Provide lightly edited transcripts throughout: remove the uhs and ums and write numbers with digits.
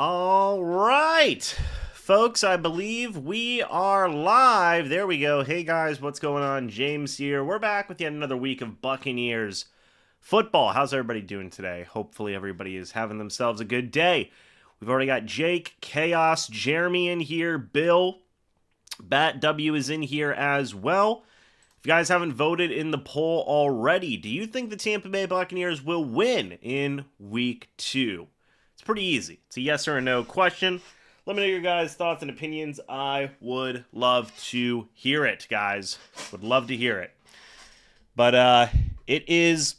All right, folks, I believe we are live. There we go. Hey, guys, what's going on? James here. We're back with yet another week of Buccaneers football. How's everybody doing today? Hopefully everybody is having themselves a good day. We've already got Jake, Chaos, Jeremy in here, Bill, Bat W is in here as well. If you guys haven't voted in the poll already, do you think the Tampa Bay Buccaneers will win in week 2? It's pretty easy. It's a yes or a no question. Let me know your guys' thoughts and opinions. I would love to hear it, guys. Would love to hear it. But it is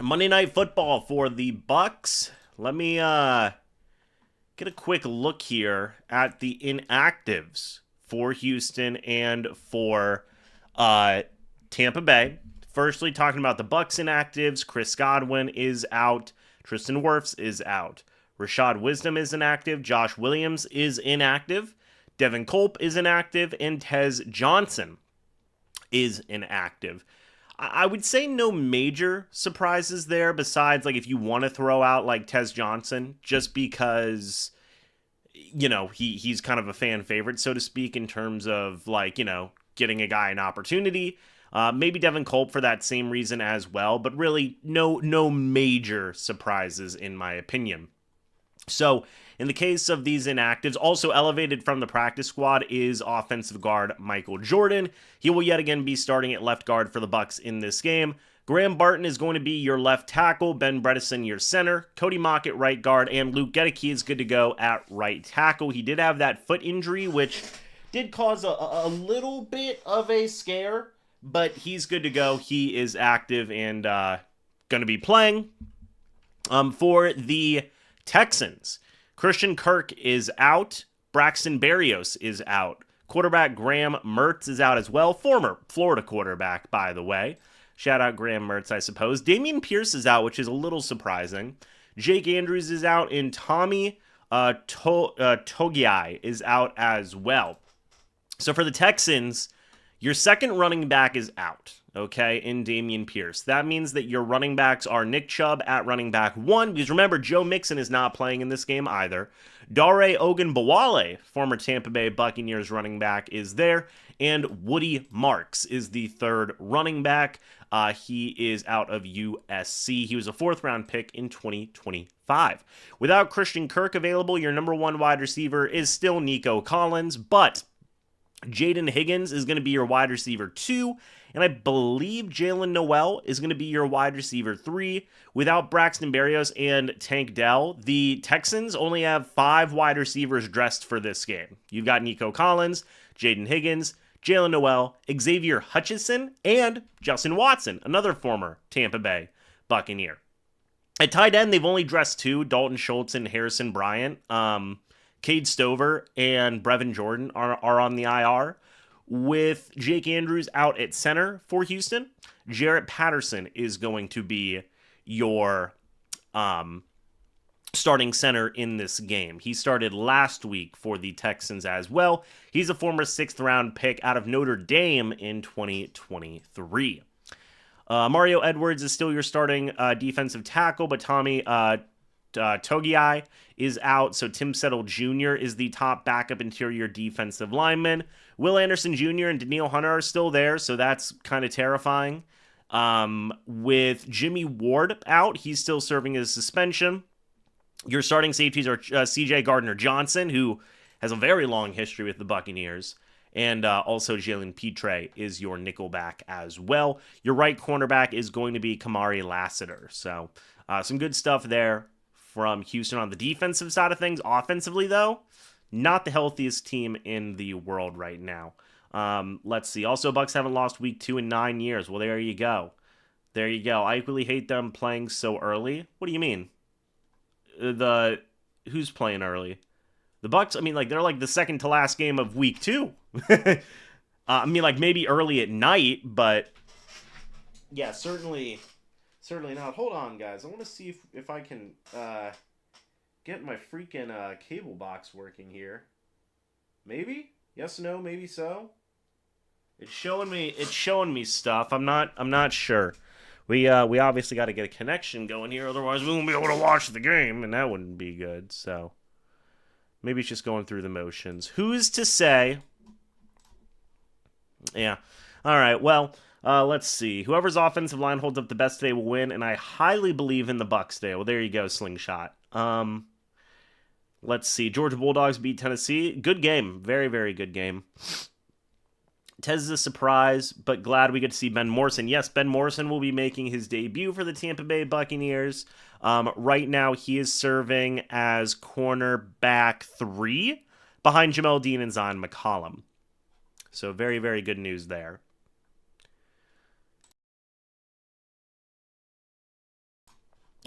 Monday Night Football for the Bucs. Let me get a quick look here at the inactives for Houston and for Tampa Bay. Firstly, talking about the Bucs inactives, Chris Godwin is out. Tristan Wirfs is out. Rashad Wisdom is inactive. Josh Williams is inactive. Devin Culp is inactive. And Tez Johnson is inactive. I would say no major surprises there besides, like, if you want to throw out, like, Tez Johnson, just because, you know, he's kind of a fan favorite, so to speak, in terms of, like, you know, getting a guy an opportunity. Maybe Devin Culp for that same reason as well, but really no major surprises in my opinion. So, in the case of these inactives, also elevated from the practice squad is offensive guard Michael Jordan. He will yet again be starting at left guard for the Bucs in this game. Graham Barton is going to be your left tackle, Ben Bredesen your center, Cody Mock at right guard, and Luke Gedeke is good to go at right tackle. He did have that foot injury, which did cause a little bit of a scare, but he's good to go. He is active and going to be playing. For the Texans, Christian Kirk is out. Braxton Berrios is out. Quarterback Graham Mertz is out as well. Former Florida quarterback, by the way. Shout out Graham Mertz, I suppose. Dameon Pierce is out, which is a little surprising. Jake Andrews is out, and Tommy Togiai is out as well. So for the Texans, your second running back is out, okay, in Dameon Pierce. That means that your running backs are Nick Chubb at running back 1, because remember, Joe Mixon is not playing in this game either. Dare Ogunbowale, former Tampa Bay Buccaneers running back, is there, and Woody Marks is the third running back. He is out of USC. He was a 4th-round pick in 2025. Without Christian Kirk available, your number 1 wide receiver is still Nico Collins, but Jaden Higgins is going to be your wide receiver 2, and I believe Jalen Noel is going to be your wide receiver 3. Without Braxton Berrios and Tank Dell, the Texans only have 5 wide receivers dressed for this game. You've got Nico Collins, Jaden Higgins, Jalen Noel, Xavier Hutchinson, and Justin Watson, another former Tampa Bay Buccaneer. At tight end, they've only dressed 2, Dalton Schultz and Harrison Bryant. Cade Stover and Brevin Jordan are on the IR. With Jake Andrews out at center for Houston, Jarrett Patterson is going to be your starting center in this game. He started last week for the Texans as well. He's a former 6th-round pick out of Notre Dame in 2023. Mario Edwards is still your starting defensive tackle, but Tommy Togiai is out, so Tim Settle Jr. is the top backup interior defensive lineman. Will Anderson Jr. and Daniil Hunter are still there, so that's kind of terrifying. With Jimmy Ward out, he's still serving his suspension. Your starting safeties are C.J. Gardner-Johnson, who has a very long history with the Buccaneers, and also Jalen Petre is your nickelback as well. Your right cornerback is going to be Kamari Lassiter, so some good stuff there from Houston on the defensive side of things. Offensively, though, not the healthiest team in the world right now. Let's see. Also, Bucs haven't lost week 2 in 9 years. Well, there you go. There you go. I equally hate them playing so early. What do you mean? Who's playing early? The Bucs, I mean, like, they're like the second to last game of week 2. I mean, like, maybe early at night, but yeah, certainly not. Hold on, guys. I want to see if I can get my freaking cable box working here. Maybe? Yes, no, maybe so. It's showing me stuff. I'm not sure. We obviously got to get a connection going here, otherwise we won't be able to watch the game, and that wouldn't be good. So, Maybe it's just going through the motions. Who's to say? Yeah. All right, well, let's see. Whoever's offensive line holds up the best today will win, and I highly believe in the Bucs today. Well, there you go, Slingshot. Let's see. Georgia Bulldogs beat Tennessee. Good game. Very, very good game. Tez is a surprise, but glad we get to see Ben Morrison. Yes, Ben Morrison will be making his debut for the Tampa Bay Buccaneers. Right now, he is serving as cornerback 3 behind Jamel Dean and Zion McCollum. So very, very good news there.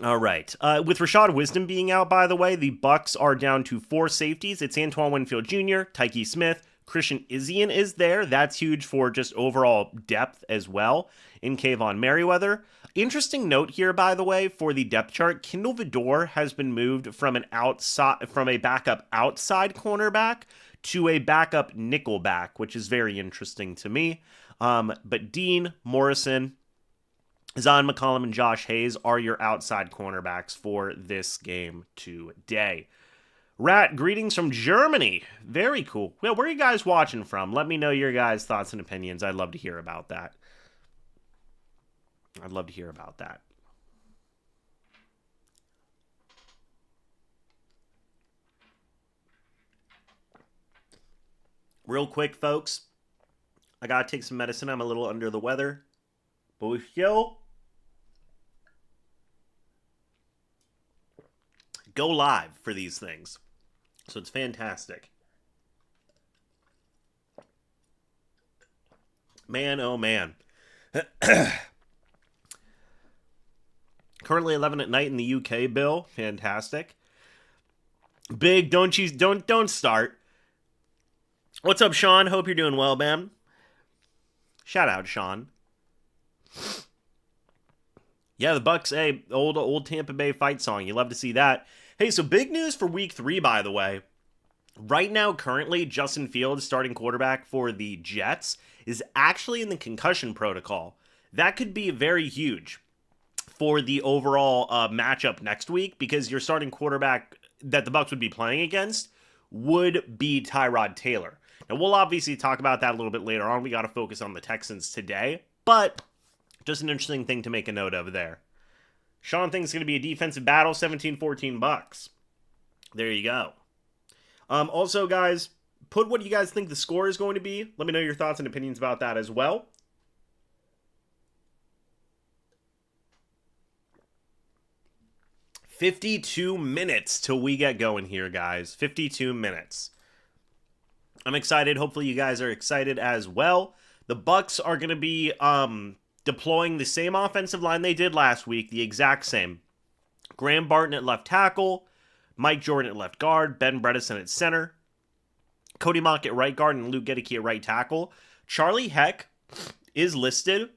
All right. With Rashad Wisdom being out, by the way, the Bucs are down to 4 safeties. It's Antoine Winfield Jr., Tyke Smith, Christian Izien is there. That's huge for just overall depth as well in Kayvon Merriweather. Interesting note here, by the way, for the depth chart, Kindle Vidor has been moved from a backup outside cornerback to a backup nickelback, which is very interesting to me. But Dean, Morrison, Zion McCollum, and Josh Hayes are your outside cornerbacks for this game today. Rat, greetings from Germany. Very cool. Well, where are you guys watching from? Let me know your guys' thoughts and opinions. I'd love to hear about that. I'd love to hear about that. Real quick, folks. I gotta take some medicine. I'm a little under the weather. But we still go live for these things. So it's fantastic. Man, oh man. Currently 11 at night in the UK, Bill. Fantastic. Big, don't start. What's up, Sean? Hope you're doing well, man. Shout out, Sean. Yeah, the Bucs, hey, old Tampa Bay fight song. You love to see that. Hey, so big news for week 3, by the way. Right now, currently, Justin Fields, starting quarterback for the Jets, is actually in the concussion protocol. That could be very huge for the overall matchup next week, because your starting quarterback that the Bucs would be playing against would be Tyrod Taylor. Now, we'll obviously talk about that a little bit later on. We got to focus on the Texans today, but just an interesting thing to make a note of there. Sean thinks it's going to be a defensive battle, 17-14 Bucs. There you go. Also, guys, put what you guys think the score is going to be. Let me know your thoughts and opinions about that as well. $52 minutes till we get going here, guys. 52 minutes. I'm excited. Hopefully you guys are excited as well. The Bucs are going to be deploying the same offensive line they did last week, the exact same. Graham Barton at left tackle, Mike Jordan at left guard, Ben Bredesen at center, Cody Mock at right guard, and Luke Gedeke at right tackle. Charlie Heck is listed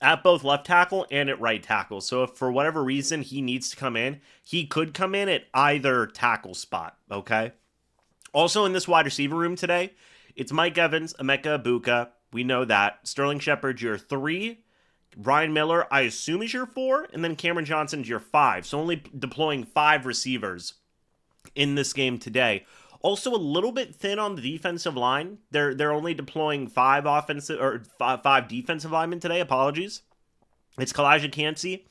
at both left tackle and at right tackle. So if for whatever reason he needs to come in, he could come in at either tackle spot, okay? Also in this wide receiver room today, it's Mike Evans, Emeka Egbuka. We know that. Sterling Shepard's your 3. Ryan Miller, I assume, is your 4. And then Cameron Johnson's your 5. So only deploying 5 receivers in this game today. Also a little bit thin on the defensive line. They're only deploying 5 defensive linemen today. Apologies. It's Kalijah Cansey,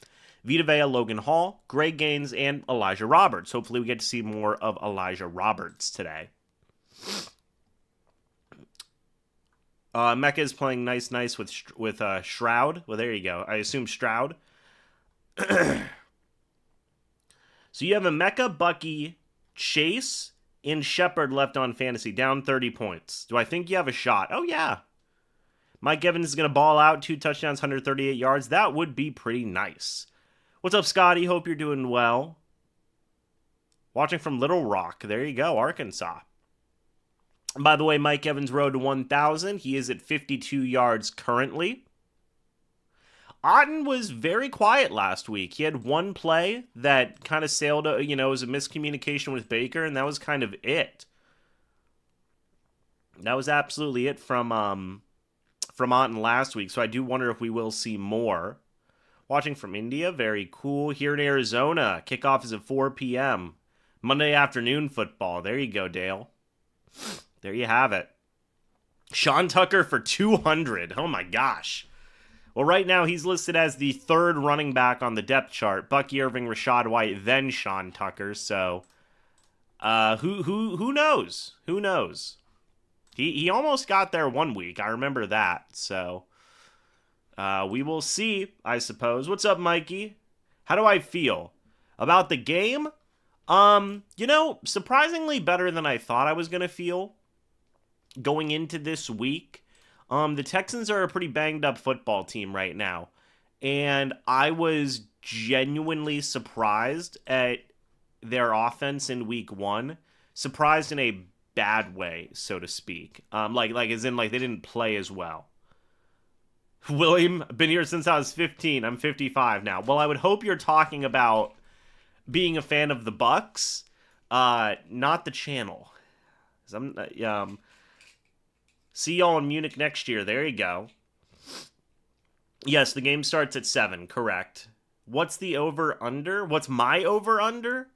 Vita Vea, Logan Hall, Greg Gaines, and Elijah Roberts. Hopefully we get to see more of Elijah Roberts today. Mecca is playing nice with Shroud. Well, there you go. I assume Stroud. So you have a Mecca, Bucky, Chase, and Shepard left on fantasy, down 30 points. Do I think you have a shot? Oh, yeah. Mike Evans is going to ball out, 2 touchdowns, 138 yards. That would be pretty nice. What's up, Scotty? Hope you're doing well. Watching from Little Rock. There you go, Arkansas. By the way, Mike Evans rode to 1,000. He is at 52 yards currently. Otten was very quiet last week. He had one play that kind of sailed, it was a miscommunication with Baker, and that was kind of it. That was absolutely it from Otten last week, so I do wonder if we will see more. Watching from India, very cool. Here in Arizona, kickoff is at 4 p.m. Monday afternoon football. There you go, Dale. There you have it. Sean Tucker for 200. Oh my gosh. Well, right now he's listed as the third running back on the depth chart. Bucky Irving, Rachaad White, then Sean Tucker. So, who knows? Who knows? He almost got there one week. I remember that. So, we will see, I suppose. What's up, Mikey? How do I feel about the game? Surprisingly better than I thought I was going to feel going into this week. The Texans are a pretty banged up football team right now. And I was genuinely surprised at their offense in week one. Surprised in a bad way, so to speak. Like as in, like, they didn't play as well. William, been here since I was 15. I'm 55 now. Well, I would hope you're talking about being a fan of the Bucs, not the channel. See y'all in Munich next year. There you go. Yes, the game starts at 7. Correct. What's the over-under? What's my over-under?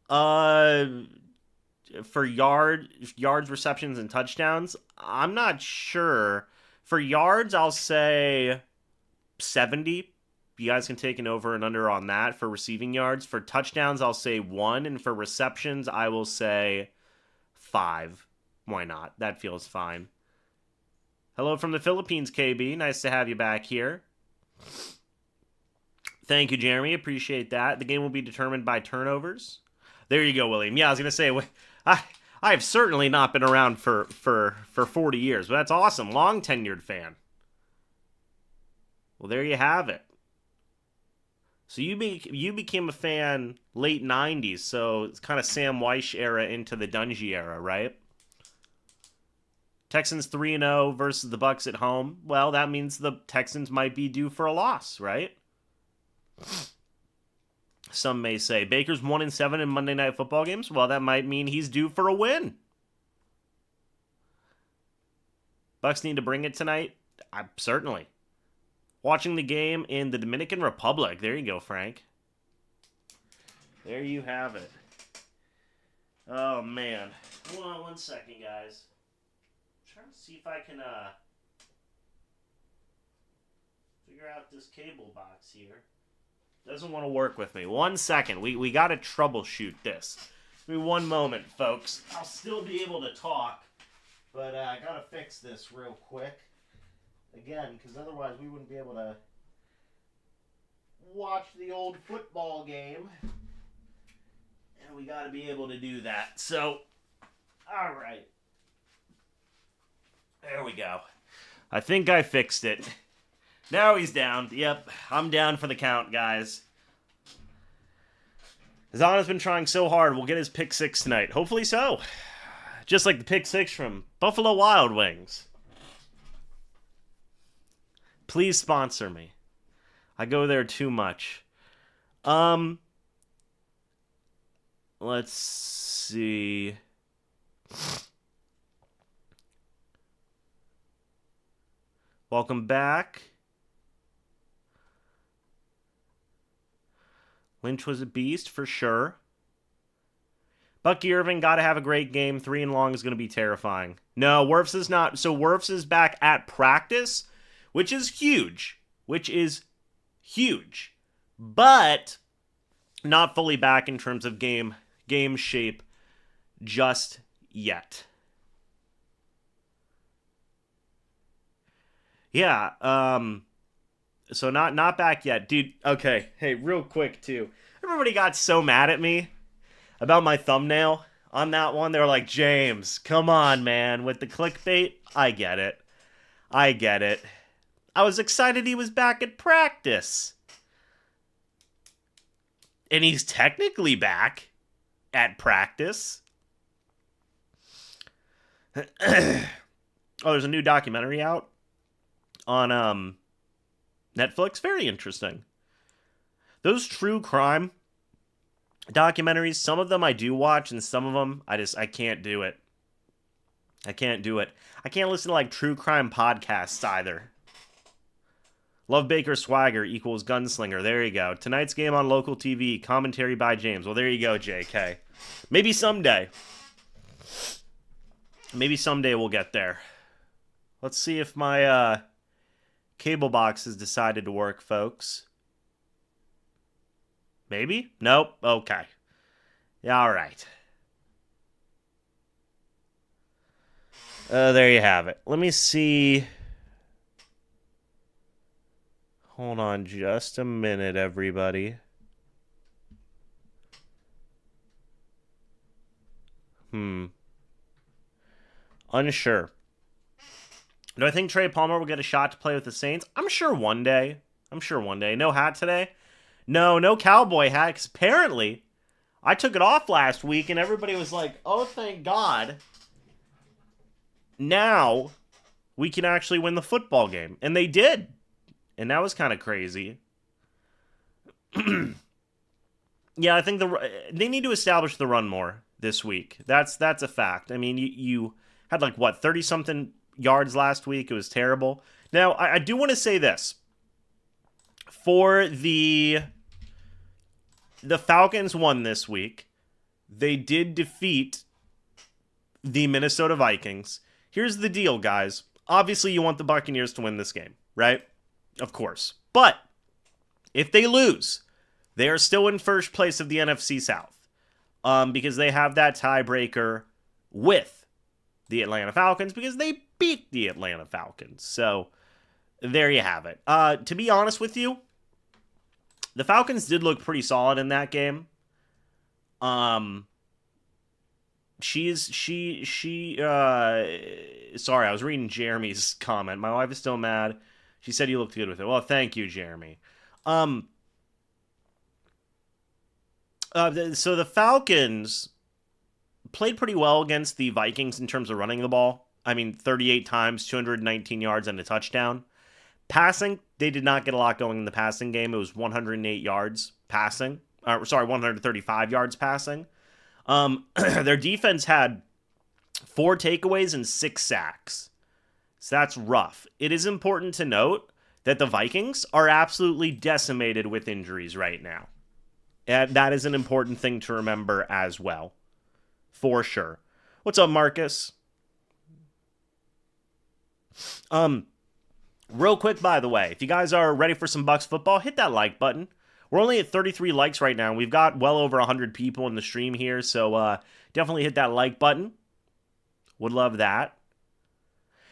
For yards, receptions, and touchdowns? I'm not sure. For yards, I'll say 70. You guys can take an over and under on that for receiving yards. For touchdowns, I'll say 1. And for receptions, I will say 5. Why not? That feels fine. Hello from the Philippines, KB. Nice to have you back here. Thank you, Jeremy. Appreciate that. The game will be determined by turnovers. There you go, William. Yeah, I was going to say, I have certainly not been around for 40 years, but that's awesome. Long tenured fan. Well, there you have it. So you became a fan late 90s, so it's kind of Sam Weish era into the Dungy era, right? Texans 3-0 versus the Bucs at home. Well, that means the Texans might be due for a loss, right? Some may say Baker's 1-7 in Monday Night Football games. Well, that might mean he's due for a win. Bucs need to bring it tonight. Certainly. Watching the game in the Dominican Republic. There you go, Frank. There you have it. Oh, man. Hold on one second, guys. I'm trying to see if I can figure out this cable box here. Doesn't want to work with me. 1 second. We got to troubleshoot this. Give me 1 moment, folks. I'll still be able to talk, but I got to fix this real quick. Again, because otherwise we wouldn't be able to watch the old football game. And we got to be able to do that. So, all right. There we go. I think I fixed it. Now he's down. Yep, I'm down for the count, guys. Zahn has been trying so hard. We'll get his pick 6 tonight. Hopefully so. Just like the pick 6 from Buffalo Wild Wings. Please sponsor me. I go there too much. Let's see. Welcome back. Lynch was a beast for sure. Bucky Irving got to have a great game. 3 and long is going to be terrifying. No, Wirfs is not. So Wirfs is back at practice, which is huge. But not fully back in terms of game shape just yet. Yeah, so not back yet. Dude, okay, hey, real quick, too. Everybody got so mad at me about my thumbnail on that one. They were like, James, come on, man, with the clickbait. I get it. I was excited he was back at practice. And he's technically back at practice. Oh, there's a new documentary out on Netflix. Very interesting. Those true crime documentaries, some of them I do watch, and some of them I can't do it. I can't listen to like true crime podcasts either. Love Baker swagger equals gunslinger. There you go. Tonight's game on local TV. Commentary by James. Well, there you go, JK. Maybe someday. Maybe someday we'll get there. Let's see if my cable box has decided to work, folks. Maybe? Nope. Okay. Yeah, all right. There you have it. Let me see. Hold on just a minute, everybody. Unsure. Do I think Trey Palmer will get a shot to play with the Saints? I'm sure one day. No hat today? No cowboy hat, because apparently I took it off last week and everybody was like, oh, thank God. Now we can actually win the football game. And they did. And that was kind of crazy. Yeah, I think they need to establish the run more this week. That's a fact. I mean, you had 30-something yards last week. It was terrible. Now, I do want to say this. For the Falcons won this week. They did defeat the Minnesota Vikings. Here's the deal, guys. Obviously, you want the Buccaneers to win this game, right? Of course. But if they lose, they are still in first place of the NFC South. Because they have that tiebreaker with the Atlanta Falcons because they beat the Atlanta Falcons. So, there you have it. To be honest with you, the Falcons did look pretty solid in that game. Sorry, I was reading Jeremy's comment. My wife is still mad. She said you looked good with it. Well, thank you, Jeremy. So the Falcons played pretty well against the Vikings in terms of running the ball. I mean, 38 times, 219 yards, and a touchdown. Passing, they did not get a lot going in the passing game. It was 108 yards passing. 135 yards passing. Their defense had 4 takeaways and 6 sacks. So that's rough. It is important to note that the Vikings are absolutely decimated with injuries right now. And that is an important thing to remember as well. For sure. What's up, Marcus? Real quick, by the way, if you guys are ready for some Bucs football, hit that like button. We're only at 33 likes right now. We've got well over 100 people in the stream here, so definitely hit that like button. Would love that.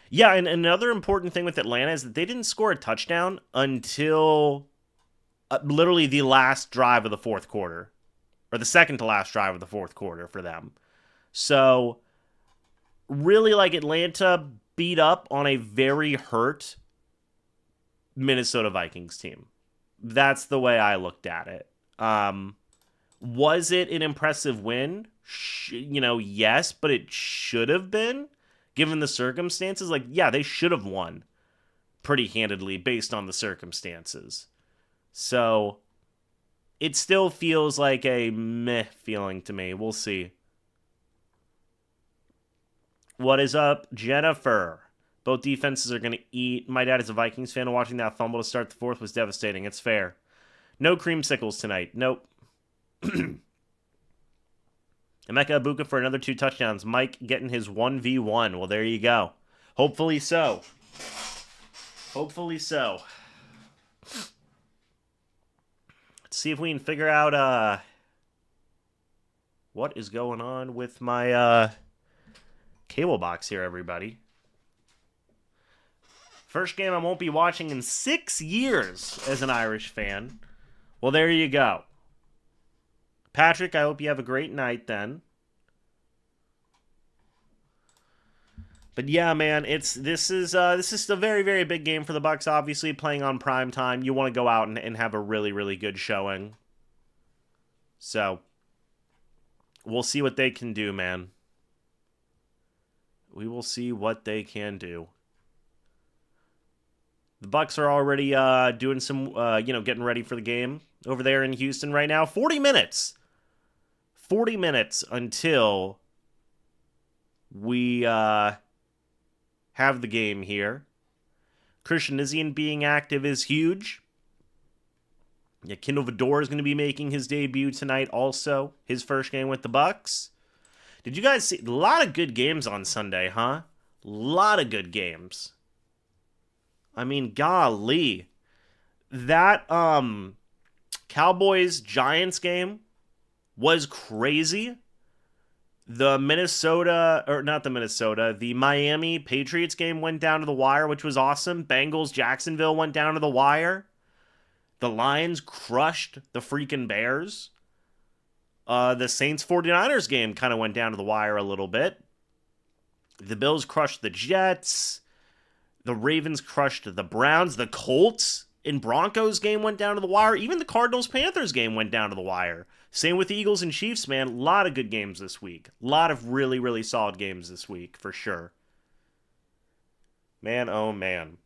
Yeah, and another important thing with Atlanta is that they didn't score a touchdown until literally the last drive of the fourth quarter. Or the second to last drive of the fourth quarter for them. So, really, Atlanta beat up on a very hurt Minnesota Vikings team. That's the way I looked at it. Was it an impressive win? Yes, but it should have been, given the circumstances. Yeah, they should have won pretty handedly based on the circumstances. So, it still feels like a meh feeling to me. We'll see. What is up, Jennifer? Both defenses are going to eat. My dad is a Vikings fan, and watching that fumble to start the fourth was devastating. It's fair. No creamsicles tonight. Nope. Emeka Ibuka for another 2 touchdowns. Mike getting his 1v1. Well, there you go. Hopefully so. Let's see if we can figure out what is going on with my cable box here, everybody. First game I won't be watching in 6 years as an Irish fan. Well, there you go. Patrick, I hope you have a great night then. But yeah, man, this is a very, very big game for the Bucs. Obviously, playing on prime time, you want to go out and have a really, really good showing. So, we'll see what they can do, man. We will see what they can do. The Bucs are already doing some, getting ready for the game over there in Houston right now. 40 minutes. 40 minutes until we have the game here. Christian Isian being active is huge. Yeah, Kindle Vidor is going to be making his debut tonight also. His first game with the Bucs. Did you guys see? A lot of good games on Sunday, huh? A lot of good games. I mean, golly. That Cowboys-Giants game was crazy. The Miami Patriots game went down to the wire, which was awesome. Bengals-Jacksonville went down to the wire. The Lions crushed the freaking Bears. The Saints-49ers game kind of went down to the wire a little bit. The Bills crushed the Jets. The Ravens crushed the Browns. The Colts in Broncos game went down to the wire. Even the Cardinals-Panthers game went down to the wire. Same with the Eagles and Chiefs, man. A lot of good games this week. A lot of really, really solid games this week, for sure. Man, oh man.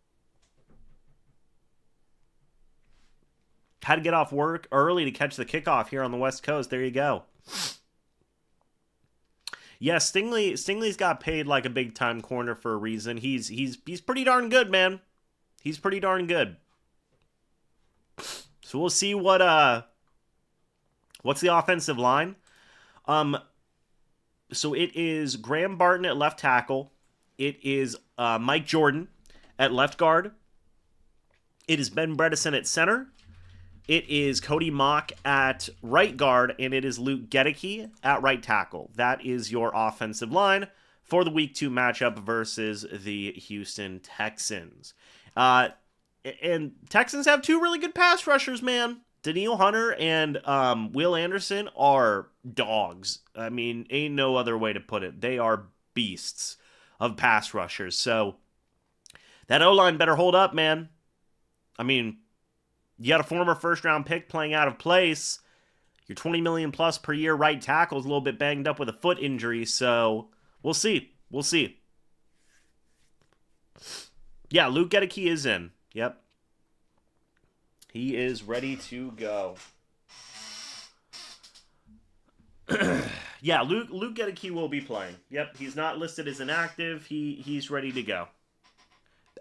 Had to get off work early to catch the kickoff here on the West Coast. There you go. Yeah, Stingley's got paid like a big-time corner for a reason. He's pretty darn good, man. He's pretty darn good. So we'll see what's the offensive line. So it is Graham Barton at left tackle. It is Mike Jordan at left guard. It is Ben Bredesen at center. It is Cody Mock at right guard, and it is Luke Gedeke at right tackle. That is your offensive line for the Week 2 matchup versus the Houston Texans. And Texans have two really good pass rushers, man. Danielle Hunter and Will Anderson are dogs. I mean, ain't no other way to put it. They are beasts of pass rushers. So that O-line better hold up, man. I mean, you got a former first-round pick playing out of place. Your $20 million plus per year right tackle is a little bit banged up with a foot injury, so we'll see. We'll see. Yeah, Luke Gedeke is in. Yep. He is ready to go. Yeah, Luke Gedeke will be playing. Yep, he's not listed as inactive. He's ready to go.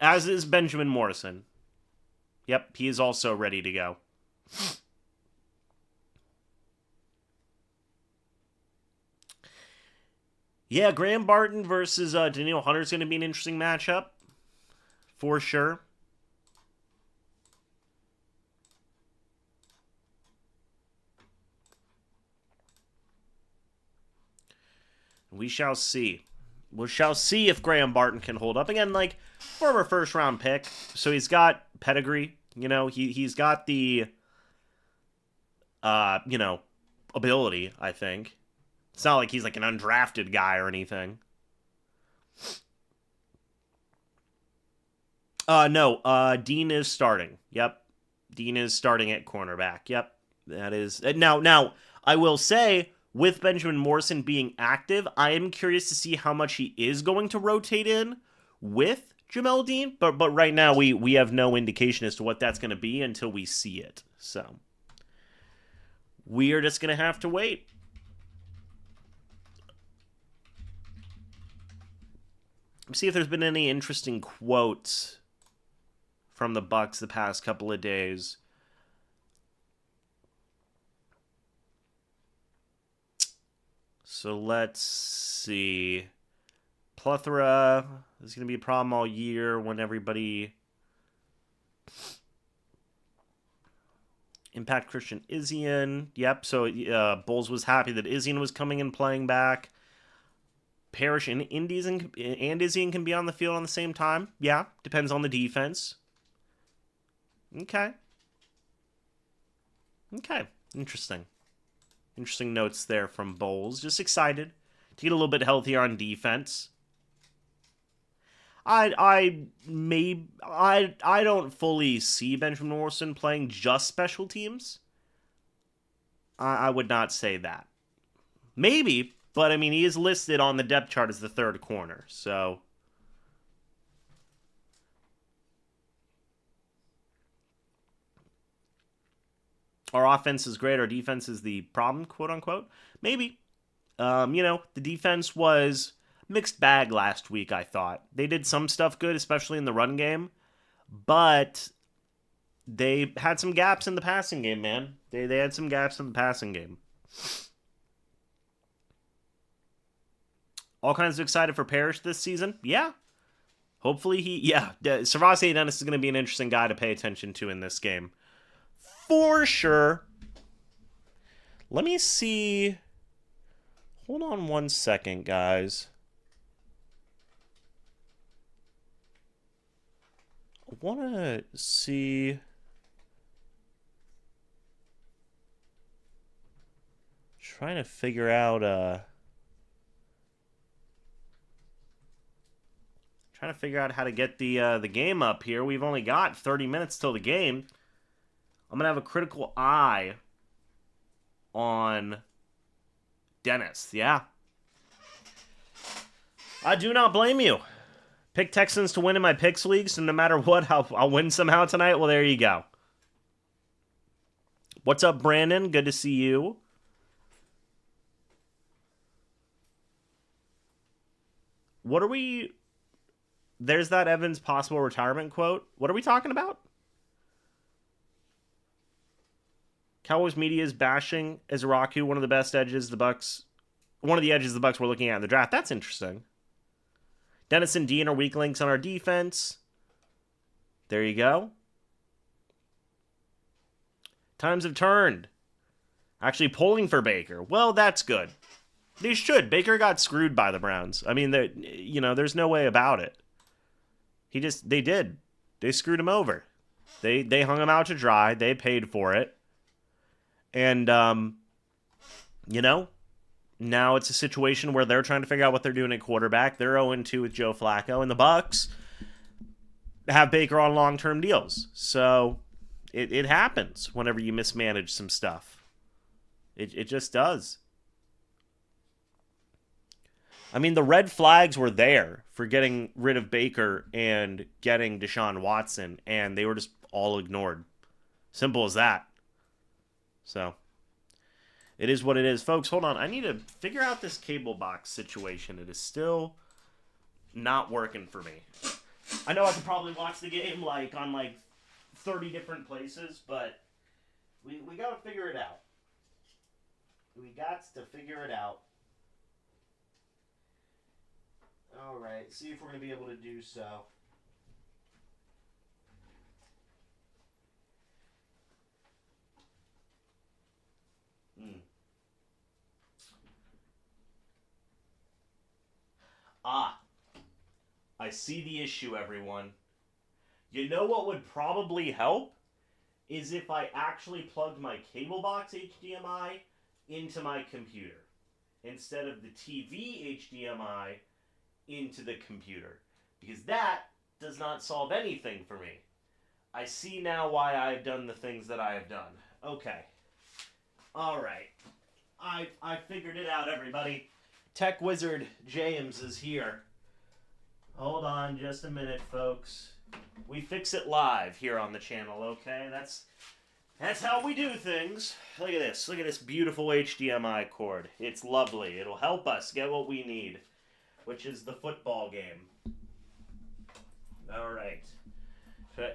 As is Benjamin Morrison. Yep, he is also ready to go. Yeah, Graham Barton versus Danielle Hunter is going to be an interesting matchup. For sure. We shall see. We shall see if Graham Barton can hold up. Again, like, former first-round pick, so he's got pedigree. You know, he's got the, ability, I think. It's not like he's like an undrafted guy or anything. No, Dean is starting. Yep. Dean is starting at cornerback. Yep. That is... Now, I will say, with Benjamin Morrison being active, I am curious to see how much he is going to rotate in with Jamel Dean, but right now we have no indication as to what that's going to be until we see it. So we are just going to have to wait. Let's see if there's been any interesting quotes from the Bucs the past couple of days. So let's see. Plethora is going to be a problem all year when everybody... Impact Christian Isian. Yep, so Bowles was happy that Isian was coming and playing back. Parrish and Isian can be on the field on the same time. Yeah, depends on the defense. Okay. Interesting. Interesting notes there from Bowles. Just excited to get a little bit healthier on defense. I don't fully see Benjamin Morrison playing just special teams. I would not say that. Maybe, but I mean, he is listed on the depth chart as the third corner, so... Our offense is great, our defense is the problem, quote-unquote. Maybe. The defense was mixed bag last week, I thought. They did some stuff good, especially in the run game, But they had some gaps in the passing game, man. They had some gaps in the passing game. All kinds of excited for Parrish this season? Yeah. Hopefully Servase Dennis is going to be an interesting guy to pay attention to in this game. For sure. Let me see. Hold on one second, guys. I want to see. Trying to figure out how to get the game up here. We've only got 30 minutes till the game. I'm gonna have a critical eye on Dennis. Yeah, I do not blame you. Pick Texans to win in my picks league, so no matter what, I'll win somehow tonight. Well, there you go. What's up, Brandon? Good to see you. What are we... There's that Evans possible retirement quote. What are we talking about? Cowboys media is bashing Izaraku, one of the best edges the Bucs... One of the edges the Bucs were looking at in the draft. That's interesting. Dennis and Dean are weak links on our defense. There you go. Times have turned. Actually pulling for Baker. Well, that's good. They should. Baker got screwed by the Browns. I mean, there's no way about it. They did. They screwed him over. They hung him out to dry. They paid for it. And, now it's a situation where they're trying to figure out what they're doing at quarterback. They're 0-2 with Joe Flacco. And the Bucs have Baker on long-term deals. So it happens whenever you mismanage some stuff. It just does. I mean, the red flags were there for getting rid of Baker and getting Deshaun Watson, and they were just all ignored. Simple as that. So, it is what it is. Folks, hold on. I need to figure out this cable box situation. It is still not working for me. I know I could probably watch the game on 30 different places, but we got to figure it out. We got to figure it out. All right, see if we're going to be able to do so. I see the issue, everyone. You know what would probably help? Is if I actually plugged my cable box HDMI into my computer instead of the TV HDMI into the computer, because that does not solve anything for me. I see now why I've done the things that I have done. Okay. All right. I figured it out, everybody. Tech Wizard James is here. Hold on just a minute, folks. We fix it live here on the channel, okay? That's how we do things. Look at this. Look at this beautiful HDMI cord. It's lovely. It'll help us get what we need, which is the football game. All right.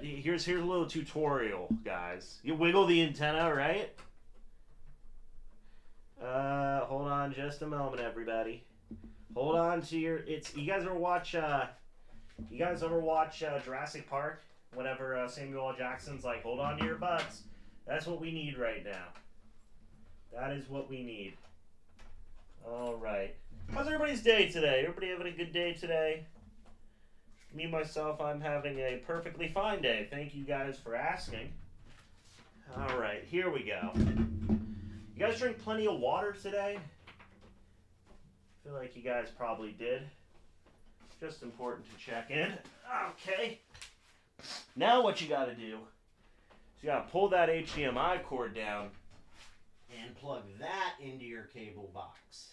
Here's a little tutorial, guys. You wiggle the antenna, right? Hold on just a moment, everybody. Hold on to your... You guys ever watch Jurassic Park? Whenever Samuel L. Jackson's like, hold on to your butts. That's what we need right now. That is what we need. All right. How's everybody's day today? Everybody having a good day today? Me, myself, I'm having a perfectly fine day. Thank you guys for asking. All right, here we go. You guys drink plenty of water today? I feel like you guys probably did. Just important to check in. Okay. Now what you got to do is you got to pull that HDMI cord down and plug that into your cable box.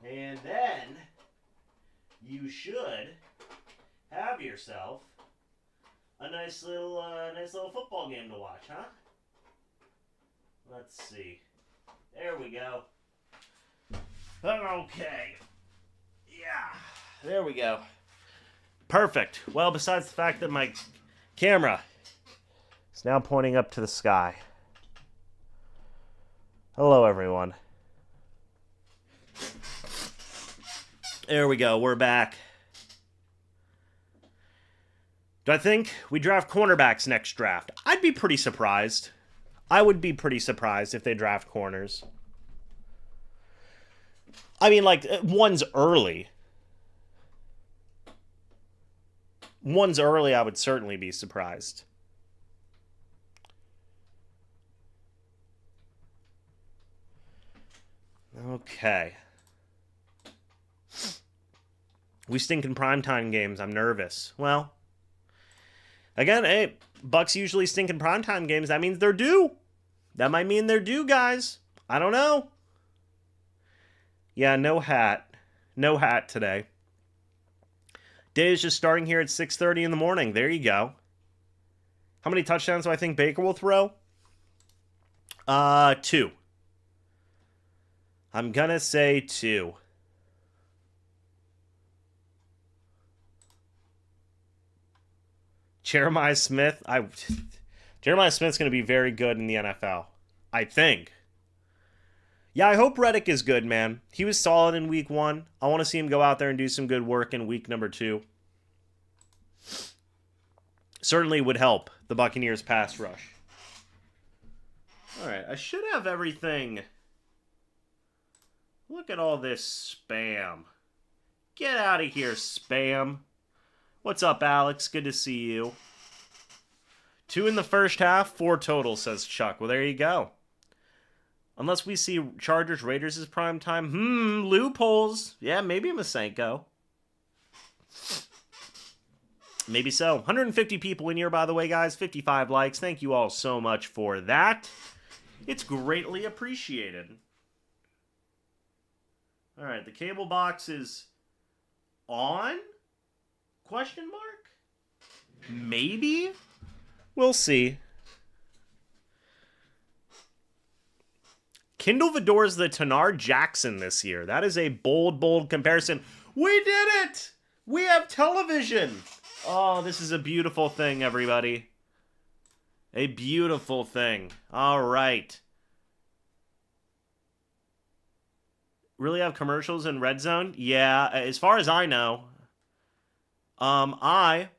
And then you should have yourself a nice little football game to watch, huh? Let's see. There we go. Okay. Yeah. There we go. Perfect. Well, besides the fact that my camera is now pointing up to the sky. Hello, everyone. There we go. We're back. Do I think we draft cornerbacks next draft? I'd be pretty surprised. I would be pretty surprised if they draft corners. I mean, like, one's early. One's early, I would certainly be surprised. Okay. We stink in primetime games. I'm nervous. Well, again, hey, Bucs usually stink in primetime games. That means they're due. That might mean they're due, guys. I don't know. Yeah, no hat. No hat today. Day is just starting here at 6:30 in the morning. There you go. How many touchdowns do I think Baker will throw? 2. I'm gonna say 2. Jeremiah Smith. Jeremiah Smith's going to be very good in the NFL. I think. Yeah, I hope Reddick is good, man. He was solid in week 1. I want to see him go out there and do some good work in week number 2. Certainly would help the Buccaneers pass rush. All right, I should have everything. Look at all this spam. Get out of here, spam. What's up, Alex? Good to see you. 2 in the first half, 4 total, says Chuck. Well, there you go. Unless we see Chargers Raiders as prime time. Loopholes. Yeah, maybe Masenko. Maybe so. 150 people in here, by the way, guys. 55 likes. Thank you all so much for that. It's greatly appreciated. All right, the cable box is on? Question mark? Maybe? We'll see. Kindle Vidor's the Tanar Jackson this year. That is a bold, bold comparison. We did it! We have television! Oh, this is a beautiful thing, everybody. A beautiful thing. All right. Really have commercials in Red Zone? Yeah, as far as I know. I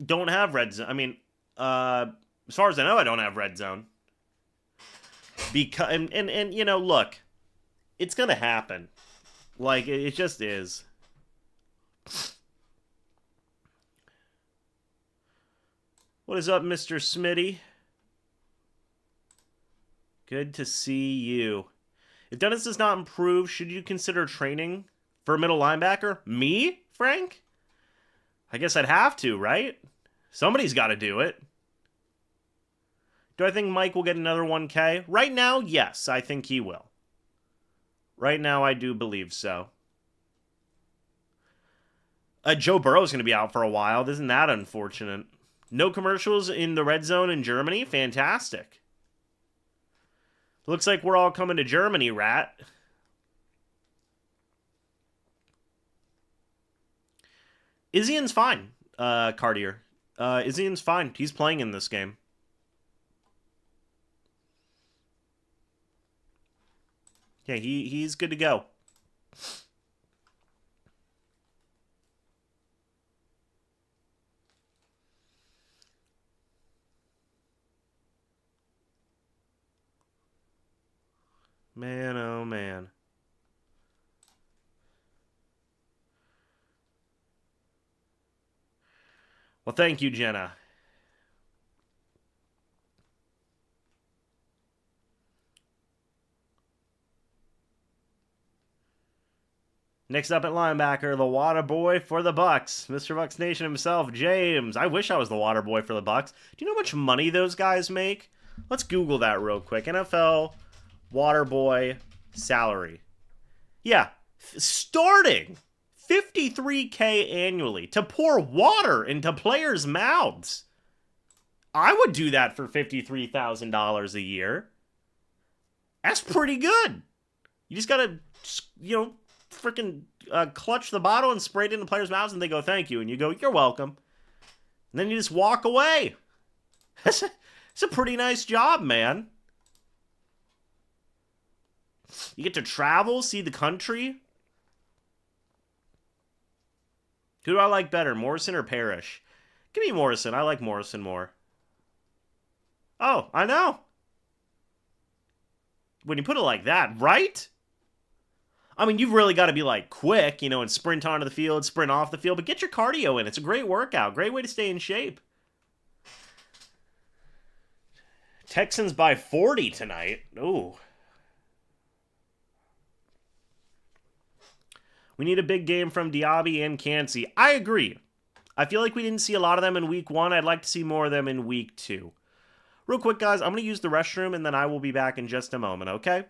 don't have Red Zone. I mean, as far as I know, I don't have Red Zone. Because and you know, look, it's gonna happen. Like it just is. What is up, Mr. Smitty? Good to see you. If Dennis does not improve, should you consider training for a middle linebacker? Me, Frank? I guess I'd have to, right? Somebody's got to do it. Do I think Mike will get another 1K? Right now, yes, I think he will. Right now, I do believe so. Joe Burrow's going to be out for a while. Isn't that unfortunate? No commercials in the Red Zone in Germany? Fantastic. Looks like we're all coming to Germany, Rat. Isian's fine, Cartier. Isian's fine. He's playing in this game. Yeah, he's good to go. Man, oh man. Well, thank you, Jenna. Next up at linebacker, the water boy for the Bucs. MrBucsNation himself, James. I wish I was the water boy for the Bucs. Do you know how much money those guys make? Let's Google that real quick. NFL water boy salary. Yeah, starting $53K annually to pour water into players' mouths. I would do that for $53,000 a year. That's pretty good. You just gotta, freaking clutch the bottle and spray it in the players' mouths, and they go, thank you. And you go, you're welcome. And then you just walk away. It's a pretty nice job, man. You get to travel, see the country. Who do I like better, Morrison or Parrish? Give me Morrison. I like Morrison more. Oh, I know. When you put it like that, right? I mean, you've really got to be like quick, you know, and sprint onto the field, sprint off the field, but get your cardio in. It's a great workout. Great way to stay in shape. Texans by 40 tonight. Ooh. We need a big game from Diaby and Cansey. I agree. I feel like we didn't see a lot of them in week 1. I'd like to see more of them in week 2. Real quick, guys, I'm going to use the restroom, and then I will be back in just a moment, okay?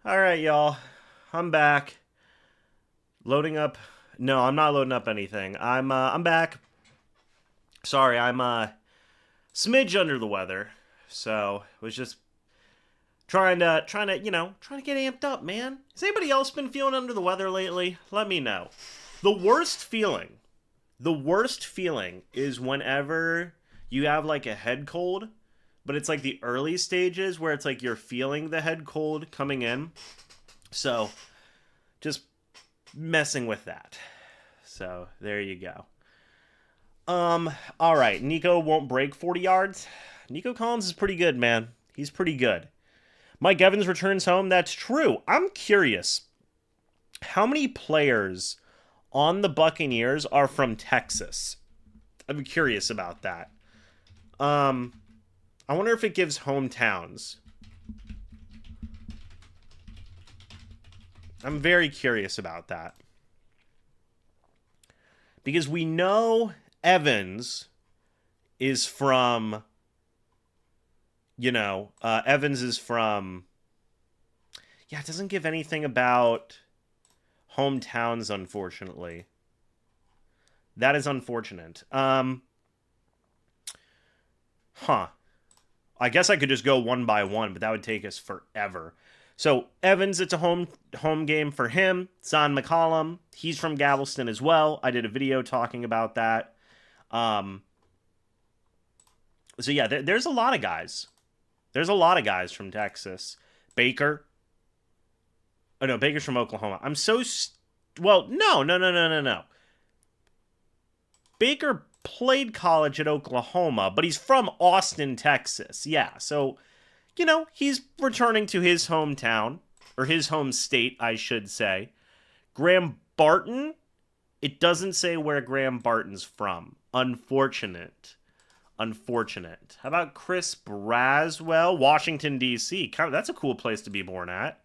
All right, y'all. I'm back. Loading up. No, I'm not loading up anything. I'm back. Sorry, I'm smidge under the weather. So, was just trying to get amped up, man. Has anybody else been feeling under the weather lately? Let me know. The worst feeling. The worst feeling is whenever you have like a head cold, but it's like the early stages where it's like you're feeling the head cold coming in. So, just messing with that. So, there you go. All right. Nico won't break 40 yards. Nico Collins is pretty good, man. He's pretty good. Mike Evans returns home. That's true. I'm curious. How many players on the Buccaneers are from Texas? I'm curious about that. I wonder if it gives hometowns. I'm very curious about that. Because we know Evans is from, Evans is from, it doesn't give anything about hometowns, unfortunately. That is unfortunate. I guess I could just go one by one, but that would take us forever. So Evans, it's a home game for him. Son McCollum, he's from Galveston as well. I did a video talking about that. There's a lot of guys. There's a lot of guys from Texas. Baker. Oh no, Baker's from Oklahoma. No. Baker played college at Oklahoma, but he's from Austin, Texas. Yeah, so he's returning to his hometown, or his home state, I should say. Graham Barton, it doesn't say where Graham Barton's from. Unfortunate. How about Chris Braswell, Washington, D.C.? That's a cool place to be born at.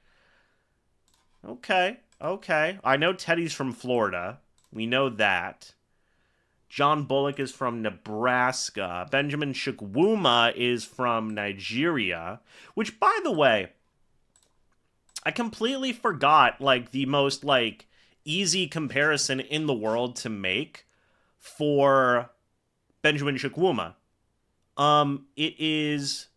Okay. I know Teddy's from Florida. We know that. John Bullock is from Nebraska. Benjamin Chukwuma is from Nigeria. Which, by the way, I completely forgot, the most, easy comparison in the world to make for Benjamin Chukwuma. It is...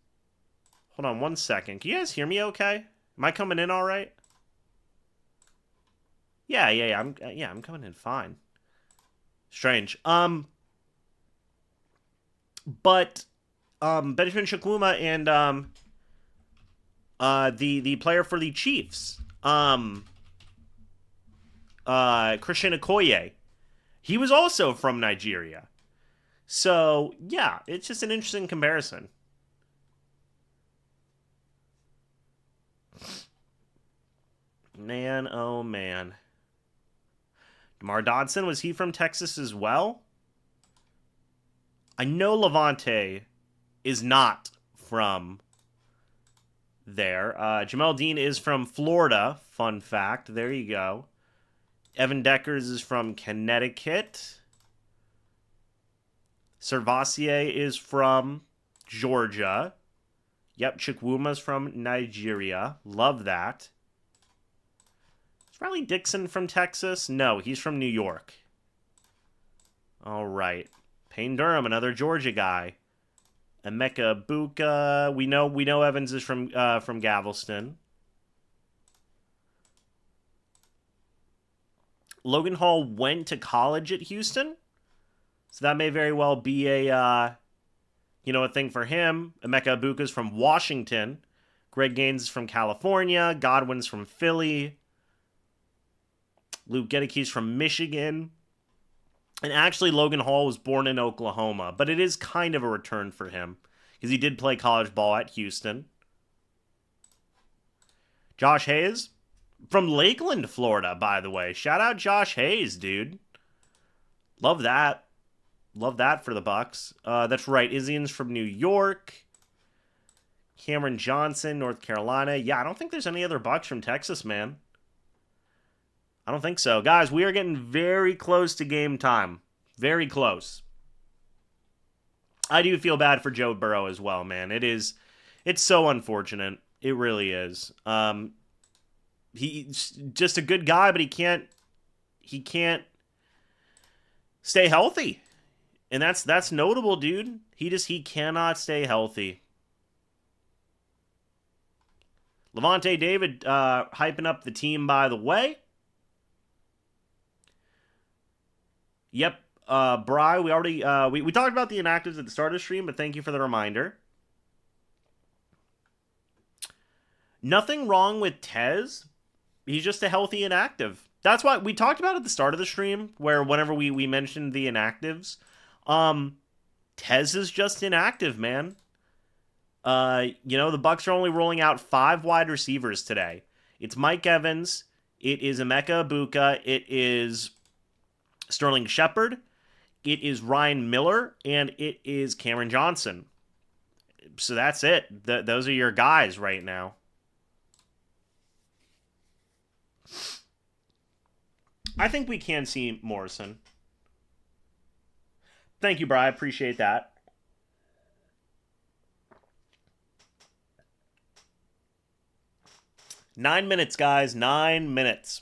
Hold on one second. Can you guys hear me okay? Am I coming in all right? Yeah. I'm coming in fine. Strange. But Benjamin Chukwuma and the player for the Chiefs, Christian Okoye, he was also from Nigeria. So yeah, it's just an interesting comparison. Man, oh man. DeMar Dodson, was he from Texas as well? I know Levante is not from there. Jamel Dean is from Florida. Fun fact. There you go. Evan Deckers is from Connecticut. Servassier is from Georgia. Yep, Chukwuma's from Nigeria. Love that. Riley Dixon from Texas? No, he's from New York. All right. Payne Durham, another Georgia guy. Emeka Buka. We know Evans is from Galveston. Logan Hall went to college at Houston, so that may very well be a thing for him. Emeka Buka's from Washington. Greg Gaines is from California. Godwin's from Philly. Luke Gedicke's from Michigan. And actually, Logan Hall was born in Oklahoma, but it is kind of a return for him because he did play college ball at Houston. Josh Hayes from Lakeland, Florida, by the way. Shout out Josh Hayes, dude. Love that. Love that for the Bucs. That's right. Izzian's from New York. Cameron Johnson, North Carolina. Yeah, I don't think there's any other Bucs from Texas, man. I don't think so. Guys, we are getting very close to game time. Very close. I do feel bad for Joe Burrow as well, man. It's so unfortunate. It really is. He's just a good guy, but he can't stay healthy. And that's notable, dude. He cannot stay healthy. Levante David hyping up the team, by the way. Yep, Bry, we already we talked about the inactives at the start of the stream, but thank you for the reminder. Nothing wrong with Tez. He's just a healthy inactive. That's why we talked about at the start of the stream, where whenever we mentioned the inactives, Tez is just inactive, man. You know, the Bucs are only rolling out 5 wide receivers today. It's Mike Evans, it is Emeka Egbuka, it is Sterling Shepard, it is Ryan Miller, and it is Cameron Johnson. So that's it. Those are your guys right now. I think we can see Morrison. Thank you, Bri. I appreciate that. Nine minutes, guys. 9 minutes.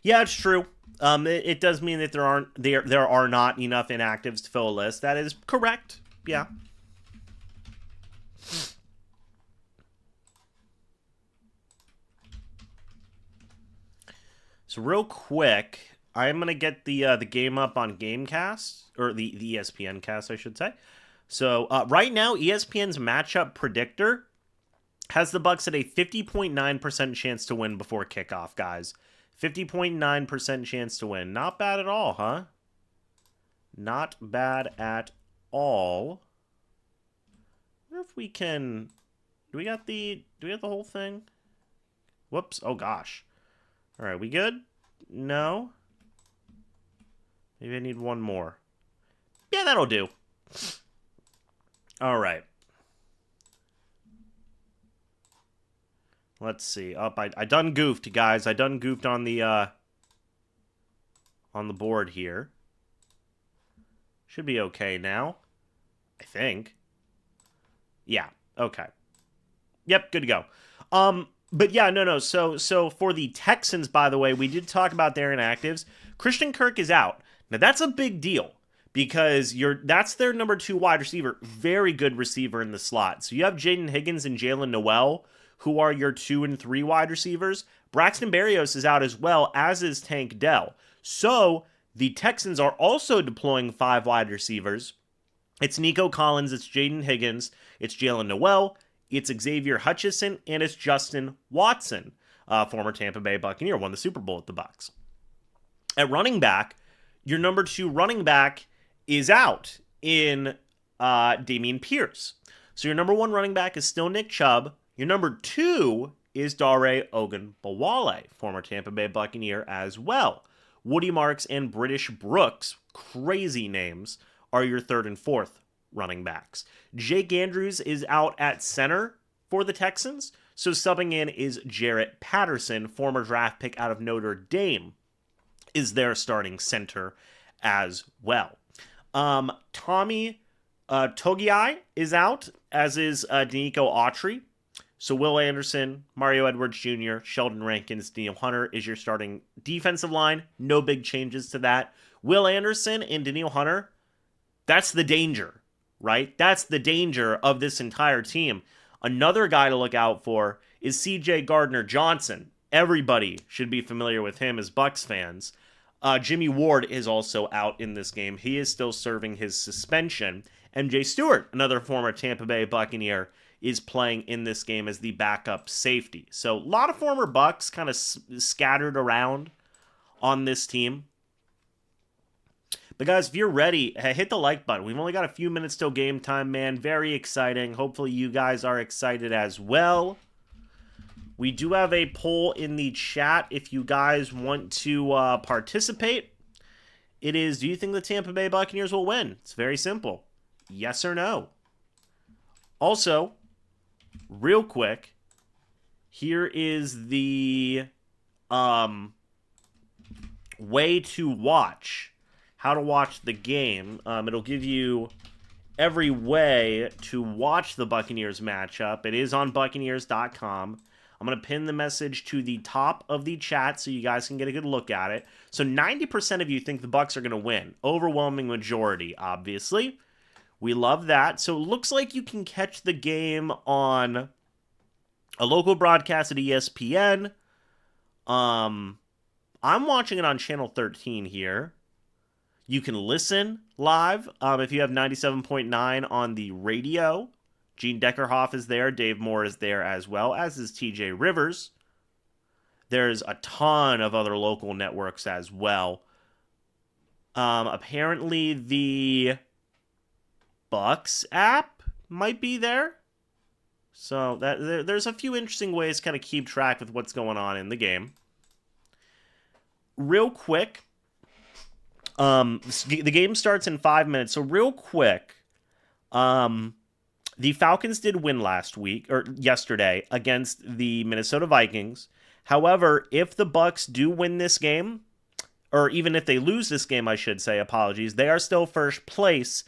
Yeah, it's true. It does mean that there are not enough inactives to fill a list. That is correct. Yeah. So real quick, I'm gonna get the game up on Gamecast, or the ESPN cast, I should say. So right now, ESPN's matchup predictor has the Bucs at a 50.9% chance to win before kickoff, guys. 50.9% chance to win. Not bad at all, huh? Not bad at all. I wonder if we can... Do we got the whole thing? Whoops. Oh, gosh. All right, we good? No? Maybe I need one more. Yeah, that'll do. All right. Let's see. I done goofed, guys. I done goofed on the board here. Should be okay now. I think. Yeah. Okay. Yep. Good to go. But yeah, no. So for the Texans, by the way, we did talk about their inactives. Christian Kirk is out. Now that's a big deal because that's their number 2 wide receiver. Very good receiver in the slot. So you have Jaden Higgins and Jalen Noel, who are your 2 and 3 wide receivers. Braxton Berrios is out as well, as is Tank Dell. So the Texans are also deploying 5 wide receivers. It's Nico Collins, it's Jaden Higgins, it's Jalen Noel, it's Xavier Hutchinson, and it's Justin Watson, former Tampa Bay Buccaneer, won the Super Bowl with the Bucs. At running back, your number 2 running back is out in Dameon Pierce. So your number 1 running back is still Nick Chubb. Your number 2 is Dare Ogunbowale, former Tampa Bay Buccaneer as well. Woody Marks and British Brooks, crazy names, are your 3rd and 4th running backs. Jake Andrews is out at center for the Texans, so subbing in is Jarrett Patterson, former draft pick out of Notre Dame, is their starting center as well. Tommy Togiai is out, as is Danico Autry. So Will Anderson, Mario Edwards Jr., Sheldon Rankins, Daniel Hunter is your starting defensive line. No big changes to that. Will Anderson and Daniel Hunter, that's the danger, right? That's the danger of this entire team. Another guy to look out for is C.J. Gardner-Johnson. Everybody should be familiar with him as Bucs fans. Jimmy Ward is also out in this game. He is still serving his suspension. MJ Stewart, another former Tampa Bay Buccaneer, is playing in this game as the backup safety. So a lot of former Bucs kind of scattered around on this team. But guys, if you're ready, hit the like button. We've only got a few minutes till game time, man. Very exciting. Hopefully you guys are excited as well. We do have a poll in the chat if you guys want to participate. It is, do you think the Tampa Bay Buccaneers will win? It's very simple. Yes or no. Also, real quick, here is the way to watch, how to watch the game. It'll give you every way to watch the Buccaneers matchup. It is on Buccaneers.com. I'm going to pin the message to the top of the chat so you guys can get a good look at it. So 90% of you think the Bucs are going to win. Overwhelming majority, obviously. We love that. So it looks like you can catch the game on a local broadcast at ESPN. I'm watching it on Channel 13 here. You can listen live if you have 97.9 on the radio. Gene Deckerhoff is there. Dave Moore is there as well, as is TJ Rivers. There's a ton of other local networks as well. Apparently the Bucs app might be there. So there's a few interesting ways to kind of keep track with what's going on in the game. Real quick, the game starts in 5 minutes. So real quick, the Falcons did win yesterday against the Minnesota Vikings. However, if the Bucs do win this game, or even if they lose this game, I should say, apologies, they are still first place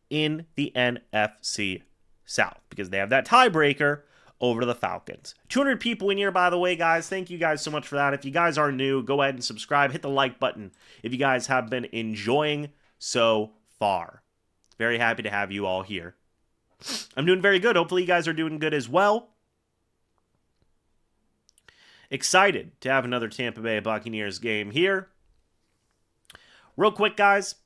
in the NFC South because they have that tiebreaker over the Falcons. 200 people in here, by the way, guys. Thank you guys so much for that. If you guys are new, go ahead and subscribe. Hit the like button if you guys have been enjoying so far. Very happy to have you all here. I'm doing very good. Hopefully you guys are doing good as well. Excited to have another Tampa Bay Buccaneers game here. Real quick, guys.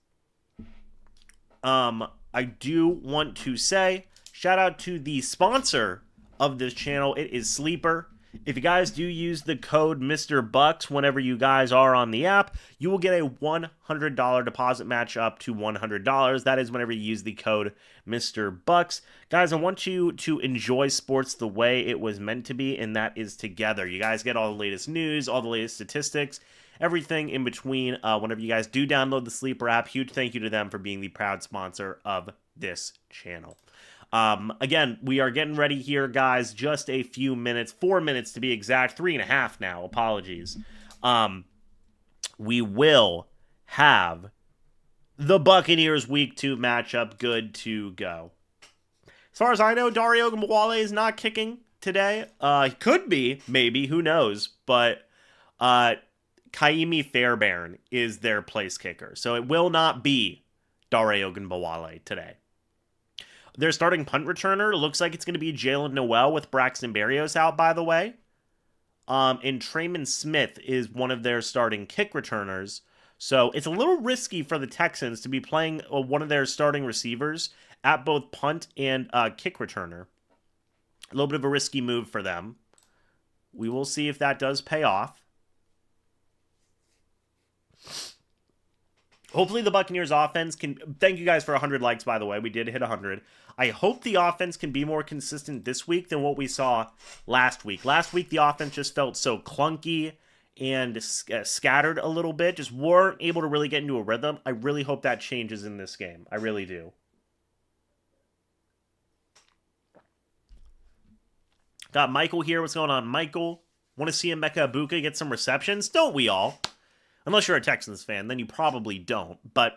I do want to say, shout out to the sponsor of this channel. It is Sleeper. If you guys do use the code MrBucs whenever you guys are on the app, you will get a $100 deposit match up to $100. That is whenever you use the code MrBucs. Guys, I want you to enjoy sports the way it was meant to be, and that is together. You guys get all the latest news, all the latest statistics, everything in between whenever you guys do download the Sleeper app. Huge thank you to them for being the proud sponsor of this channel. Again, we are getting ready here, guys. Just a few minutes, 4 minutes to be exact, 3.5 now. Apologies. We will have the Buccaneers Week 2 matchup good to go. As far as I know, Dario Ogunbowale is not kicking today. He could be, maybe, who knows. But Kaimi Fairbairn is their place kicker. So it will not be Dario Ogunbowale today. Their starting punt returner looks like it's going to be Jalen Noel with Braxton Berrios out, by the way. And Trayman Smith is one of their starting kick returners. So it's a little risky for the Texans to be playing one of their starting receivers at both punt and kick returner. A little bit of a risky move for them. We will see if that does pay off. Hopefully the Buccaneers offense can... Thank you guys for 100 likes, by the way. We did hit 100. I hope the offense can be more consistent this week than what we saw last week. Last week, the offense just felt so clunky and scattered a little bit. Just weren't able to really get into a rhythm. I really hope that changes in this game. I really do. Got Michael here. What's going on, Michael? Want to see Emeka Ibuka get some receptions? Don't we all? Unless you're a Texans fan, then you probably don't. But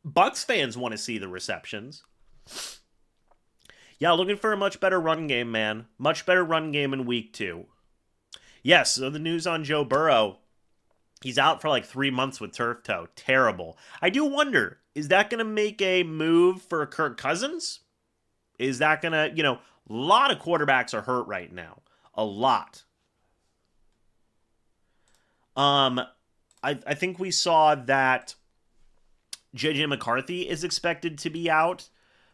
Bucs fans want to see the receptions. Yeah, looking for a much better run game, man. Much better run game in week 2. Yes, so the news on Joe Burrow. He's out for like 3 months with turf toe. Terrible. I do wonder, is that going to make a move for Kirk Cousins? Is that going to, a lot of quarterbacks are hurt right now. A lot. I think we saw that J.J. McCarthy is expected to be out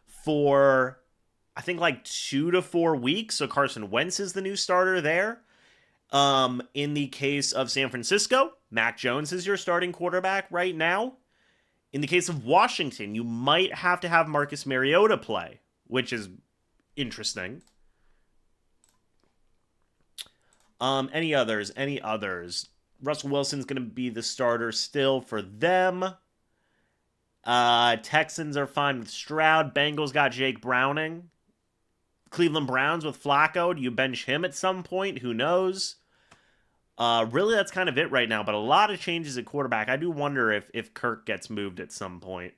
for, I think, like 2 to 4 weeks. So Carson Wentz is the new starter there. In the case of San Francisco, Mac Jones is your starting quarterback right now. In the case of Washington, you might have to have Marcus Mariota play, which is interesting. Any others? Russell Wilson's going to be the starter still for them. Texans are fine with Stroud. Bengals got Jake Browning. Cleveland Browns with Flacco. Do you bench him at some point? Who knows? Really, that's kind of it right now. But a lot of changes at quarterback. I do wonder if Kirk gets moved at some point.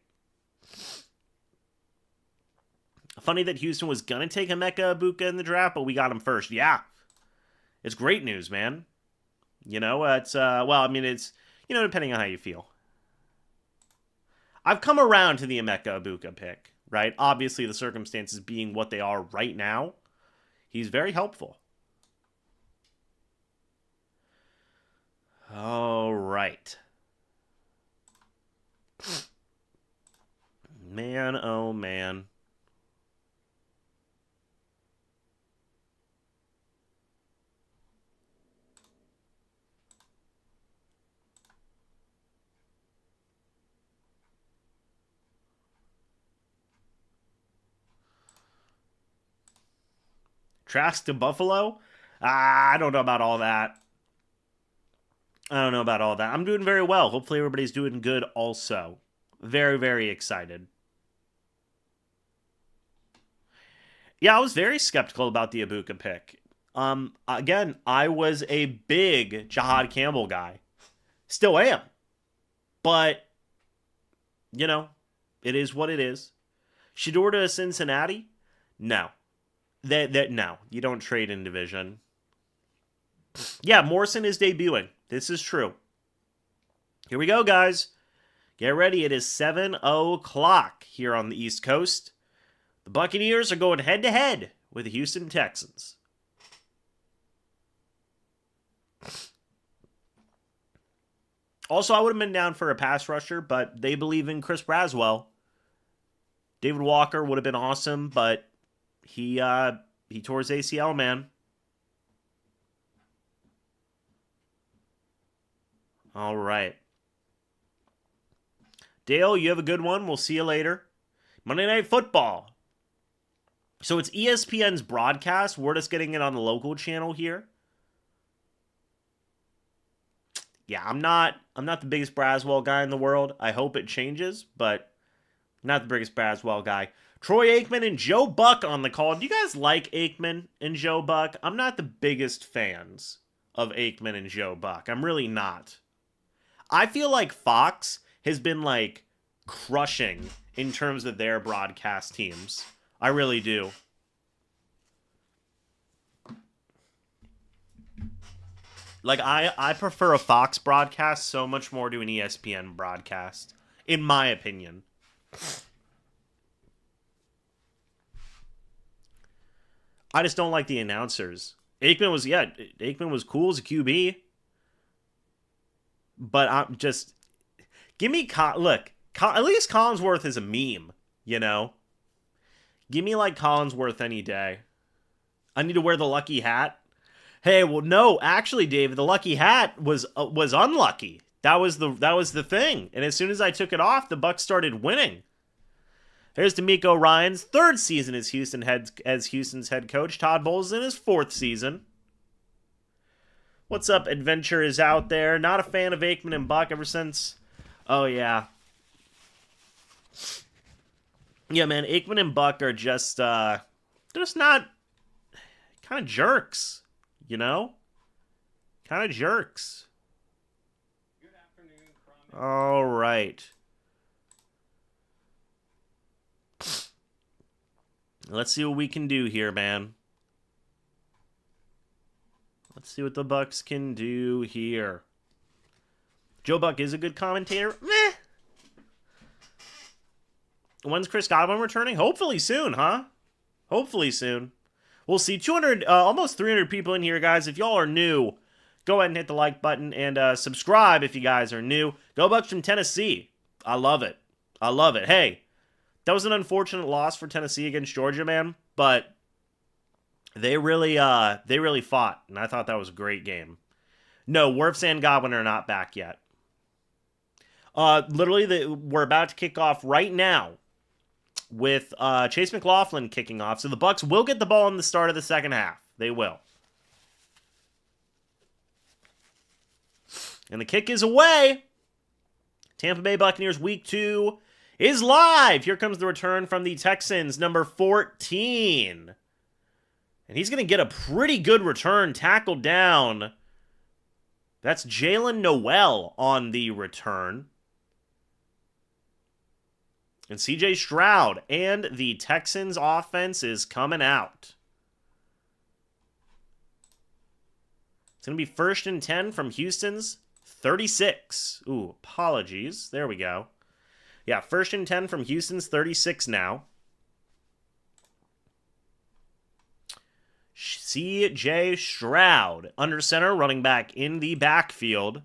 Funny that Houston was going to take Emeka Egbuka in the draft, but we got him first. Yeah. It's great news, man. It's, well, I mean, it's, depending on how you feel. I've come around to the Emeka Egbuka pick, right? Obviously, the circumstances being what they are right now, he's very helpful. All right. Man, oh man. Trask to Buffalo? I don't know about all that. I'm doing very well. Hopefully everybody's doing good also. Very, very excited. Yeah, I was very skeptical about the Egbuka pick. Again, I was a big Jahad Campbell guy. Still am. But, it is what it is. Shedeur to Cincinnati? No. No, you don't trade in division. Yeah, Morrison is debuting. This is true. Here we go, guys. Get ready. It is 7 o'clock here on the East Coast. The Buccaneers are going head-to-head with the Houston Texans. Also, I would have been down for a pass rusher, but they believe in Chris Braswell. David Walker would have been awesome, but he tore his ACL, man. All right. Dale, you have a good one. We'll see you later. Monday Night Football. So it's ESPN's broadcast. We're just getting it on the local channel here. Yeah, I'm not the biggest Braswell guy in the world. I hope it changes, but I'm not the biggest Braswell guy. Troy Aikman and Joe Buck on the call. Do you guys like Aikman and Joe Buck? I'm not the biggest fans of Aikman and Joe Buck. I'm really not. I feel like Fox has been, crushing in terms of their broadcast teams. I really do. I prefer a Fox broadcast so much more to an ESPN broadcast, in my opinion. I just don't like the announcers. Aikman was cool as a QB. But I'm just... Give me... Look, at least Collinsworth is a meme, Give me, Collinsworth any day. I need to wear the lucky hat. Hey, well, no, actually, David, the lucky hat was unlucky. That was the thing. And as soon as I took it off, the Bucs started winning. Here's D'Amico Ryan's third season as Houston's head coach. Todd Bowles in his fourth season. What's up, Adventure is out there. Not a fan of Aikman and Buck ever since... Oh, yeah. Yeah, man, Aikman and Buck are just, they're just not... kind of jerks, Kind of jerks. Good afternoon, Cromwell. All right. Let's see what we can do here, man. Let's see what the Bucs can do here. Joe Buck is a good commentator. Meh. When's Chris Godwin returning? Hopefully soon, huh? Hopefully soon. We'll see. 200, almost 300 people in here, guys. If y'all are new, go ahead and hit the like button and subscribe if you guys are new. Go Bucs from Tennessee. I love it. I love it. Hey, that was an unfortunate loss for Tennessee against Georgia, man. But they really fought, and I thought that was a great game. No, Wirfs and Godwin are not back yet. Literally, we're about to kick off right now with Chase McLaughlin kicking off. So the Bucs will get the ball in the start of the second half. They will. And the kick is away. Tampa Bay Buccaneers Week 2 is live. Here comes the return from the Texans, number 14. And he's going to get a pretty good return, tackled down. That's Jalen Noel on the return. And CJ Stroud and the Texans offense is coming out. It's going to be 1st and 10 from Houston's 36. Ooh, apologies. There we go. Yeah, 1st and 10 from Houston's 36 now. CJ Stroud, under center, running back in the backfield.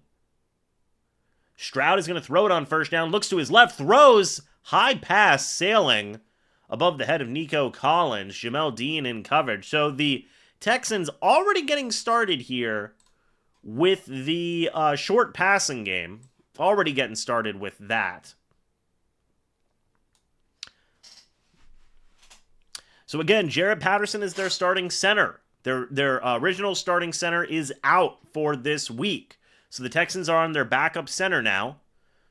Stroud is going to throw it on 1st down. Looks to his left, throws, high pass, sailing above the head of Nico Collins. Jamel Dean in coverage. So the Texans already getting started here with the short passing game. Already getting started with that. So again, Jared Patterson is their starting center. Their original starting center is out for this week. So the Texans are on their backup center now.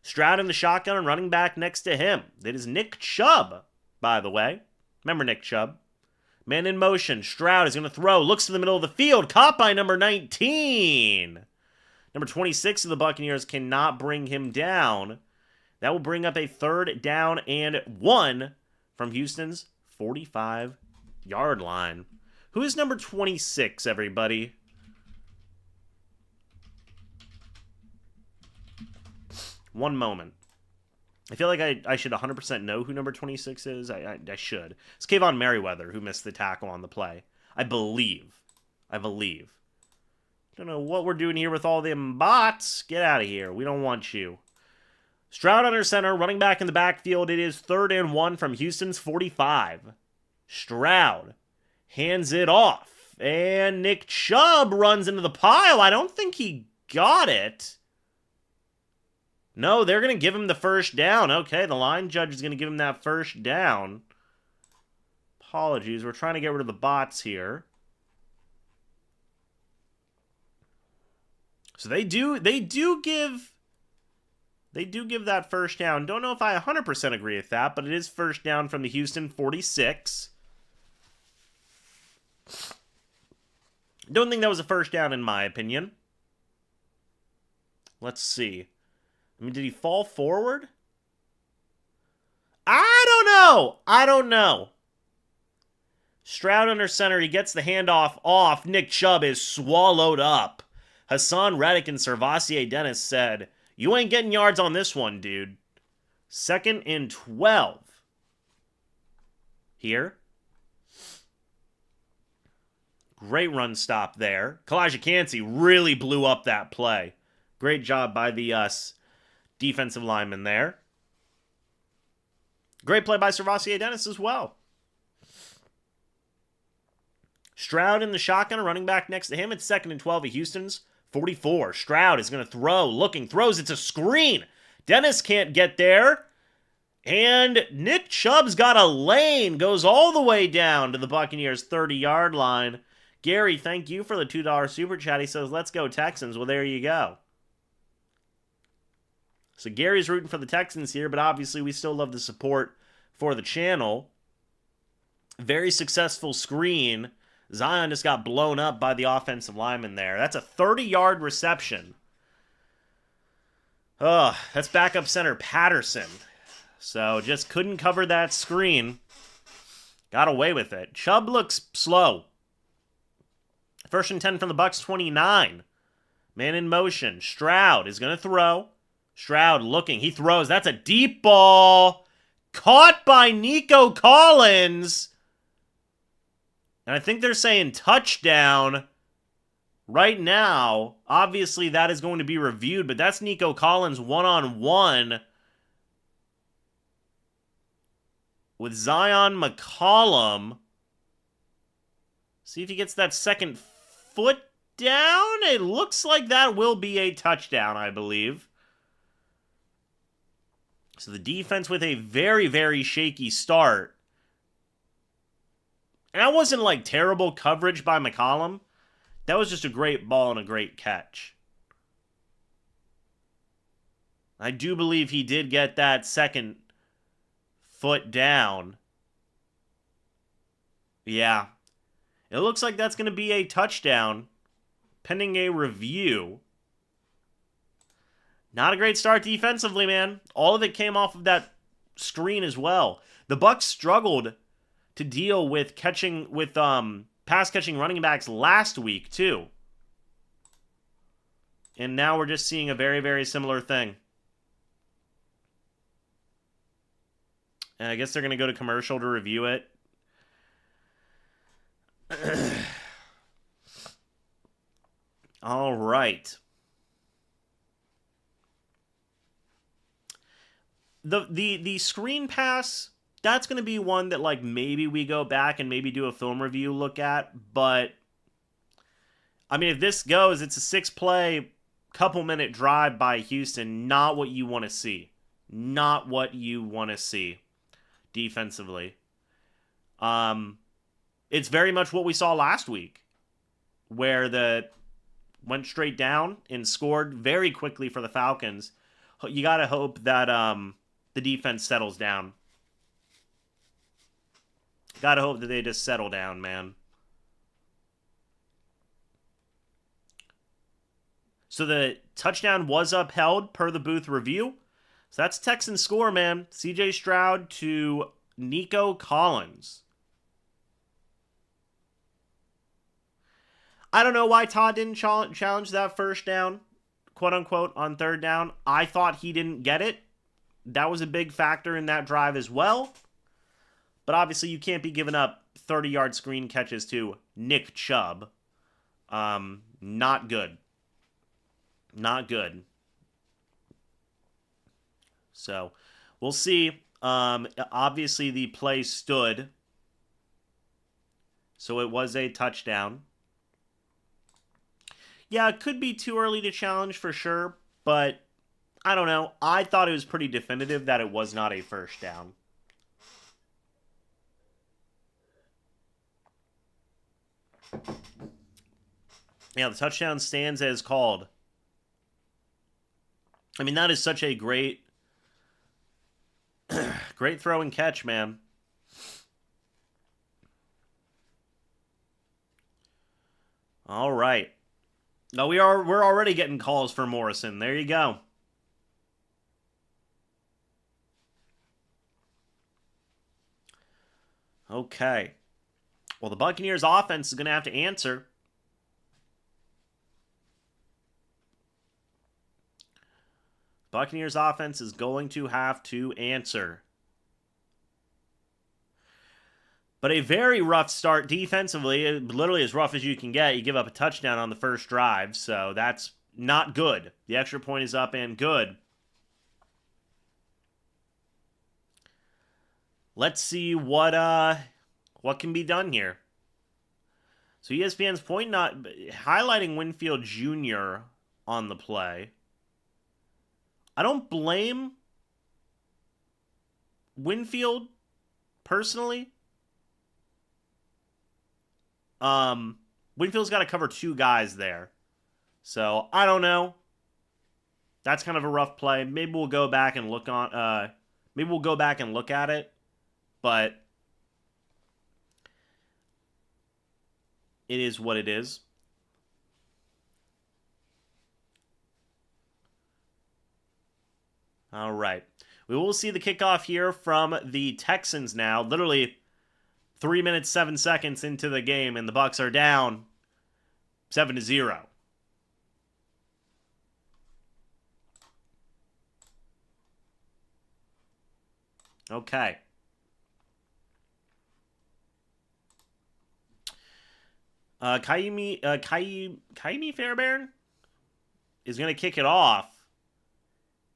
Stroud in the shotgun and running back next to him. That is Nick Chubb, by the way. Remember Nick Chubb. Man in motion. Stroud is going to throw. Looks to the middle of the field. Caught by number 19. Number 26 of the Buccaneers cannot bring him down. That will bring up a 3rd down and 1 from Houston's 45-yard line. Who is number 26, everybody? One moment. I feel like I should 100% know who number 26 is. I should. It's Kayvon Merriweather who missed the tackle on the play. I believe. Don't know what we're doing here with all them bots. Get out of here. We don't want you. Stroud under center, running back in the backfield. It is 3rd and 1 from Houston's 45. Stroud hands it off. And Nick Chubb runs into the pile. I don't think he got it. No, they're going to give him the 1st down. Okay, the line judge is going to give him that 1st down. Apologies, we're trying to get rid of the bots here. So they do give that 1st down. Don't know if I 100% agree with that, but it is 1st down from the Houston 46. Don't think that was a 1st down in my opinion. Let's see. I mean, did he fall forward? I don't know. Stroud under center. He gets the handoff off. Nick Chubb is swallowed up. Hassan Reddick and Servassier Dennis said, "You ain't getting yards on this one, dude." 2nd and 12. Here. Great run stop there. Kalijah Cansey really blew up that play. Great job by the defensive lineman there. Great play by Servassier Dennis as well. Stroud in the shotgun, running back next to him. It's 2nd and 12 at Houston's 44. Stroud is going to throw, looking, throws. It's a screen. Dennis can't get there. And Nick Chubb's got a lane. Goes all the way down to the Buccaneers' 30-yard line. Gary, thank you for the $2 super chat. He says, "Let's go Texans." Well, there you go. So Gary's rooting for the Texans here, but obviously we still love the support for the channel. Very successful screen. Zion just got blown up by the offensive lineman there. That's a 30-yard reception. That's backup center Patterson. So just couldn't cover that screen. Got away with it. Chubb looks slow. 1st and 10 from the Bucs 29. Man in motion. Stroud is going to throw. Stroud looking. He throws. That's a deep ball. Caught by Nico Collins. And I think they're saying touchdown right now. Obviously, that is going to be reviewed, but that's Nico Collins one-on-one with Zion McCollum. See if he gets that 2nd foot down. It looks like that will be a touchdown, I believe. So the defense with a very, very shaky start. And that wasn't like terrible coverage by McCollum. That was just a great ball and a great catch. I do believe he did get that 2nd foot down. Yeah. It looks like that's going to be a touchdown pending a review. Not a great start defensively, man. All of it came off of that screen as well. The Bucs struggled to deal with pass catching running backs last week too. And now we're just seeing a very, very similar thing. And I guess they're going to go to commercial to review it. All right. The screen pass, that's going to be one that like maybe we go back and maybe do a film review look at, but I mean if this goes, it's a 6-play couple-minute drive by Houston, not what you want to see. Not what you want to see defensively. It's very much what we saw last week, where the went straight down and scored very quickly for the Falcons. You got to hope that the defense settles down. Got to hope that they just settle down, man. So the touchdown was upheld per the booth review. So that's Texans score, man. CJ Stroud to Nico Collins. I don't know why Todd didn't challenge that first down, quote unquote, on third down. I thought he didn't get it. That was a big factor in that drive as well. But obviously you can't be giving up 30-yard screen catches to Nick Chubb. Not good. Not good. So we'll see. Obviously the play stood. So it was a touchdown. Yeah, it could be too early to challenge for sure, but I don't know. I thought it was pretty definitive that it was not a first down. Yeah, the touchdown stands as called. I mean, that is such a great throw and catch, man. All right. No, we're already getting calls for Morrison. There you go. Okay. Well, the Buccaneers offense is going to have to answer. Buccaneers offense is going to have to answer. But a very rough start defensively, literally as rough as you can get. You give up a touchdown on the first drive, so that's not good. The extra point is up and good. Let's see what can be done here. So ESPN's highlighting Winfield Jr. on the play. I don't blame Winfield personally. Winfield's got to cover two guys there. So, I don't know. That's kind of a rough play. Maybe we'll go back and look at it, but it is what it is. All right. We will see the kickoff here from the Texans now. Literally 3 minutes, 7 seconds into the game, and the Bucs are down 7-0. Okay. Kaimi Fairbairn is going to kick it off.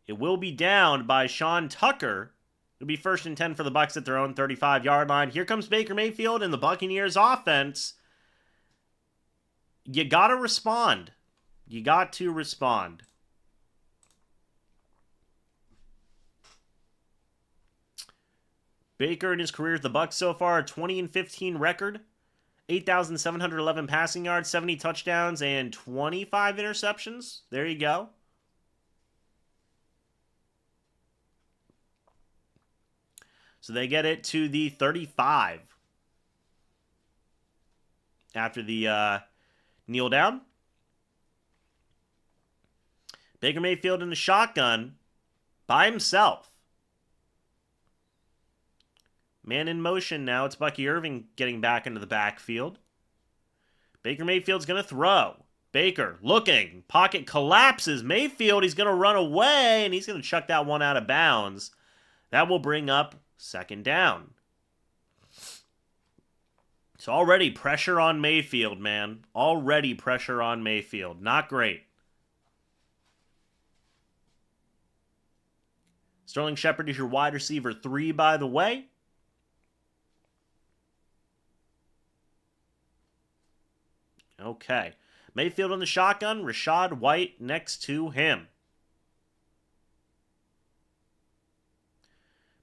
It will be downed by Sean Tucker. It'll be 1st and 10 for the Bucs at their own 35-yard line. Here comes Baker Mayfield and the Buccaneers offense. You got to respond. You got to respond. Baker in his career at the Bucs so far, a 20-15 record. 8,711 passing yards, 70 touchdowns, and 25 interceptions. There you go. So they get it to the 35 after the kneel down. Baker Mayfield in the shotgun by himself. Man in motion now. It's Bucky Irving getting back into the backfield. Baker Mayfield's going to throw. Baker looking. Pocket collapses. Mayfield, he's going to run away, and he's going to chuck that one out of bounds. That will bring up second down. So already pressure on Mayfield, man. Already pressure on Mayfield. Not great. Sterling Shepard is your wide receiver 3, by the way. Okay. Mayfield in the shotgun. Rachaad White next to him.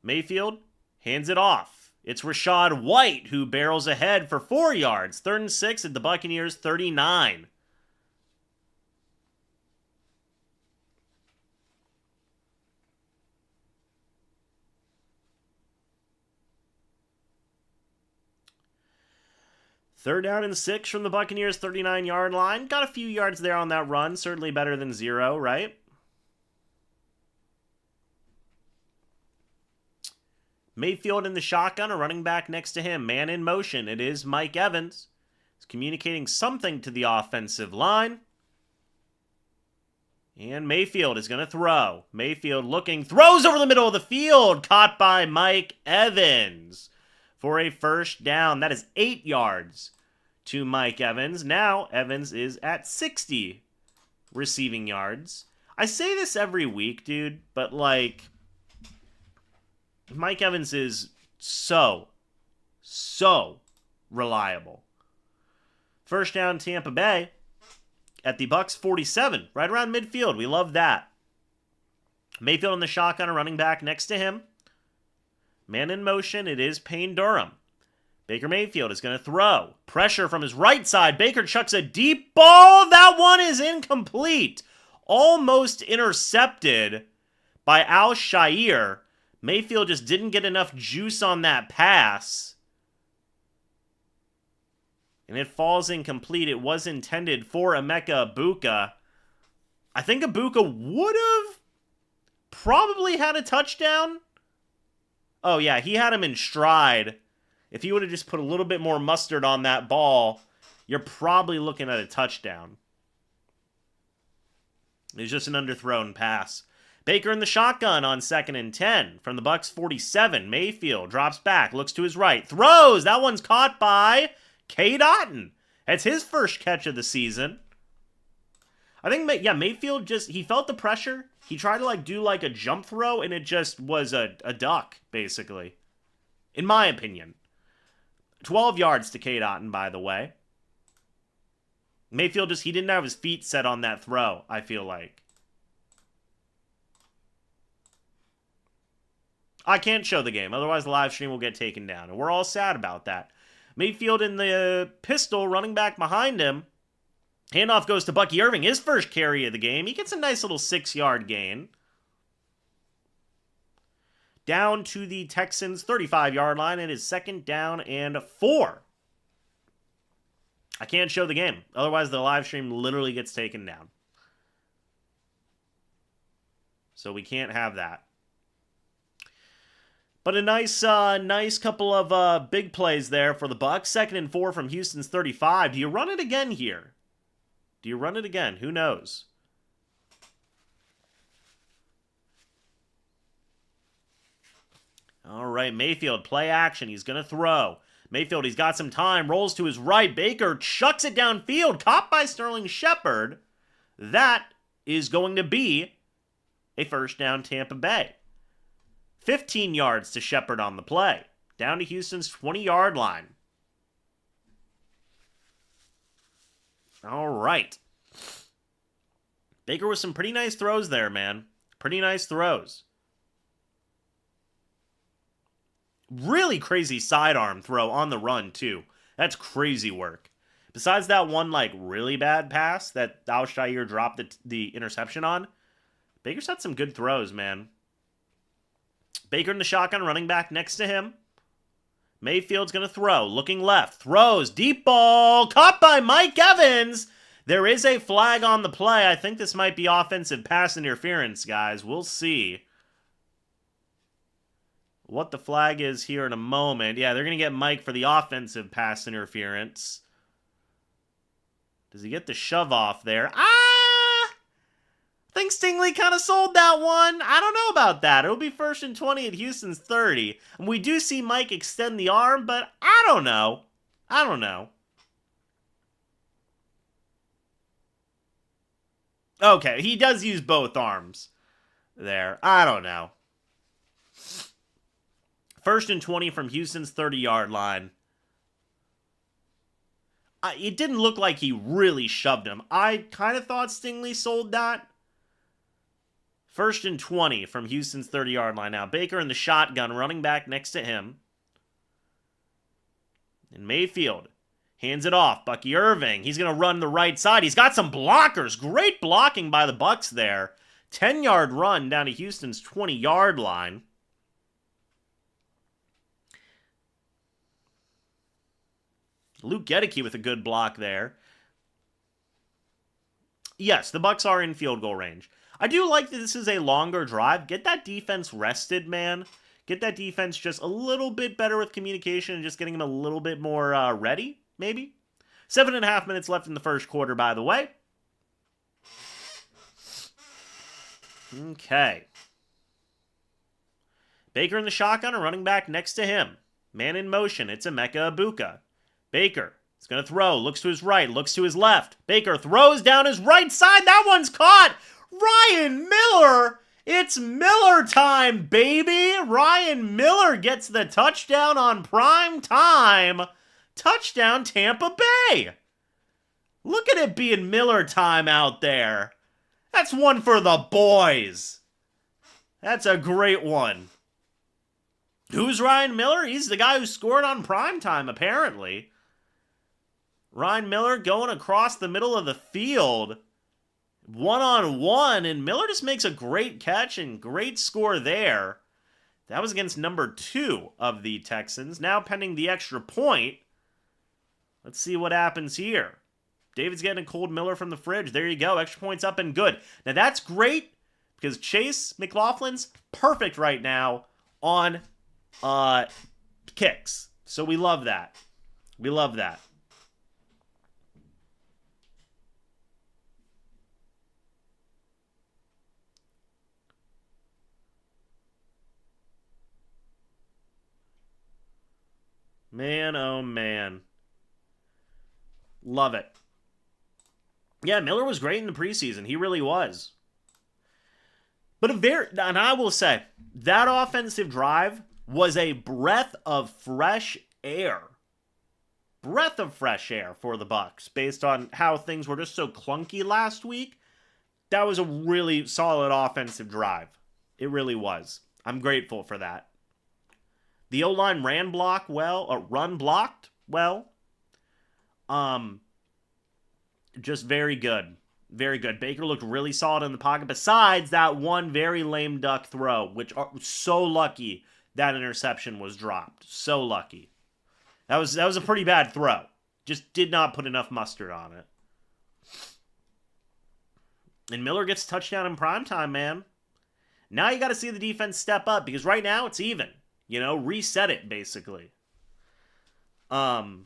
Mayfield hands it off. It's Rachaad White who barrels ahead for 4 yards. 3rd and 6 at the Buccaneers 39. Third down and 6 from the Buccaneers 39-yard line. Got a few yards there on that run. Certainly better than 0, right? Mayfield in the shotgun, a running back next to him. Man in motion. It is Mike Evans. He's communicating something to the offensive line. And Mayfield is going to throw. Mayfield looking. Throws over the middle of the field. Caught by Mike Evans for a first down. That is 8 yards to Mike Evans. Now Evans is at 60 receiving yards. I say this every week, dude, but like, Mike Evans is so reliable. First down, Tampa Bay at the Bucs 47, right around midfield. We love that. Mayfield in the shotgun, a running back next to him. Man in motion, it is Payne Durham. Baker Mayfield is going to throw. Pressure from his right side. Baker chucks a deep ball. That one is incomplete. Almost intercepted by Al-Shaair. Mayfield just didn't get enough juice on that pass. And it falls incomplete. It was intended for Emeka Egbuka. I think Egbuka would have probably had a touchdown. Oh, yeah, he had him in stride. If he would have just put a little bit more mustard on that ball, you're probably looking at a touchdown. It's just an underthrown pass. Baker in the shotgun on 2nd and 10 from the Bucs 47. Mayfield drops back, looks to his right, throws. That one's caught by Cade Otton. That's his first catch of the season. I think, Mayfield he felt the pressure. He tried to do a jump throw, and it just was a duck, basically. In my opinion. 12 yards to Cade Otton, by the way. Mayfield he didn't have his feet set on that throw, I feel like. I can't show the game, otherwise the live stream will get taken down, and we're all sad about that. Mayfield in the pistol, running back behind him. Handoff goes to Bucky Irving, his first carry of the game. He gets a nice little 6-yard gain. Down to the Texans' 35-yard line. It is 2nd down and 4. I can't show the game. Otherwise, the live stream literally gets taken down. So we can't have that. But a nice couple of big plays there for the Bucs. 2nd and 4 from Houston's 35. Do you run it again here? Do you run it again? Who knows? All right, Mayfield, play action. He's going to throw. Mayfield, he's got some time. Rolls to his right. Baker chucks it downfield. Caught by Sterling Shepard. That is going to be a first down Tampa Bay. 15 yards to Shepard on the play. Down to Houston's 20-yard line. All right. Baker with some pretty nice throws there, man. Pretty nice throws. Really crazy sidearm throw on the run, too. That's crazy work. Besides that one, really bad pass that Al-Shaair dropped the interception on, Baker's had some good throws, man. Baker in the shotgun, running back next to him. Mayfield's going to throw. Looking left. Throws. Deep ball. Caught by Mike Evans. There is a flag on the play. I think this might be offensive pass interference, guys. We'll see. what the flag is here in a moment. Yeah, they're going to get Mike for the offensive pass interference. Does he get the shove off there? I think Stingley kind of sold that one. I don't know about that. It'll be 1st and 20 at Houston's 30. And we do see Mike extend the arm, but I don't know. Okay, he does use both arms there. I don't know. 1st and 20 from Houston's 30-yard line. It didn't look like he really shoved him. I kind of thought Stingley sold that. 1st and 20 from Houston's 30-yard line now. Baker in the shotgun, running back next to him. And Mayfield hands it off. Bucky Irving, he's going to run the right side. He's got some blockers. Great blocking by the Bucs there. 10-yard run down to Houston's 20-yard line. Luke Gedeke with a good block there. Yes, the Bucs are in field goal range. I do like that this is a longer drive. Get that defense rested, man. Get that defense just a little bit better with communication and just getting them a little bit more ready, maybe. 7.5 minutes left in the first quarter, by the way. Okay. Baker in the shotgun, a running back next to him. Man in motion. It's Emeka Egbuka. Baker is going to throw. Looks to his right. Looks to his left. Baker throws down his right side. That one's caught. Ryan Miller. It's Miller time, baby. Ryan Miller gets the touchdown on prime time. Touchdown Tampa Bay. Look at it being Miller time out there. That's one for the boys. That's a great one. Who's Ryan Miller? He's the guy who scored on primetime, apparently. Ryan Miller going across the middle of the field. One-on-one, and Miller just makes a great catch and great score there. That was against number 2 of the Texans. Now pending the extra point. Let's see what happens here. David's getting a cold Miller from the fridge. There you go. Extra points up and good. Now that's great because Chase McLaughlin's perfect right now on kicks. So we love that. We love that. Man, oh man. Love it. Yeah, Miller was great in the preseason. He really was. But and I will say, that offensive drive was a breath of fresh air. Breath of fresh air for the Bucs, based on how things were just so clunky last week. That was a really solid offensive drive. It really was. I'm grateful for that. The O-line run blocked well. Just very good. Very good. Baker looked really solid in the pocket, besides that one very lame duck throw, which so lucky that interception was dropped. So lucky. That was a pretty bad throw. Just did not put enough mustard on it. And Miller gets a touchdown in primetime, man. Now you got to see the defense step up, because right now it's even. You know, reset it, basically. So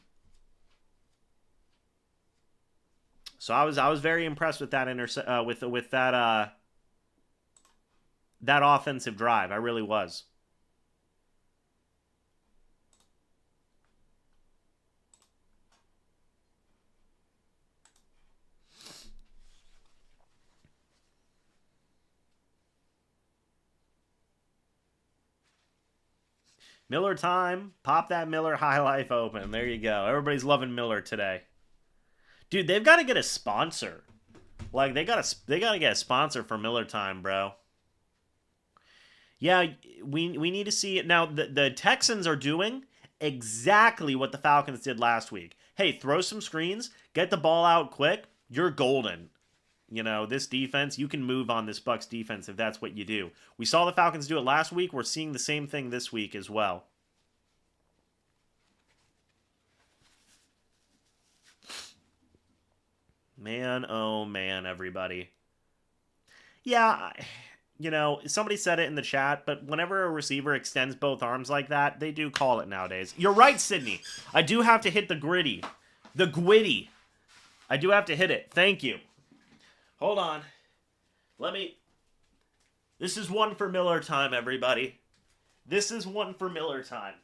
I was very impressed with that that offensive drive. I really was. Miller time. Pop that Miller High Life open. There you go. Everybody's loving Miller today. Dude, they've got to get a sponsor. Like, they got to get a sponsor for Miller time, bro. Yeah, we need to see it. Now, the Texans are doing exactly what the Falcons did last week. Hey, throw some screens, get the ball out quick, you're golden. You know, this defense, you can move on this Bucs defense if that's what you do. We saw the Falcons do it last week. We're seeing the same thing this week as well. Man, oh man, everybody. Yeah, you know, somebody said it in the chat, but whenever a receiver extends both arms like that, they do call it nowadays. You're right, Sydney. I do have to hit the gritty. The gwitty. I do have to hit it. Thank you. Hold on. This is one for Miller time, everybody. This is one for Miller time.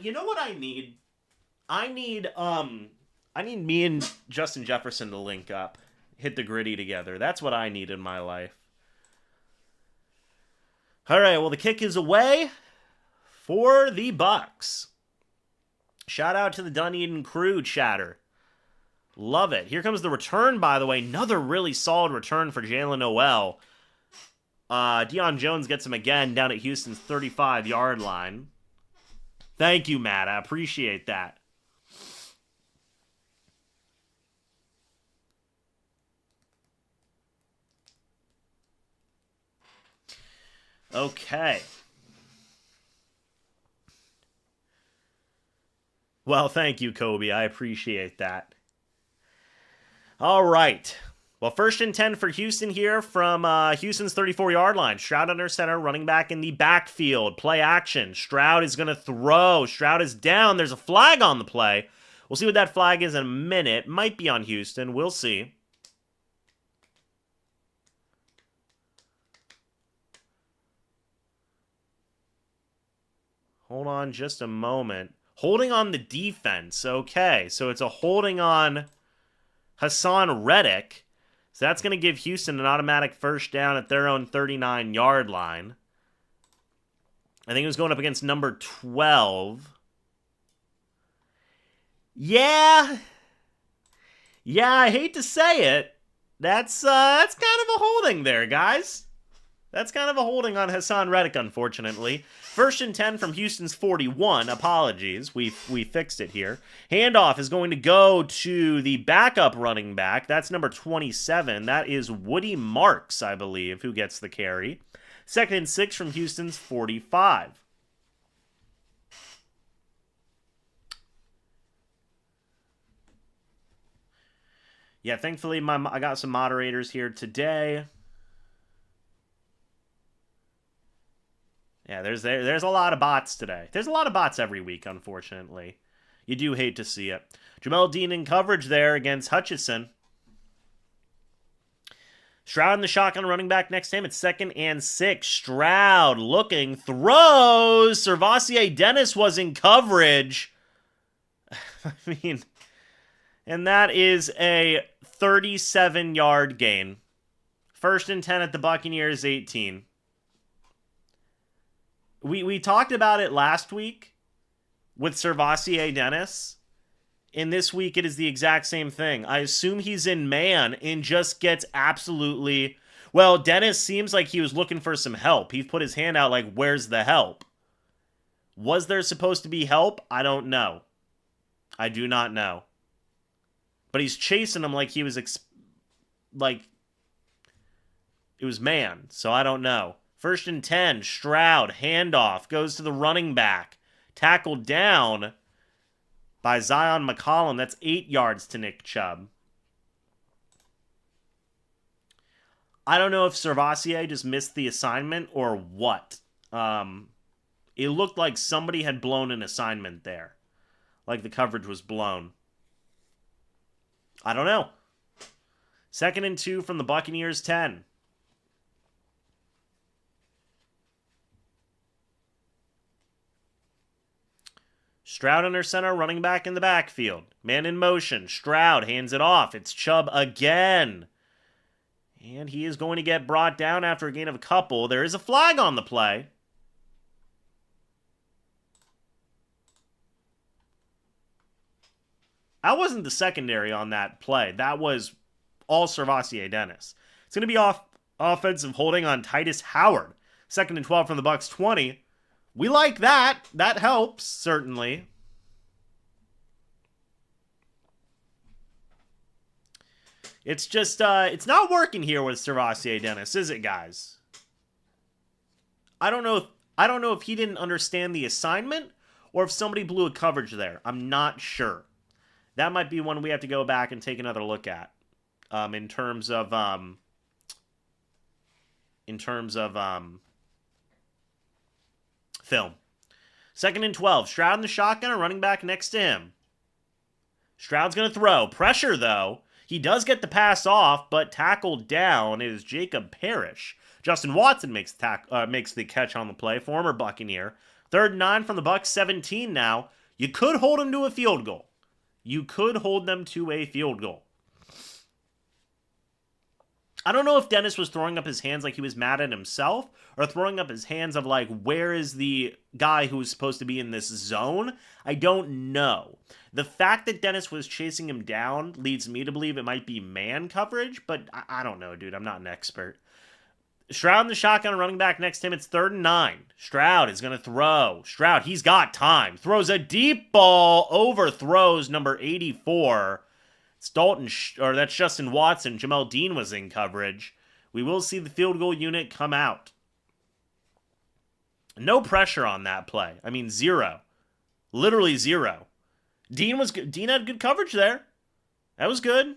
You know what I need? I need me and Justin Jefferson to link up. Hit the gritty together. That's what I need in my life. All right, well, the kick is away for the Bucs. Shout out to the Dunedin crew chatter. Love it. Here comes the return, by the way. Another really solid return for Jalen Noel. Deion Jones gets him again down at Houston's 35-yard line. Thank you, Matt. I appreciate that. Okay. Well, thank you, Kobe. I appreciate that. All right. Well, 1st and 10 for Houston here from Houston's 34-yard line. Stroud under center, running back in the backfield. Play action. Stroud is going to throw. Stroud is down. There's a flag on the play. We'll see what that flag is in a minute. Might be on Houston. We'll see. Hold on just a moment. Holding on the defense. Okay, so it's a holding on Hassan Reddick. So that's going to give Houston an automatic first down at their own 39-yard line. I think it was going up against number 12. Yeah, I hate to say it. That's kind of a holding there, guys. That's kind of a holding on Hassan Reddick, unfortunately. 1st and 10 from Houston's 41. Apologies. We fixed it here. Handoff is going to go to the backup running back. That's number 27. That is Woody Marks, I believe, who gets the carry. 2nd and 6 from Houston's 45. Yeah, thankfully I got some moderators here today. Yeah, there's a lot of bots today. There's a lot of bots every week, unfortunately. You do hate to see it. Jamel Dean in coverage there against Hutchinson. Stroud in the shotgun running back next to him. It's 2nd and 6. Stroud looking, throws. Servassier Dennis was in coverage. I mean, and that is a 37-yard gain. 1st and 10 at the Buccaneers 18. We talked about it last week with Servassier Dennis. And this week it is the exact same thing. I assume he's in man and just gets absolutely... Well, Dennis seems like he was looking for some help. He put his hand out like, where's the help? Was there supposed to be help? I don't know. I do not know. But he's chasing him like he was... it was man. So I don't know. 1st and 10, Stroud, handoff, goes to the running back. Tackled down by Zion McCollum. That's 8 yards to Nick Chubb. I don't know if Servassier just missed the assignment or what. It looked like somebody had blown an assignment there. Like the coverage was blown. I don't know. 2nd and 2 from the Buccaneers 10. Stroud under center, running back in the backfield. Man in motion. Stroud hands it off. It's Chubb again. And he is going to get brought down after a gain of a couple. There is a flag on the play. That wasn't the secondary on that play. That was all Servassier Dennis. It's going to be offensive holding on Titus Howard. 2nd and 12 from the Bucs 20. We like that. That helps, certainly. It's just, it's not working here with Servassier Dennis, is it, guys? I don't know if he didn't understand the assignment or if somebody blew a coverage there. I'm not sure. That might be one we have to go back and take another look at. In terms of, in terms of film. 2nd and 12. Stroud in the shotgun, a running back next to him. Stroud's going to throw. Pressure, though. He does get the pass off, but tackled down is Jacob Parrish. Justin Watson makes the catch on the play, former Buccaneer. 3rd and 9 from the Bucs, 17 now. You could hold him to a field goal. You could hold them to a field goal. I don't know if Dennis was throwing up his hands like he was mad at himself or throwing up his hands of like, where is the guy who is supposed to be in this zone? I don't know. The fact that Dennis was chasing him down leads me to believe it might be man coverage, but I don't know, dude. I'm not an expert. Stroud in the shotgun, running back next to him. It's 3rd and 9. Stroud is going to throw. Stroud, he's got time. Throws a deep ball, overthrows number 84. It's that's Justin Watson. Jamel Dean was in coverage. We will see the field goal unit come out. No pressure on that play. I mean, 0. Literally 0. Dean had good coverage there. That was good.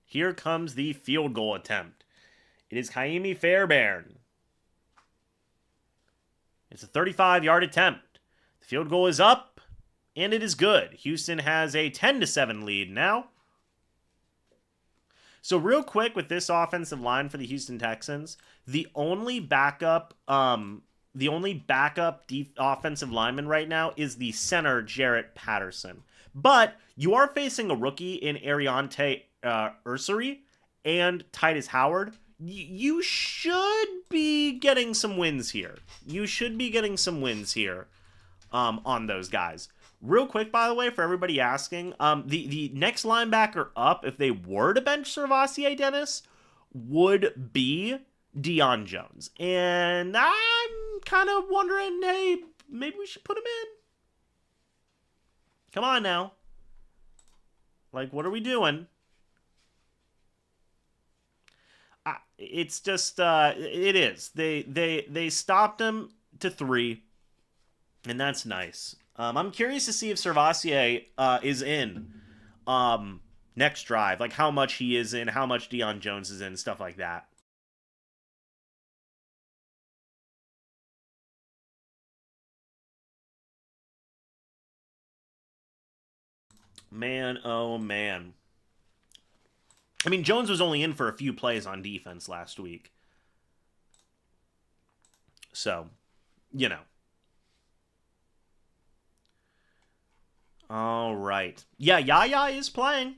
Here comes the field goal attempt. It is Kaimi Fairbairn. It's a 35-yard attempt. The field goal is up, and it is good. Houston has a 10-7 lead now. So real quick with this offensive line for the Houston Texans, the only backup offensive lineman right now is the center, Jarrett Patterson. But you are facing a rookie in Ariante Ursary and Titus Howard. You should be getting some wins here. On those guys. Real quick, by the way, for everybody asking, the next linebacker up, if they were to bench Servassier Dennis, would be Deion Jones. And I'm kind of wondering, hey, maybe we should put him in. Come on now. Like, what are we doing? It's just, it is. They stopped him to 3, and that's nice. I'm curious to see if Servassier is in next drive, like how much he is in, how much Deion Jones is in, stuff like that. Man, oh man. I mean, Jones was only in for a few plays on defense last week. So, you know. All right. Yeah, Yaya is playing.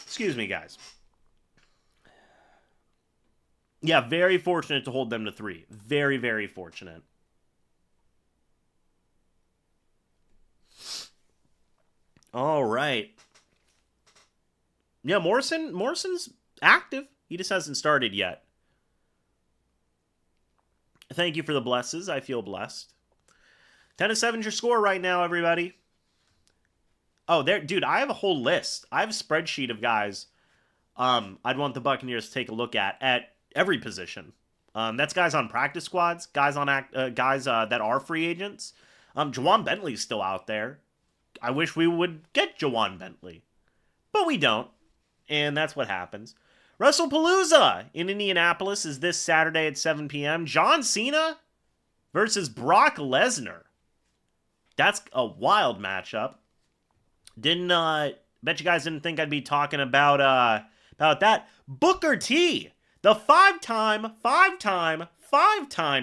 Excuse me, guys. Yeah, very fortunate to hold them to 3. Very, very fortunate. All right. Yeah, Morrison's active. He just hasn't started yet. Thank you for the blesses. I feel blessed. 10-7's your score right now, everybody. Oh, dude, I have a whole list. I have a spreadsheet of guys I'd want the Buccaneers to take a look at every position. That's guys on practice squads, guys that are free agents. Jawan Bentley's still out there. I wish we would get Jawan Bentley, but we don't, and that's what happens. WrestlePalooza in Indianapolis is this Saturday at 7 p.m. John Cena versus Brock Lesnar. That's a wild matchup. Bet you guys didn't think I'd be talking about that. Booker T, the five-time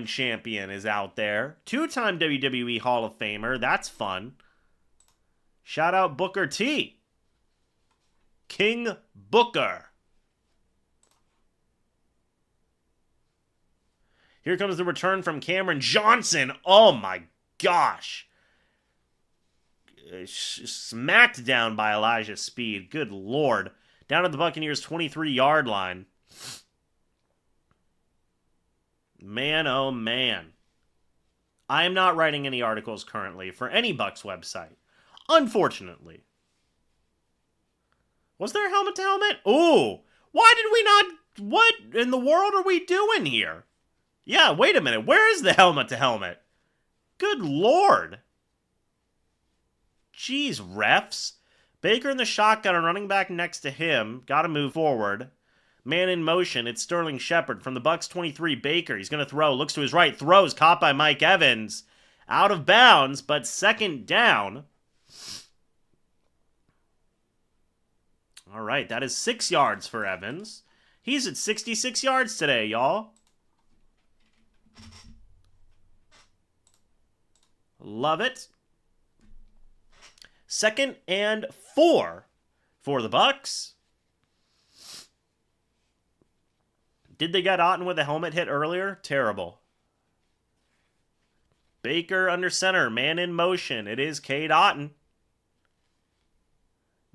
champion, is out there. 2-time WWE Hall of Famer. That's fun. Shout out Booker T. King Booker. Here comes the return from Cameron Johnson. Oh my gosh. Smacked down by Elijah Speed. Good Lord. Down at the Buccaneers' 23-yard line. Man, oh man. I am not writing any articles currently for any Bucs website. Unfortunately. Was there helmet to helmet? Ooh. Why did we not What in the world are we doing here? Yeah, wait a minute. Where is the helmet to helmet? Good Lord. Jeez, refs. Baker in the shotgun and running back next to him. Got to move forward. Man in motion. It's Sterling Shepard from the Bucs 23. Baker. He's going to throw. Looks to his right. Throws. Caught by Mike Evans. Out of bounds, but second down. All right, that is 6 yards for Evans. He's at 66 yards today, y'all. Love it. 2nd and 4 for the Bucs. Did they get Otten with a helmet hit earlier? Terrible. Baker under center, man in motion. It is Cade Otten.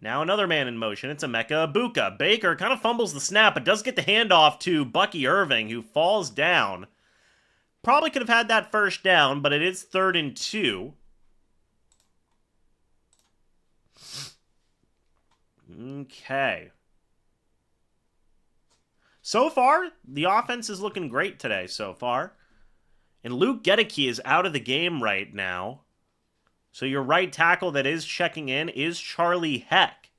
Now another man in motion. It's Emeka Egbuka. Baker kind of fumbles the snap, but does get the handoff to Bucky Irving, who falls down. Probably could have had that first down, but it is 3rd and 2. Okay. So far, the offense is looking great today so far. And Luke Gedeke is out of the game right now. So your right tackle that is checking in is Charlie Heck.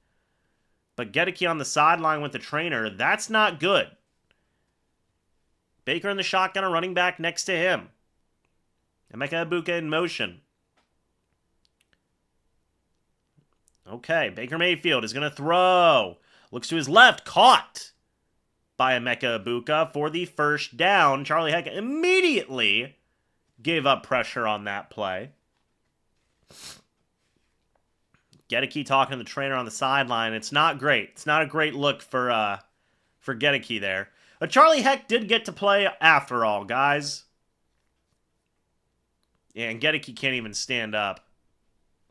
But Gedeke on the sideline with the trainer, that's not good. Baker in the shotgun, a running back next to him. Emeka Egbuka in motion. Okay, Baker Mayfield is going to throw. Looks to his left, caught by Emeka Egbuka for the first down. Charlie Heck immediately gave up pressure on that play. Gedeke talking to the trainer on the sideline. It's not great. It's not a great look for Gedeke there. But Charlie Heck did get to play after all, guys. Yeah, and Gedeke can't even stand up.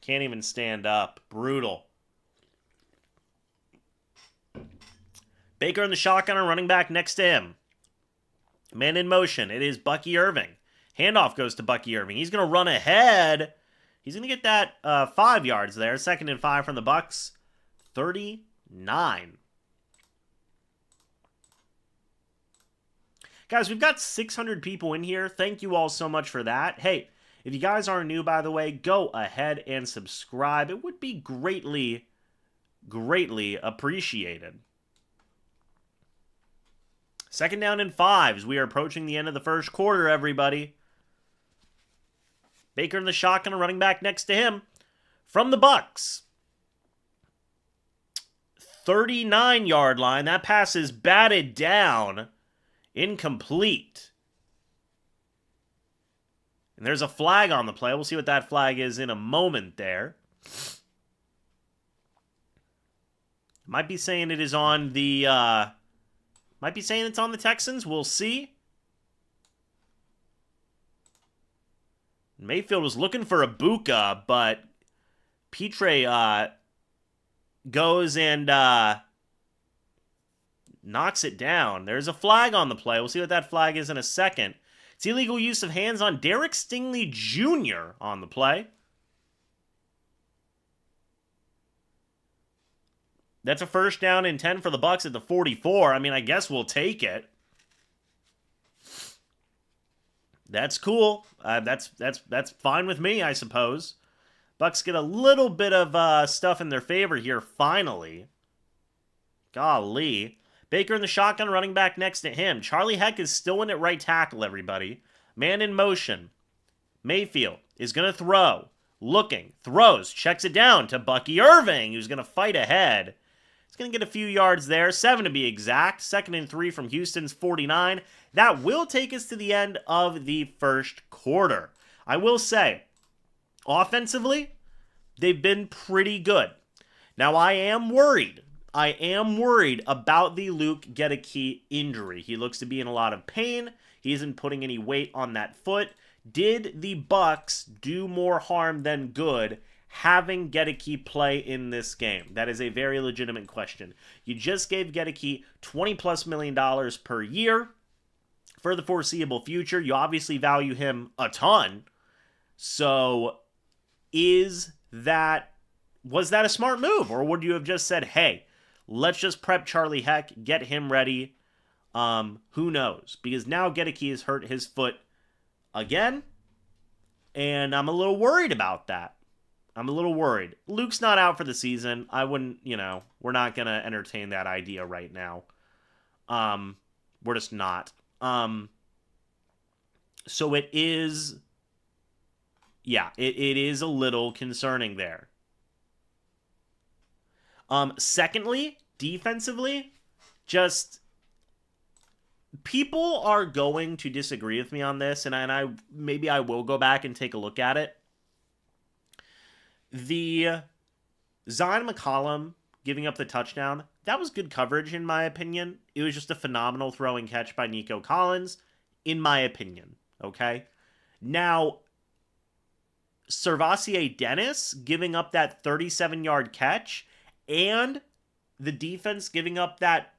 Can't even stand up. Brutal. Baker in the shotgun and running back next to him. Man in motion. It is Bucky Irving. Handoff goes to Bucky Irving. He's going to run ahead. He's going to get that 5 yards there. 2nd and 5 from the Bucs. 39. Guys, we've got 600 people in here. Thank you all so much for that. Hey, if you guys are new, by the way, go ahead and subscribe. It would be greatly, greatly appreciated. 2nd down and 5 as we are approaching the end of the first quarter, everybody. Baker in the shotgun, a running back next to him. From the Bucs. 39-yard line. That pass is batted down. Incomplete. And there's a flag on the play. We'll see what that flag is in a moment there. Might be saying it is on the... might be saying it's on the Texans. We'll see. Mayfield was looking for Egbuka, but Pitre goes and knocks it down. There's a flag on the play. We'll see what that flag is in a second. It's illegal use of hands on Derek Stingley Jr. on the play. That's a 1st down and 10 for the Bucs at the 44. I mean, I guess we'll take it. That's cool. That's fine with me, I suppose. Bucs get a little bit of stuff in their favor here, finally. Golly. Baker in the shotgun, running back next to him. Charlie Heck is still in at right tackle, everybody. Man in motion. Mayfield is going to throw. Looking. Throws. Checks it down to Bucky Irving, who's going to fight ahead. He's going to get a few yards there. 7 to be exact. 2nd and 3 from Houston's 49. That will take us to the end of the first quarter. I will say, offensively, they've been pretty good. Now, I am worried. I am worried about the Luke Gedeke injury. He looks to be in a lot of pain. He isn't putting any weight on that foot. Did the Bucs do more harm than good having Gedeke play in this game? That is a very legitimate question. You just gave Gedeke $20+ million per year for the foreseeable future. You obviously value him a ton. So was that a smart move? Or would you have just said, hey, let's just prep Charlie Heck, get him ready, Who knows? Because now Gedeke has hurt his foot again, and I'm a little worried about that. I'm a little worried. Luke's not out for the season. I wouldn't, we're not going to entertain that idea right now. We're just not. So it is, it is a little concerning there. Secondly, defensively, just people are going to disagree with me on this, and I maybe I will go back and take a look at it. The Zion McCollum giving up the touchdown, that was good coverage in my opinion. It was just a phenomenal throwing catch by Nico Collins, in my opinion. Okay? Now, Servassier Dennis giving up that 37-yard catch and the defense giving up that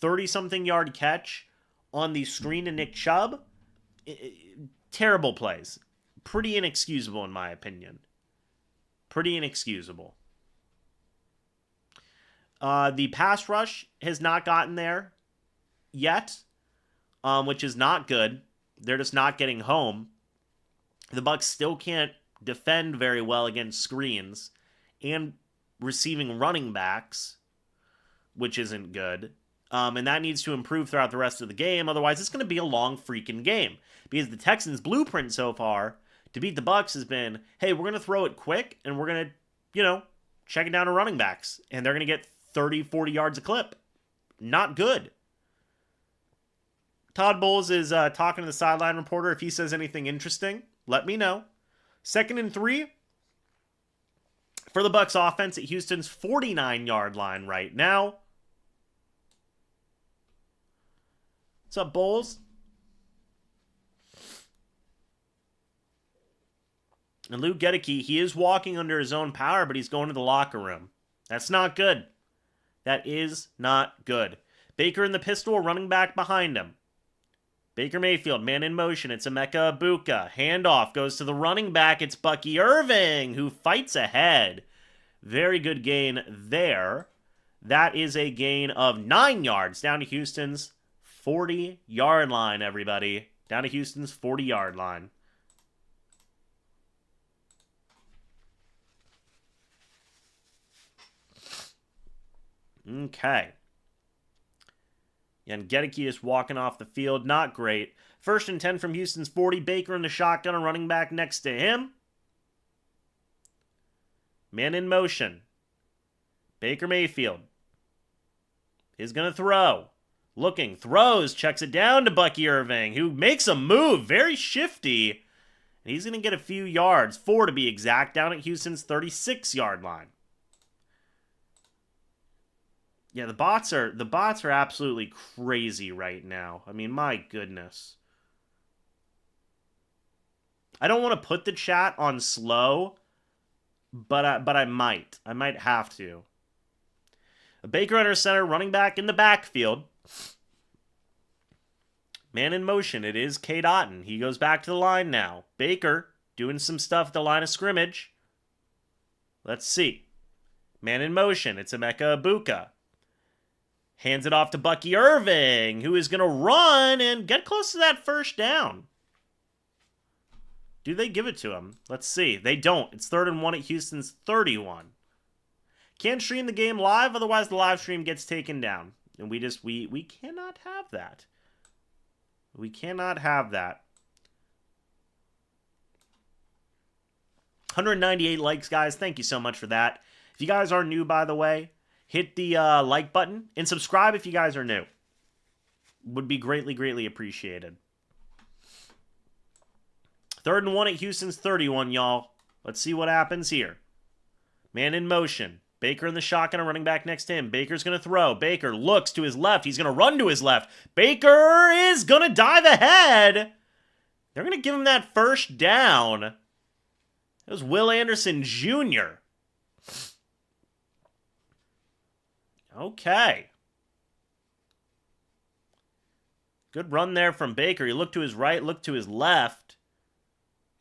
30-something yard catch on the screen to Nick Chubb, terrible plays. Pretty inexcusable in my opinion. Pretty inexcusable. The pass rush has not gotten there yet, which is not good. They're just not getting home. The Bucs still can't defend very well against screens and receiving running backs, which isn't good. And that needs to improve throughout the rest of the game. Otherwise, it's going to be a long freaking game. Because the Texans' blueprint so far to beat the Bucs has been, hey, we're going to throw it quick, and we're going to, check it down to running backs. And they're going to get 30, 40 yards a clip. Not good. Todd Bowles is talking to the sideline reporter. If he says anything interesting, let me know. 2nd and 3 for the Bucs offense at Houston's 49-yard line right now. What's up, Bowles? And Luke Gedeke, he is walking under his own power, but he's going to the locker room. That's not good. That is not good. Baker in the pistol, running back behind him. Baker Mayfield, man in motion. It's Emeka Egbuka. Handoff goes to the running back. It's Bucky Irving, who fights ahead. Very good gain there. That is a gain of 9 yards down to Houston's 40-yard line, everybody. Down to Houston's 40-yard line. Okay. And Gedeke is walking off the field. Not great. 1st and 10 from Houston's 40. Baker in the shotgun, a running back next to him. Man in motion. Baker Mayfield is going to throw. Looking, throws, checks it down to Bucky Irving, who makes a move. Very shifty. And he's going to get a few yards, 4 to be exact, down at Houston's 36-yard line. Yeah, the bots are absolutely crazy right now. I mean, my goodness. I don't want to put the chat on slow, but I might. I might have to. A Baker under center, running back in the backfield. Man in motion. It is Cade Otton. He goes back to the line now. Baker doing some stuff at the line of scrimmage. Let's see. Man in motion. It's Emeka Egbuka. Hands it off to Bucky Irving, who is going to run and get close to that first down. Do they give it to him? Let's see. They don't. It's 3rd and 1 at Houston's 31. Can't stream the game live, otherwise the live stream gets taken down. And we cannot have that. We cannot have that. 198 likes, guys. Thank you so much for that. If you guys are new, by the way, hit the like button and subscribe if you guys are new. Would be greatly, greatly appreciated. 3rd and 1 at Houston's 31, y'all. Let's see what happens here. Man in motion. Baker in the shotgun, a running back next to him. Baker's going to throw. Baker looks to his left. He's going to run to his left. Baker is going to dive ahead. They're going to give him that first down. It was Will Anderson Jr. Okay. Good run there from Baker. He looked to his right, looked to his left.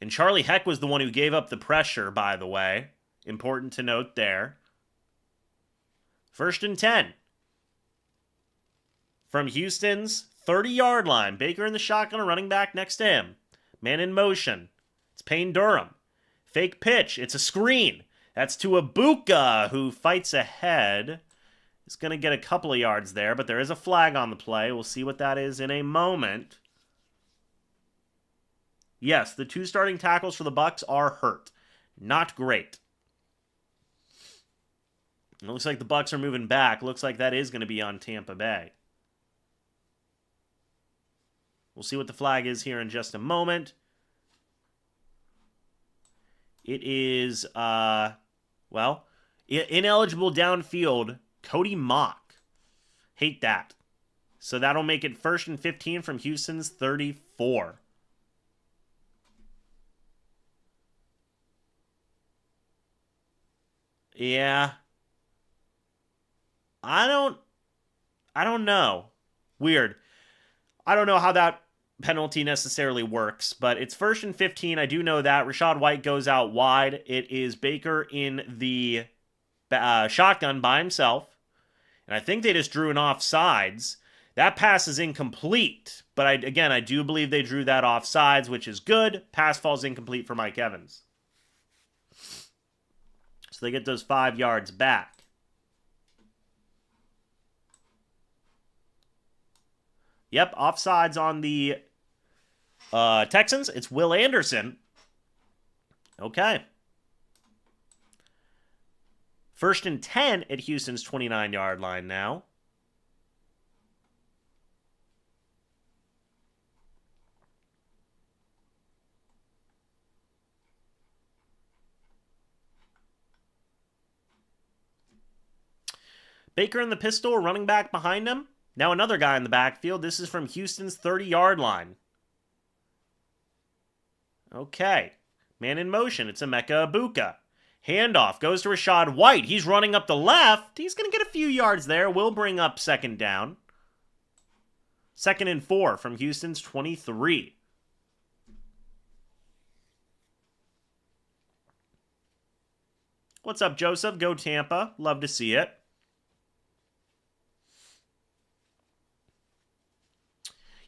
And Charlie Heck was the one who gave up the pressure, by the way. Important to note there. 1st and 10. from Houston's 30-yard line. Baker in the shotgun, a running back next to him. Man in motion. It's Payne Durham. Fake pitch. It's a screen. That's to Ibuka, who fights ahead. He's going to get a couple of yards there, but there is a flag on the play. We'll see what that is in a moment. Yes, the 2 starting tackles for the Bucs are hurt. Not great. It looks like the Bucs are moving back. Looks like that is going to be on Tampa Bay. We'll see what the flag is here in just a moment. It is, ineligible downfield, Cody Mock. Hate that. So that'll make it 1st and 15 from Houston's 34. Yeah. I don't know. Weird. I don't know how that penalty necessarily works, but it's 1st and 15. I do know that. Rachaad White goes out wide. It is Baker in the shotgun by himself. And I think they just drew an offsides. That pass is incomplete. But I do believe they drew that offsides, which is good. Pass falls incomplete for Mike Evans. So they get those 5 yards back. Yep, offsides on the Texans. It's Will Anderson. Okay. 1st and 10 at Houston's 29-yard line now. Baker in the pistol, running back behind him. Now another guy in the backfield. This is from Houston's 30-yard line. Okay. Man in motion. It's Emeka Ibuka. Handoff goes to Rachaad White. He's running up the left. He's going to get a few yards there. Will bring up 2nd down. 2nd and 4 from Houston's 23. What's up, Joseph? Go Tampa. Love to see it.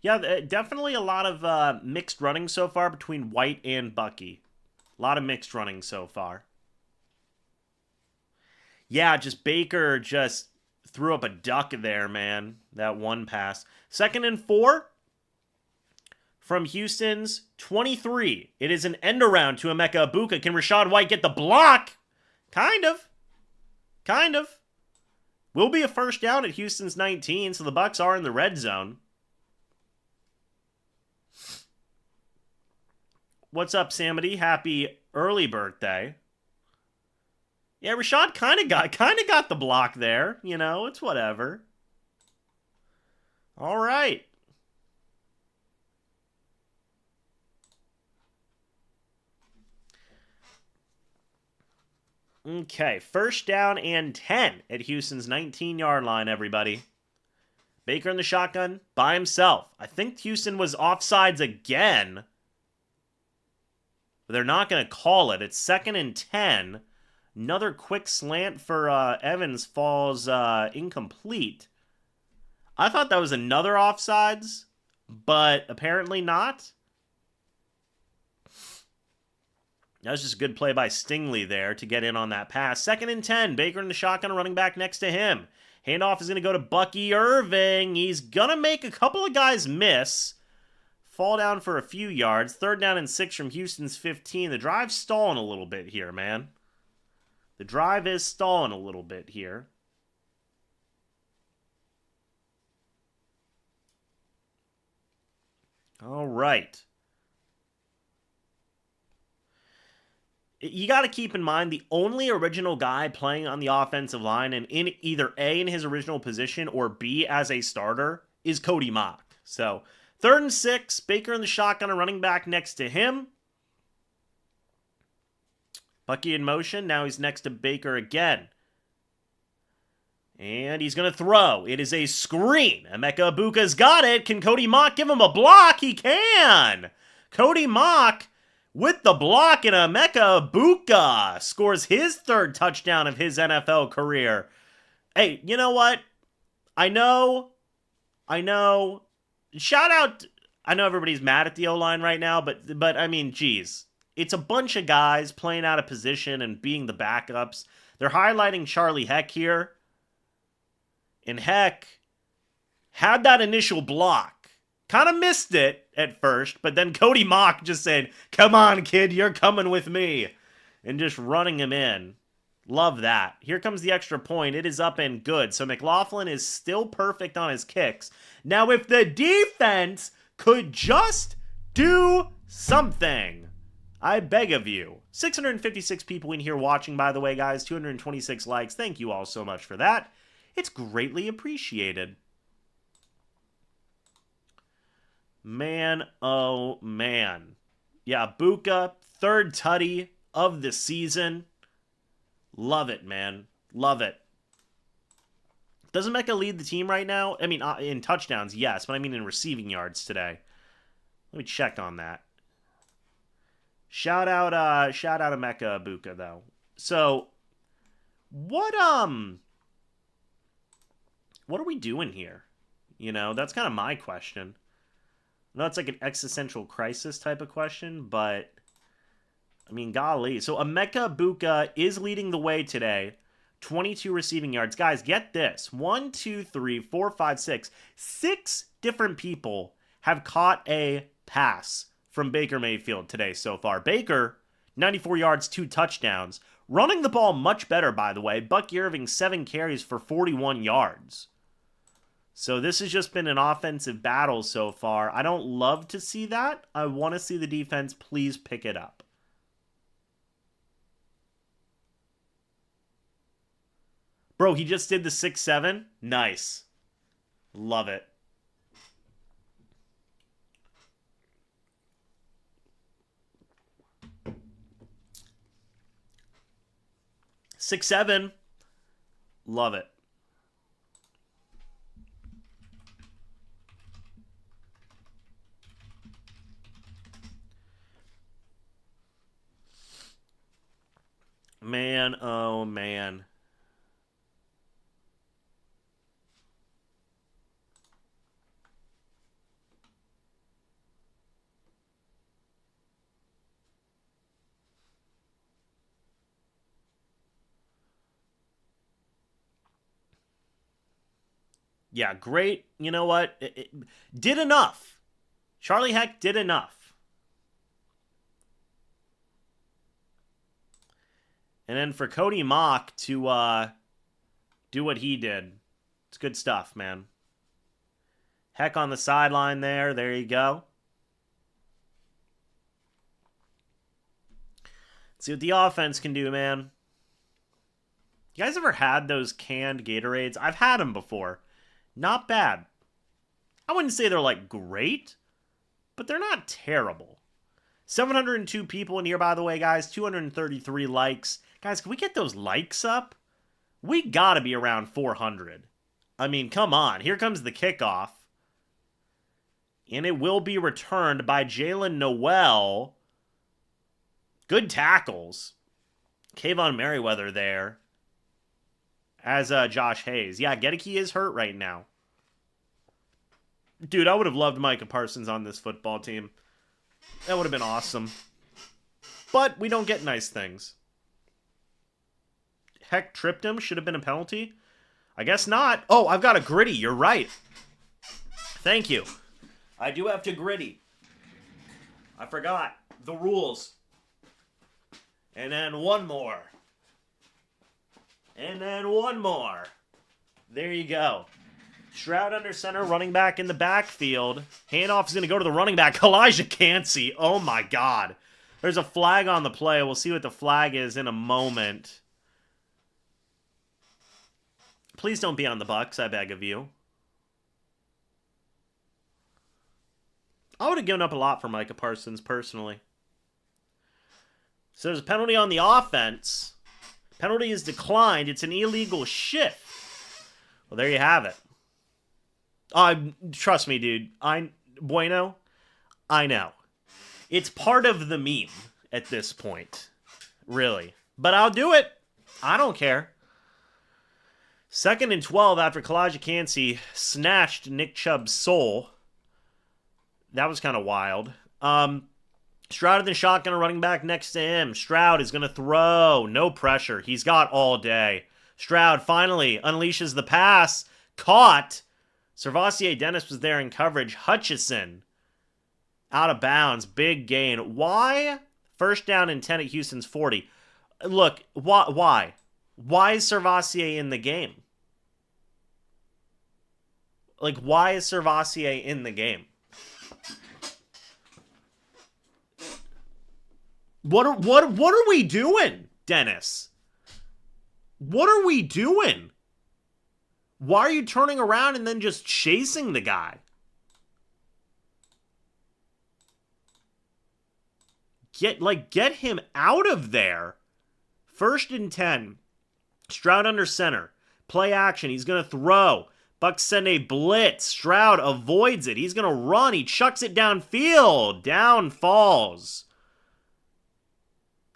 Yeah, definitely a lot of mixed running so far between White and Bucky. A lot of mixed running so far. Yeah, just Baker just threw up a duck there, man. That one pass. 2nd and 4 from Houston's 23. It is an end around to Emeka Ibuka. Can Rachaad White get the block? Kind of. Kind of. Will be a 1st down at Houston's 19, so the Bucs are in the red zone. What's up, Samity? Happy early birthday. Yeah, Rachaad kind of got the block there. You know, it's whatever. All right. Okay, 1st down and 10 at Houston's 19-yard line, everybody. Baker in the shotgun by himself. I think Houston was offsides again. But they're not going to call it. It's 2nd and 10. Another quick slant for Evans falls incomplete. I thought that was another offsides, but apparently not. That was just a good play by Stingley there to get in on that pass. 2nd and 10. Baker in the shotgun, running back next to him. Handoff is going to go to Bucky Irving. He's going to make a couple of guys miss. Fall down for a few yards. 3rd down and 6 from Houston's 15. The drive's stalling a little bit here, man. The drive is stalling a little bit here. All right. You got to keep in mind the only original guy playing on the offensive line and in either A, in his original position, or B, as a starter, is Cody Mock. So 3rd and 6, Baker in the shotgun, a running back next to him. Bucky in motion. Now he's next to Baker again. And he's going to throw. It is a screen. Emeka Ibuka's got it. Can Cody Mock give him a block? He can. Cody Mock with the block, and Emeka Ibuka scores his 3rd touchdown of his NFL career. Hey, you know what? I know I know. Shout out. I know everybody's mad at the O-line right now, but I mean, geez. It's a bunch of guys playing out of position and being the backups. They're highlighting Charlie Heck here. And Heck had that initial block. Kind of missed it at first, but then Cody Mock just said, "Come on, kid, you're coming with me." And just running him in. Love that. Here comes the extra point. It is up and good. So McLaughlin is still perfect on his kicks. Now, if the defense could just do something, I beg of you. 656 people in here watching, by the way, guys. 226 likes. Thank you all so much for that. It's greatly appreciated. Man, oh man. Yeah, Buka, third tutty of the season. Love it, man. Love it. Doesn't Mecca lead the team right now? I mean, in touchdowns, yes, but I mean in receiving yards today. Let me check on that. Shout out to Mecca Buka though. So, what are we doing here? You know, that's kind of my question. I know it's like an existential crisis type of question, but I mean, golly. So Emeka Buka is leading the way today. 22 receiving yards. Guys, get this. 1, 2, 3, 4, 5, 6. 6 different people have caught a pass from Baker Mayfield today so far. Baker, 94 yards, 2 touchdowns. Running the ball much better, by the way. Buck Irving, 7 carries for 41 yards. So this has just been an offensive battle so far. I don't love to see that. I want to see the defense please pick it up. Bro, he just did the 6-7. Nice. Love it. Six, 7. Love it. Man, oh man. Yeah, great. You know what? It did enough. Charlie Heck did enough. And then for Cody Mock to do what he did. It's good stuff, man. Heck on the sideline there. There you go. Let's see what the offense can do, man. You guys ever had those canned Gatorades? I've had them before. Not bad. I wouldn't say they're like great, but they're not terrible. 702 people in here, by the way, guys. 233 likes. Guys, can we get those likes up? We gotta be around 400. I mean, come on. Here comes the kickoff. And it will be returned by Jalen Noel. Good tackles. Kayvon Merriweather there. As Josh Hayes. Yeah, Gedeke is hurt right now. Dude, I would have loved Micah Parsons on this football team. That would have been awesome. But we don't get nice things. Heck tripped him. Should have been a penalty. I guess not. Oh, I've got a gritty. You're right. Thank you. I do have to gritty. I forgot the rules. And then one more. And then one more. There you go. Stroud under center, running back in the backfield. Handoff is going to go to the running back, Elijah Cansey. Oh my God. There's a flag on the play. We'll see what the flag is in a moment. Please don't be on the Bucs, I beg of you. I would have given up a lot for Micah Parsons, personally. So there's a penalty on the offense. Penalty is declined. It's an illegal shift. Well, there you have it. Trust me, dude. Bueno, I know. It's part of the meme at this point. Really. But I'll do it. I don't care. 2nd and 12 after Kalijah Cansey snatched Nick Chubb's soul. That was kind of wild. Stroud in the shotgun, running back next to him. Stroud is going to throw. No pressure. He's got all day. Stroud finally unleashes the pass. Caught. Servassier Dennis was there in coverage. Hutchison out of bounds. Big gain. Why? 1st down and 10 at Houston's 40. Look, why? Why is Servassier in the game? Like, why is Servassier in the game? What are we doing, Dennis? What are we doing? Why are you turning around and then just chasing the guy? Get him out of there. 1st and 10. Stroud under center. Play action. He's going to throw. Bucs send a blitz. Stroud avoids it. He's going to run. He chucks it downfield. Down falls.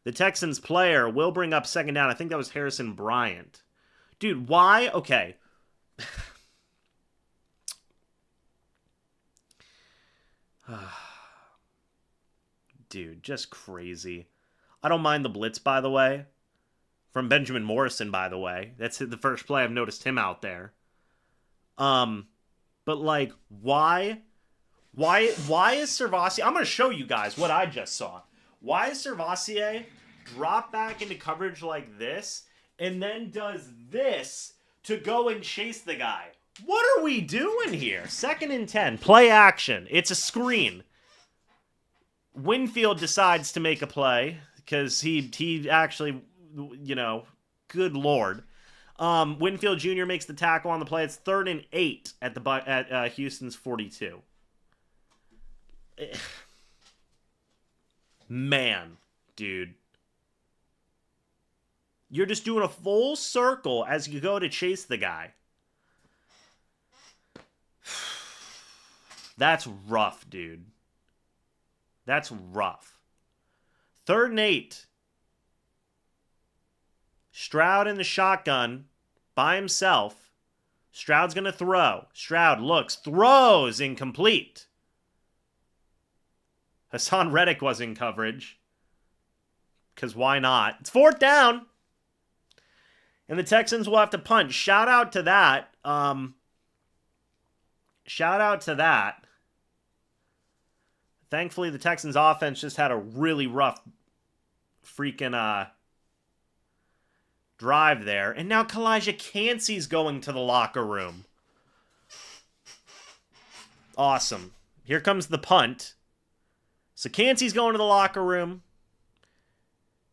The Texans player will bring up 2nd down. I think that was Harrison Bryant. Dude, why? Okay. Dude, just crazy. I don't mind the blitz, by the way. From Benjamin Morrison, by the way. That's the first play I've noticed him out there. But like, why is Servassier? I'm going to show you guys what I just saw. Why is Servassier drop back into coverage like this and then does this to go and chase the guy? What are we doing here? 2nd and 10. Play action. It's a screen. Winfield decides to make a play because he actually, good Lord. Winfield Jr. makes the tackle on the play. It's 3rd and 8 at Houston's 42. Man, dude. You're just doing a full circle as you go to chase the guy. That's rough, dude. That's rough. 3rd and 8. Stroud in the shotgun by himself. Stroud's going to throw. Stroud looks, throws, incomplete. Hassan Reddick was in coverage. Because why not? It's 4th down. And the Texans will have to punt. Shout out to that. Thankfully, the Texans offense just had a really rough freaking drive there. And now Kalijah Cansey's going to the locker room. Awesome. Here comes the punt. So Cansey's going to the locker room.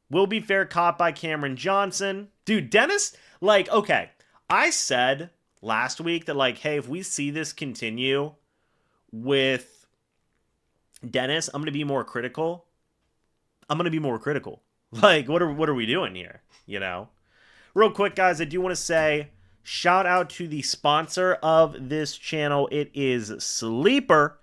Will be fair, caught by Cameron Johnson. Dude, Dennis, okay. I said last week that, hey, if we see this continue with Dennis, I'm going to be more critical. What are we doing here? Real quick, guys, I do want to say shout out to the sponsor of this channel. It is Sleeper.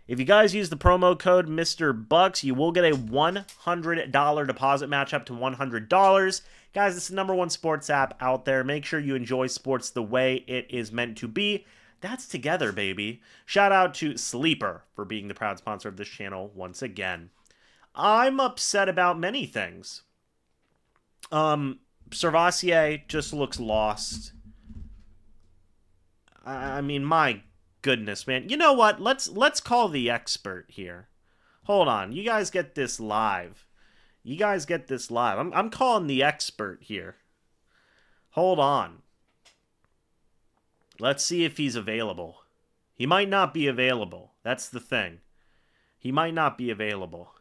If you guys use the promo code MrBucs, you will get a $100 deposit match up to $100. Guys, it's the #1 sports app out there. Make sure you enjoy sports the way it is meant to be. That's together, baby. Shout out to Sleeper for being the proud sponsor of this channel once again. I'm upset about many things. Servassier just looks lost. I mean, my goodness, man. You know what? Let's call the expert here. Hold on. You guys get this live. I'm calling the expert here. Hold on. Let's see if he's available. He might not be available. That's the thing. He might not be available.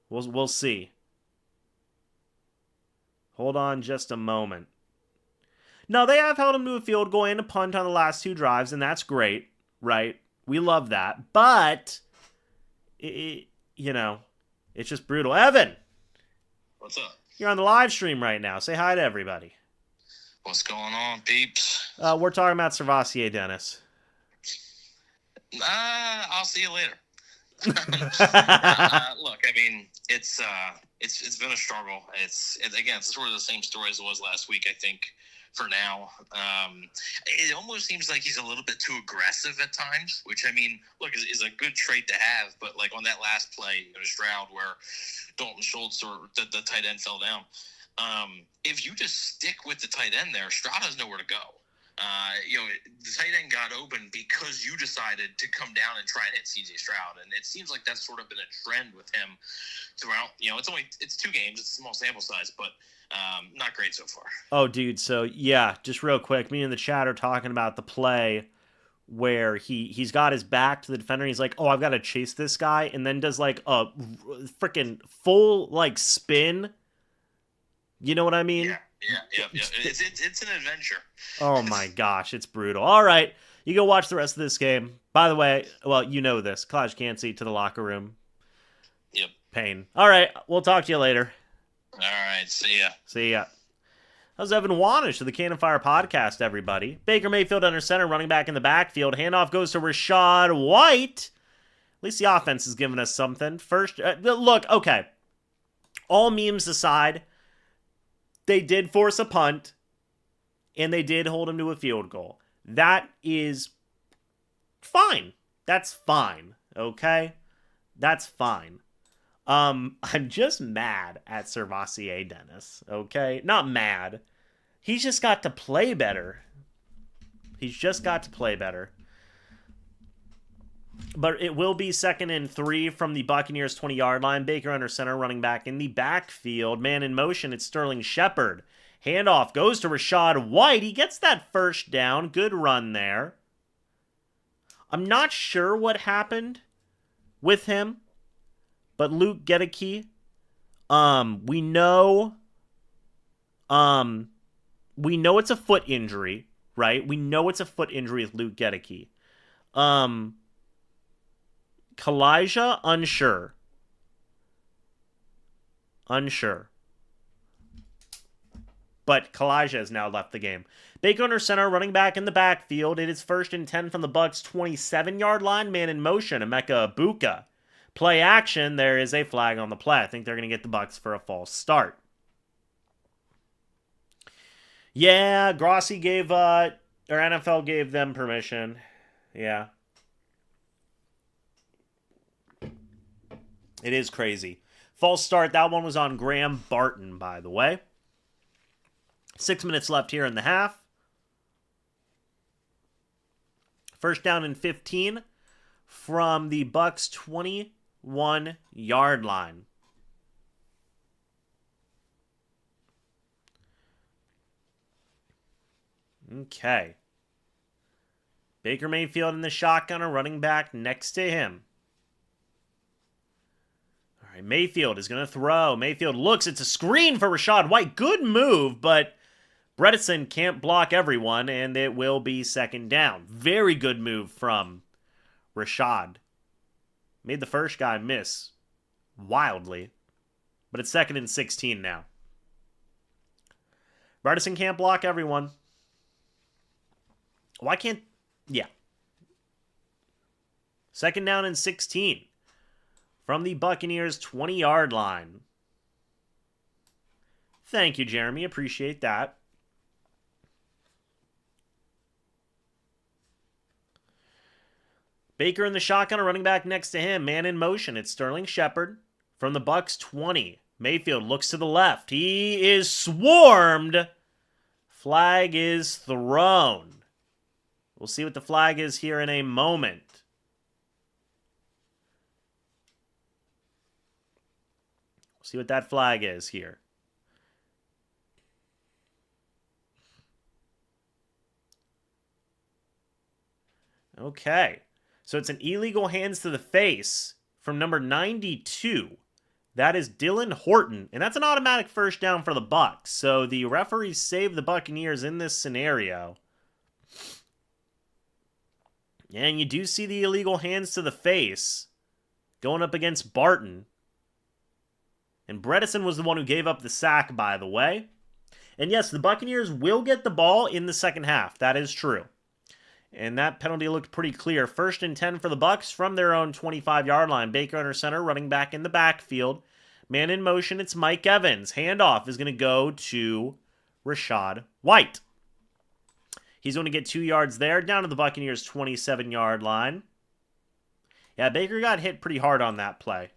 We'll see. Hold on just a moment. No, they have held him to a field goal and a punt on the last 2 drives, and that's great, right? We love that. But, it's just brutal. Evan! What's up? You're on the live stream right now. Say hi to everybody. What's going on, peeps? We're talking about Servassier, Dennis. I'll see you later. Look, I mean, it's been a struggle. It's sort of the same story as it was last week. I think for now. It almost seems like he's a little bit too aggressive at times, which, I mean, look, is a good trait to have. But, like, on that last play, Stroud, where Dalton Schultz or the tight end fell down, if you just stick with the tight end there, Stroud has nowhere to go. The tight end got open because you decided to come down and try and hit C.J. Stroud, and it seems like that's sort of been a trend with him throughout. It's 2 games, it's a small sample size, but not great so far. Oh, dude, so, yeah, just real quick, me and the chat are talking about the play where he's got his back to the defender, and he's like, oh, I've got to chase this guy, and then does, like, a freaking full, like, spin. You know what I mean? Yeah. It's an adventure. Oh my gosh, it's brutal. All right, you go watch the rest of this game. By the way, well, you know this. College can't see to the locker room. Yep. Pain. All right, we'll talk to you later. All right, see ya. See ya. That was Evan Wanish of the Cannon Fire podcast, everybody. Baker Mayfield under center, running back in the backfield. Handoff goes to Rachaad White. At least the offense is giving us something. First, look, okay. All memes aside, they did force a punt, and they did hold him to a field goal. That is fine. That's fine, okay? That's fine. I'm just mad at Servassier Dennis, okay? Not mad. He's just got to play better. He's just got to play better. But it will be 2nd and 3 from the Buccaneers 20-yard line. Baker under center, running back in the backfield. Man in motion, it's Sterling Shepard. Handoff goes to Rachaad White. He gets that first down. Good run there. I'm not sure what happened with him, but Luke Gedeke, we know it's a foot injury, right? We know it's a foot injury with Luke Gedeke. Kalijah, unsure. But Kalijah has now left the game. Baker under center, running back in the backfield. It is 1st and 10 from the Bucs 27-yard line. Man in motion, Emeka Egbuka. Play action. There is a flag on the play. I think they're going to get the Bucs for a false start. Yeah, Grossi gave, or NFL gave them permission. Yeah. It is crazy. False start. That one was on Graham Barton, by the way. 6 minutes left here in the half. 1st down and 15 from the Bucs 21-yard line. Okay. Baker Mayfield in the shotgun, a running back next to him. All right, Mayfield is going to throw. Mayfield looks. It's a screen for Rachaad White. Good move, but Bredesen can't block everyone, and it will be 2nd down. Very good move from Rachaad. Made the first guy miss wildly, but it's 2nd and 16 now. Bredesen can't block everyone. Why can't... Yeah. 2nd down and 16 from the Buccaneers 20-yard line. Thank you, Jeremy. Appreciate that. Baker in the shotgun, a running back next to him. Man in motion. It's Sterling Shepard from the Bucs 20. Mayfield looks to the left. He is swarmed. Flag is thrown. We'll see what the flag is here in a moment. We'll see what that flag is here. Okay. So it's an illegal hands to the face from number 92. That is Dylan Horton. And that's an automatic 1st down for the Bucs. So the referees saved the Buccaneers in this scenario. And you do see the illegal hands to the face going up against Barton. And Bredesen was the one who gave up the sack, by the way. And yes, the Buccaneers will get the ball in the second half. That is true. And that penalty looked pretty clear. 1st and 10 for the Bucs from their own 25-yard line. Baker under center, running back in the backfield. Man in motion, it's Mike Evans. Handoff is going to go to Rachaad White. He's going to get 2 yards there, down to the Buccaneers' 27-yard line. Yeah, Baker got hit pretty hard on that play.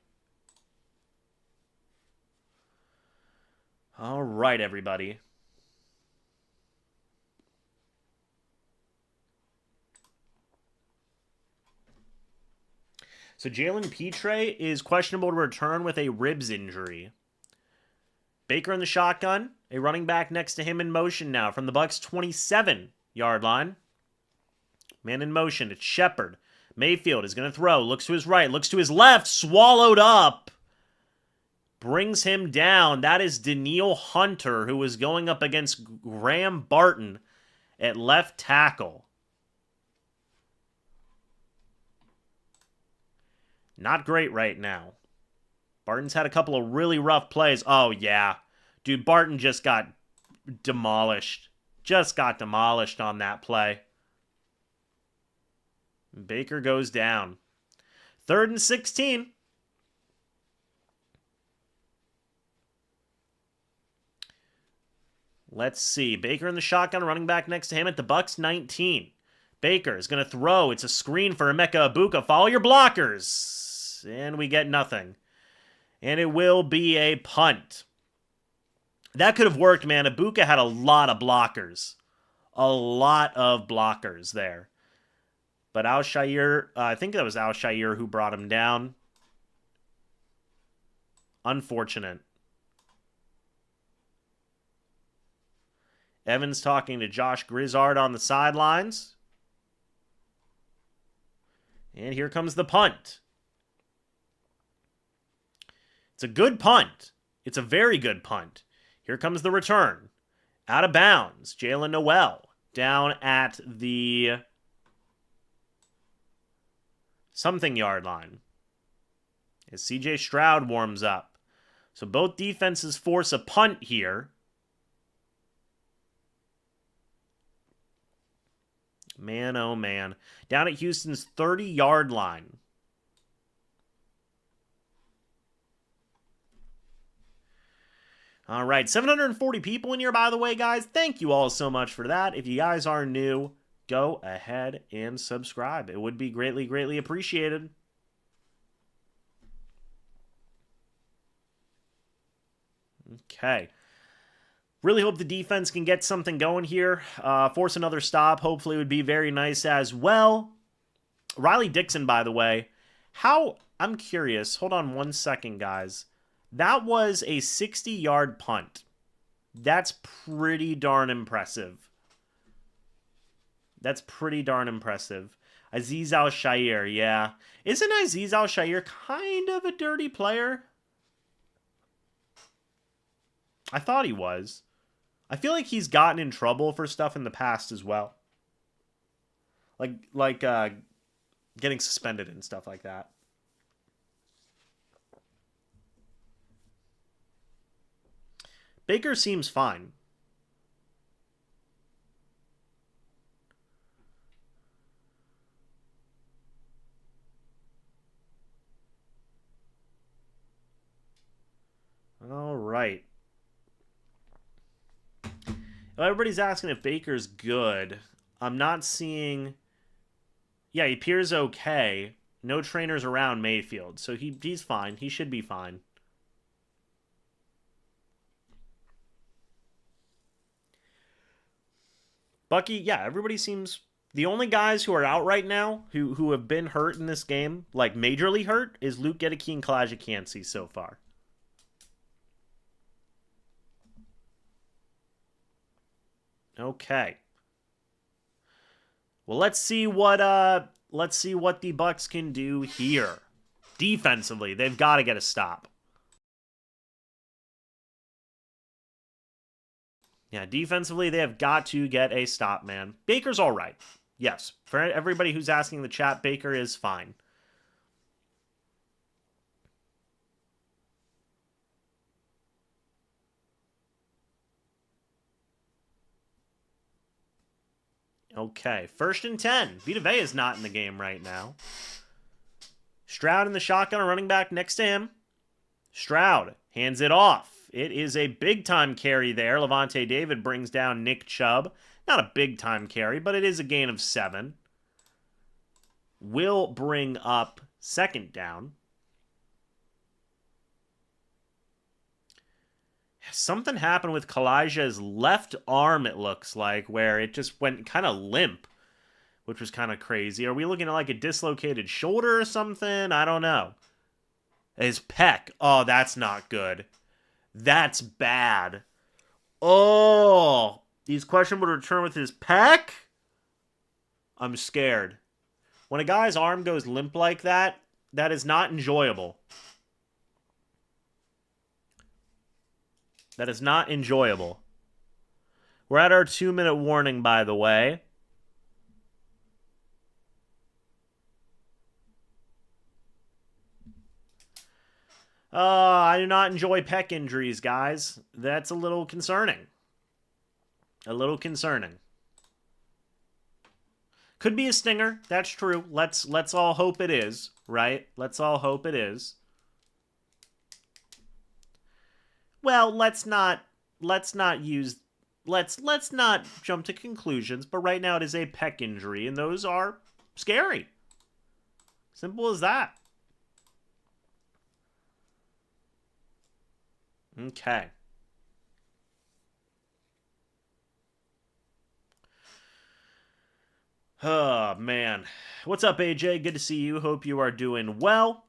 All right, everybody. So Jalen Petre is questionable to return with a ribs injury. Baker in the shotgun. A running back next to him in motion now from the Bucs' 27-yard line. Man in motion. It's Shepard. Mayfield is going to throw. Looks to his right. Looks to his left. Swallowed up. Brings him down. That is Danielle Hunter, who was going up against Graham Barton at left tackle. Not great right now. Barton's had a couple of really rough plays. Oh, yeah. Dude, Barton just got demolished. Just got demolished on that play. Baker goes down. 3rd and 16. Let's see. Baker in the shotgun, running back next to him at the Bucs' 19. Baker is going to throw. It's a screen for Emeka Egbuka. Follow your blockers. And we get nothing. And it will be a punt. That could have worked, man. Egbuka had a lot of blockers. A lot of blockers there. But Al-Shaair, I think that was Al-Shaair who brought him down. Unfortunate. Evans talking to Josh Grizzard on the sidelines. And here comes the punt. It's a good punt. It's a very good punt. Here comes the return. Out of bounds. Jalen Noel down at the something yard line as CJ Stroud warms up. So both defenses force a punt here. Man, oh man. Down at Houston's 30-yard line. All right, 740 people in here, by the way, guys. Thank you all so much for that. If you guys are new, go ahead and subscribe. It would be greatly, greatly appreciated. Okay. Really hope the defense can get something going here. Force another stop. Hopefully it would be very nice as well. Riley Dixon, by the way. I'm curious. Hold on one second, guys. That was a 60-yard punt. That's pretty darn impressive. That's pretty darn impressive. Azeez Al-Shaair, yeah. Isn't Azeez Al-Shaair kind of a dirty player? I thought he was. I feel like he's gotten in trouble for stuff in the past as well. Like getting suspended and stuff like that. Baker seems fine. All right. Everybody's asking if Baker's good. I'm not seeing... Yeah, he appears okay. No trainers around Mayfield, so he's fine. He should be fine. Bucky, yeah, everybody seems... The only guys who are out right now, who have been hurt in this game, like majorly hurt, is Luke Gedeke and Kalijah Kancey so far. Okay. Well, let's see what the Bucs can do here. Defensively, they've got to get a stop. Yeah, defensively, they have got to get a stop, man. Baker's all right. Yes, for everybody who's asking in the chat, Baker is fine. Okay, 1st and 10. Vita Vea is not in the game right now. Stroud in the shotgun, a running back next to him. Stroud hands it off. It is a big-time carry there. Levante David brings down Nick Chubb. Not a big-time carry, but it is a gain of 7. Will bring up second down. Something happened with Kalijah's left arm, it looks like, where it just went kind of limp, which was kind of crazy. Are we looking at like a dislocated shoulder or something? I don't know. His pec. Oh, that's not good. That's bad. Oh, he's questionable to return with his pec? I'm scared. When a guy's arm goes limp like that, that is not enjoyable. That is not enjoyable. We're at our 2-minute warning, by the way. I do not enjoy pec injuries, guys. That's a little concerning. A little concerning. Could be a stinger. That's true. Let's all hope it is, right? Let's all hope it is. Well, let's not jump to conclusions, but right now it is a pec injury, and those are scary. Simple as that. Okay. Oh, man. What's up, AJ? Good to see you. Hope you are doing well.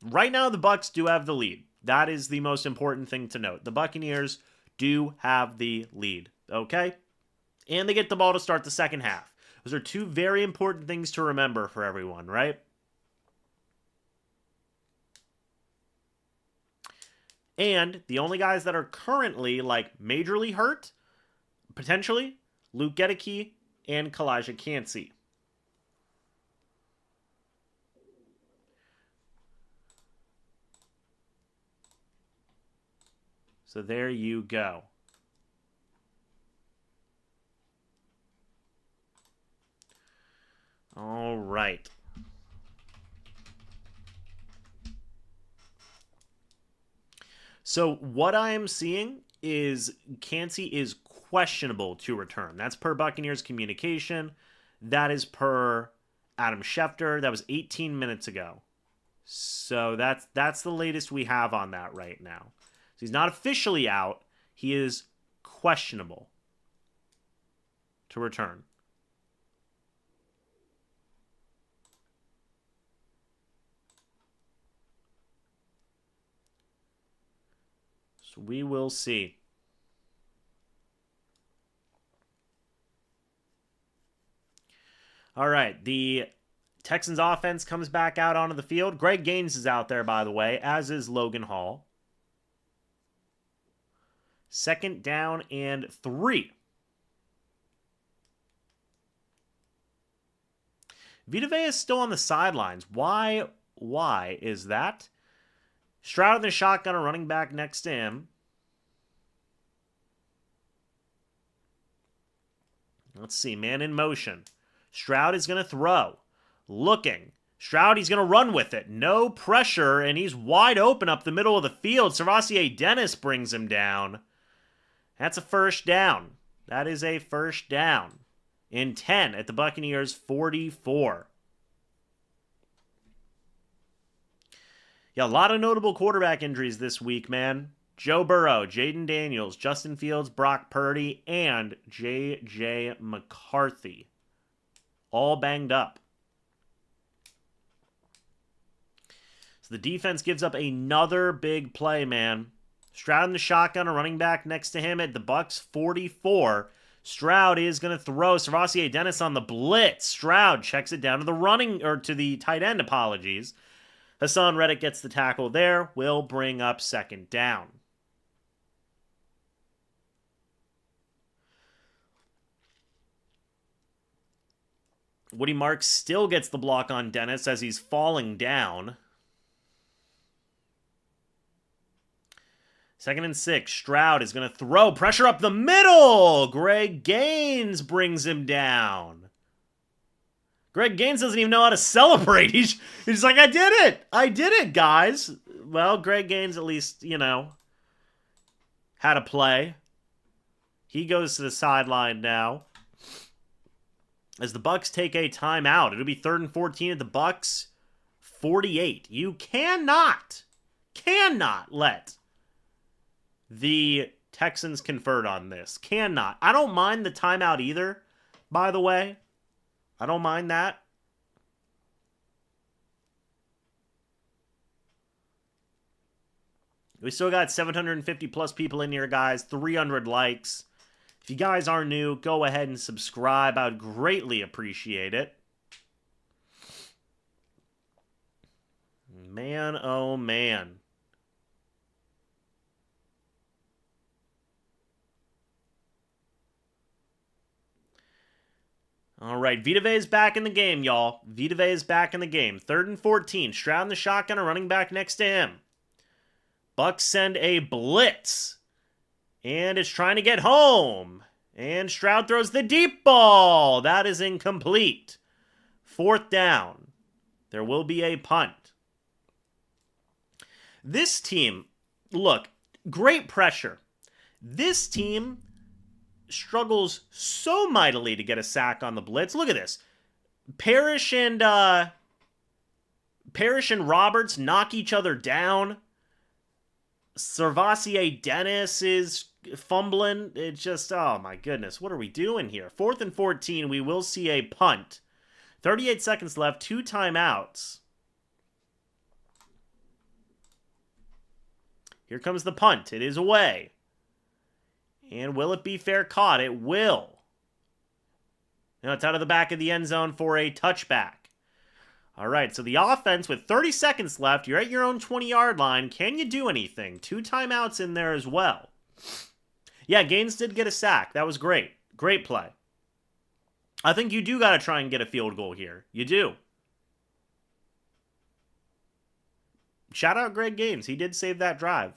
Right now, the Bucs do have the lead. That is the most important thing to note. The Buccaneers do have the lead, okay? And they get the ball to start the second half. Those are two very important things to remember for everyone, right? And the only guys that are currently, like, majorly hurt, potentially, Luke Gedeke and Kalijah Cansey. So there you go. All right. So what I am seeing is Cansey is questionable to return. That's per Buccaneers communication. That is per Adam Schefter. That was 18 minutes ago. So that's the latest we have on that right now. So he's not officially out. He is questionable to return. So we will see. All right, the Texans offense comes back out onto the field. Greg Gaines is out there, by the way, as is Logan Hall. 2nd down and 3. Vita Vea is still on the sidelines. Why is that? Stroud in the shotgun, a running back next to him. Let's see, man in motion. Stroud is going to throw. Looking. Stroud, he's going to run with it. No pressure, and he's wide open up the middle of the field. Servassier Dennis brings him down. That's a first down. That is a first down. In 10 at the Buccaneers 44. Yeah, a lot of notable quarterback injuries this week, man. Joe Burrow, Jaden Daniels, Justin Fields, Brock Purdy, and J.J. McCarthy. All banged up. So the defense gives up another big play, man. Stroud in the shotgun, a running back next to him at the Bucs 44. Stroud is going to throw. Servassier Dennis on the blitz. Stroud checks it down to the tight end, apologies. Hassan Reddick gets the tackle there. Will bring up 2nd down. Woody Marks still gets the block on Dennis as he's falling down. 2nd and 6. Stroud is going to throw. Pressure up the middle. Greg Gaines brings him down. Greg Gaines doesn't even know how to celebrate. He's like, I did it. I did it, guys. Well, Greg Gaines at least, had a play. He goes to the sideline now. As the Bucs take a timeout. It'll be 3rd and 14 at the Bucs 48. You cannot let the Texans convert on this. Cannot. I don't mind the timeout either, by the way. I don't mind that. We still got 750 plus people in here, guys. 300 likes. If you guys are new, go ahead and subscribe. I would greatly appreciate it. Man, oh man. All right, Vita Vea is back in the game, y'all. Vita Vea is back in the game. 3rd and 14. Stroud in the shotgun, a running back next to him. Bucs send a blitz. And it's trying to get home. And Stroud throws the deep ball. That is incomplete. 4th down. There will be a punt. This team, look, great pressure. This team struggles so mightily to get a sack on the blitz. Look at this. Parrish and Roberts knock each other down. Servassier Dennis is fumbling. It's just, oh my goodness, what are we doing here? 4th and 14, we will see a punt. 38 seconds left, 2 timeouts. Here comes the punt. It is away. And will it be fair caught? It will. Now it's out of the back of the end zone for a touchback. All right, so the offense with 30 seconds left, you're at your own 20-yard line. Can you do anything? 2 timeouts in there as well. Yeah, Gaines did get a sack. That was great. Great play. I think you do got to try and get a field goal here. You do. Shout out Greg Gaines. He did save that drive.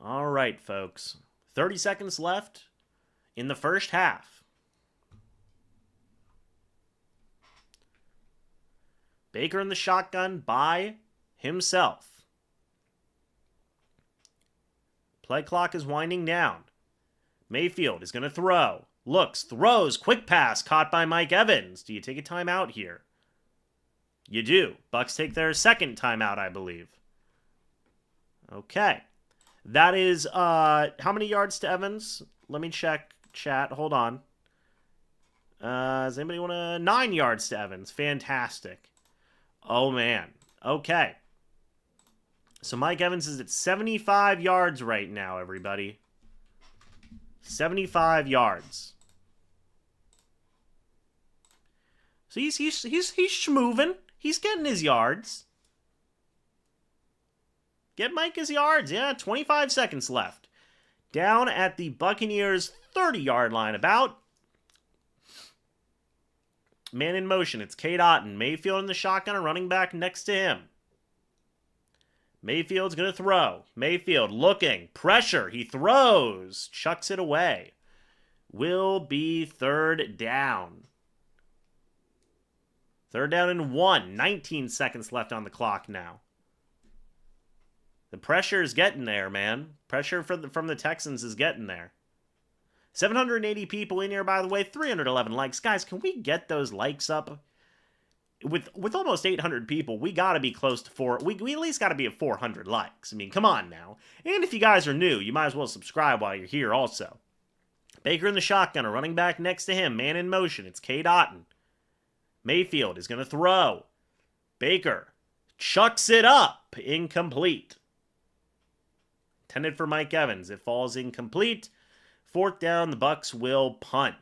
All right, folks. 30 seconds left in the first half. Baker in the shotgun by himself. Play clock is winding down. Mayfield is going to throw. Looks, throws, quick pass, caught by Mike Evans. Do you take a timeout here? You do. Bucs take their second timeout, I believe. Okay. That is, how many yards to Evans? Let me check chat. Hold on. Does anybody want to... 9 yards to Evans. Fantastic. Oh, man. Okay. So Mike Evans is at 75 yards right now, everybody. 75 yards. So he's schmoving. He's getting his yards. Get Mike his yards. Yeah, 25 seconds left. Down at the Buccaneers' 30-yard line about. Man in motion. It's Cade Otton. Mayfield in the shotgun, a running back next to him. Mayfield's going to throw. Mayfield looking. Pressure. He throws. Chucks it away. Will be 3rd down. 3rd down and 1. 19 seconds left on the clock now. The pressure is getting there, man. Pressure from the Texans is getting there. 780 people in here, by the way. 311 likes. Guys, can we get those likes up? With almost 800 people, we got to be close to 4. We at least got to be at 400 likes. I mean, come on now. And if you guys are new, you might as well subscribe while you're here also. Baker in the shotgun, a running back next to him. Man in motion. It's Cade Otton. Mayfield is going to throw. Baker chucks it up. Incomplete. Intended for Mike Evans. It falls incomplete. 4th down, the Bucs will punt.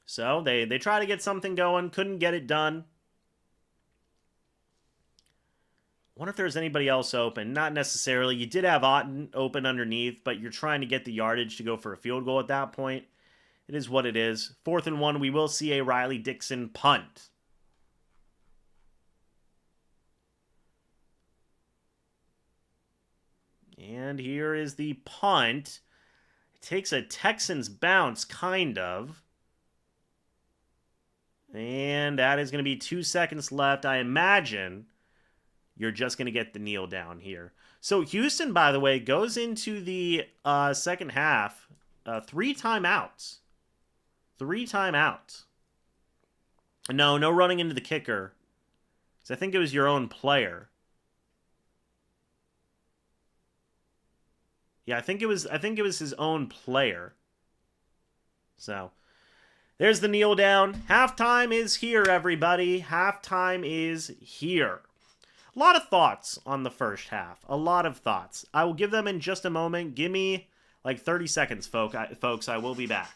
So they try to get something going. Couldn't get it done. Wonder if there's anybody else open. Not necessarily. You did have Otton open underneath, but you're trying to get the yardage to go for a field goal at that point. It is what it is. 4th and 1, we will see a Riley Dixon punt. And here is the punt. It takes a Texans bounce, kind of. And that is going to be 2 seconds left. I imagine you're just going to get the kneel down here. So Houston, by the way, goes into the second half. 3 timeouts. 3 timeouts. No running into the kicker. So I think it was your own player. Yeah, I think it was his own player. So there's the kneel down. Halftime is here, everybody. Halftime is here. A lot of thoughts on the first half. A lot of thoughts. I will give them in just a moment. Give me like 30 seconds, folks. I will be back.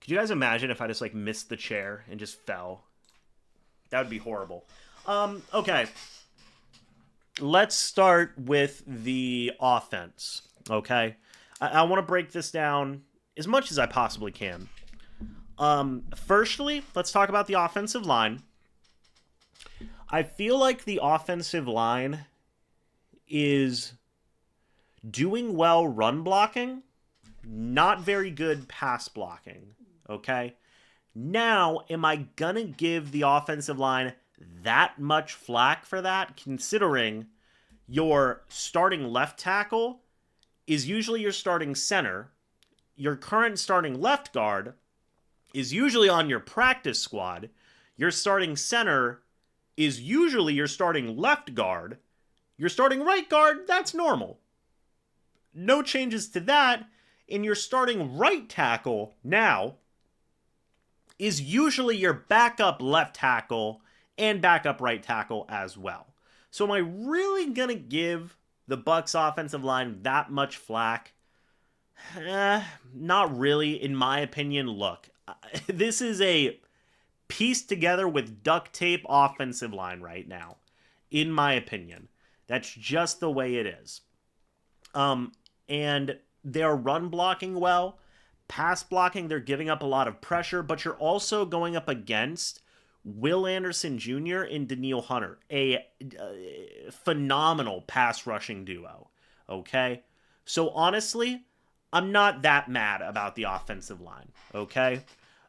Could you guys imagine if I just like missed the chair and just fell? That would be horrible. Okay. Let's start with the offense. Okay. I want to break this down as much as I possibly can. Firstly, let's talk about the offensive line. I feel like the offensive line is doing well run blocking, not very good pass blocking. Okay. Now, am I gonna give the offensive line that much flack for that, considering your starting left tackle is usually your starting center, your current starting left guard is usually on your practice squad, your starting center is usually your starting left guard, your starting right guard, that's normal. No changes to that, and your starting right tackle now is usually your backup left tackle and backup right tackle as well. So am I really going to give the Bucs offensive line that much flack? Not really, in my opinion. Look, this is a pieced together with duct tape offensive line right now, in my opinion. That's just the way it is. And they're run blocking well. Pass blocking, they're giving up a lot of pressure, but you're also going up against Will Anderson Jr. and Danielle Hunter, a phenomenal pass rushing duo. Okay? So honestly, I'm not that mad about the offensive line. Okay?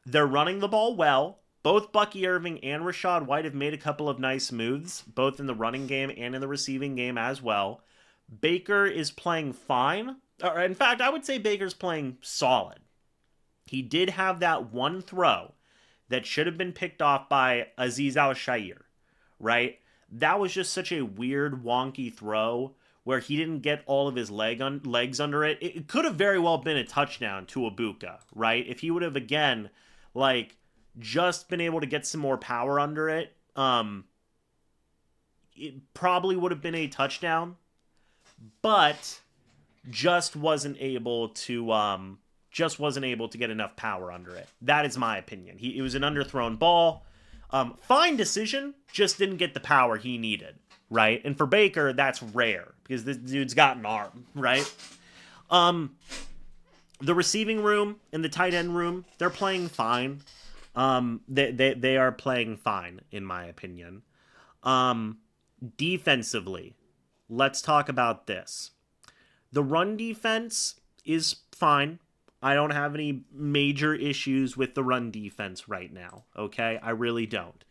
They're running the ball well. Both Bucky Irving and Rachaad White have made a couple of nice moves, both in the running game and in the receiving game as well. Baker is playing fine. Or in fact, I would say Baker's playing solid. He did have that one throw that should have been picked off by Azeez Al-Shaair, right? That was just such a weird, wonky throw where he didn't get all of his legs under it. It could have very well been a touchdown to Ibuka, right? If he would have, again, like, just been able to get some more power under it, it probably would have been a touchdown, but just wasn't able to get enough power under it. That is my opinion. It was an underthrown ball. Fine decision, just didn't get the power he needed, right? And for Baker, that's rare because this dude's got an arm, right? The receiving room and the tight end room, they're playing fine. They are playing fine, in my opinion. Defensively, let's talk about this. The run defense is fine. I don't have any major issues with the run defense right now, okay? I really don't.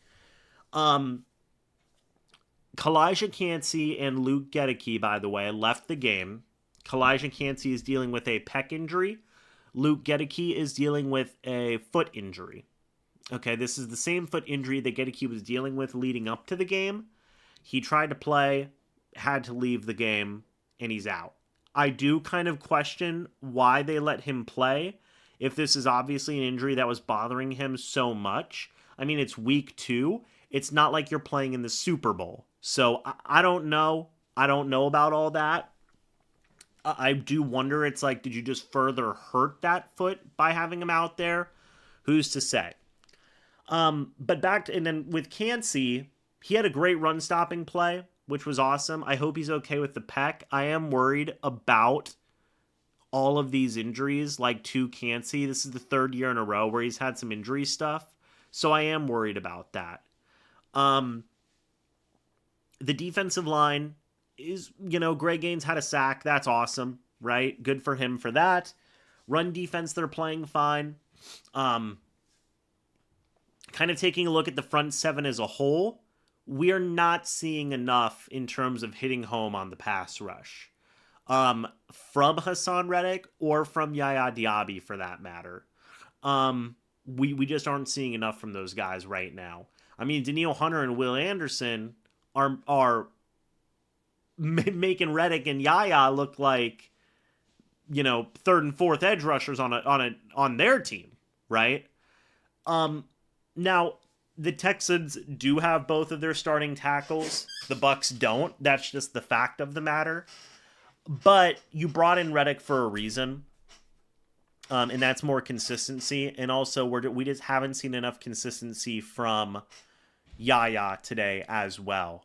Kalijah Cansey and Luke Gedeke, by the way, left the game. Kalijah Cansey is dealing with a pec injury. Luke Gedeke is dealing with a foot injury. Okay, this is the same foot injury that Gedeke was dealing with leading up to the game. He tried to play, had to leave the game, and he's out. I do kind of question why they let him play if this is obviously an injury that was bothering him so much. I mean, it's week 2. It's not like you're playing in the Super Bowl. So I don't know. I don't know about all that. I do wonder, it's like, did you just further hurt that foot by having him out there? Who's to say? But back to, and then with Cansey, he had a great run stopping play, which was awesome. I hope he's okay with the pec. I am worried about all of these injuries, like to Cansey. This is the 3rd year in a row where he's had some injury stuff. So I am worried about that. The defensive line is, Greg Gaines had a sack. That's awesome, right? Good for him for that. Run defense, they're playing fine. Kind of taking a look at the front 7 as a whole, we are not seeing enough in terms of hitting home on the pass rush. From Hassan Reddick or from Yaya Diaby for that matter. We just aren't seeing enough from those guys right now. I mean, Daniil Hunter and Will Anderson are making Reddick and Yaya look like, 3rd and 4th edge rushers on their team, right? Now, the Texans do have both of their starting tackles. The Bucs don't. That's just the fact of the matter. But you brought in Reddick for a reason. And that's more consistency. And also, we just haven't seen enough consistency from Yaya today as well.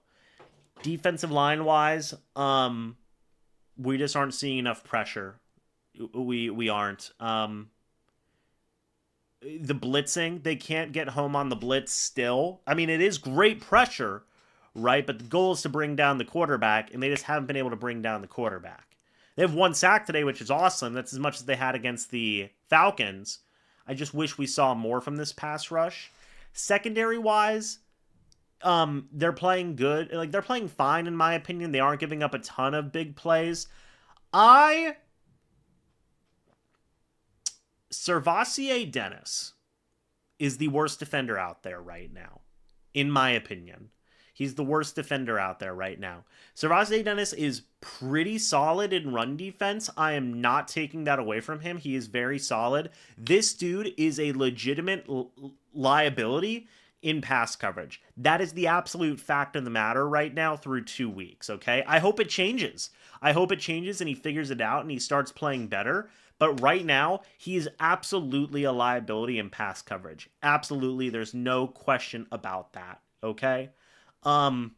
Defensive line-wise, we just aren't seeing enough pressure. We aren't. The blitzing, they can't get home on the blitz still. I mean, it is great pressure, right? But the goal is to bring down the quarterback, and they just haven't been able to bring down the quarterback. They have 1 sack today, which is awesome. That's as much as they had against the Falcons. I just wish we saw more from this pass rush. Secondary-wise, they're playing good. Like, they're playing fine, in my opinion. They aren't giving up a ton of big plays. Servassier Dennis is the worst defender out there right now, in my opinion. He's the worst defender out there right now. Servassier Dennis is pretty solid in run defense. I am not taking that away from him. He is very solid. This dude is a legitimate liability in pass coverage. That is the absolute fact of the matter right now through 2 weeks, okay? I hope it changes. I hope it changes and he figures it out and he starts playing better. But right now, he is absolutely a liability in pass coverage. Absolutely. There's no question about that, okay? And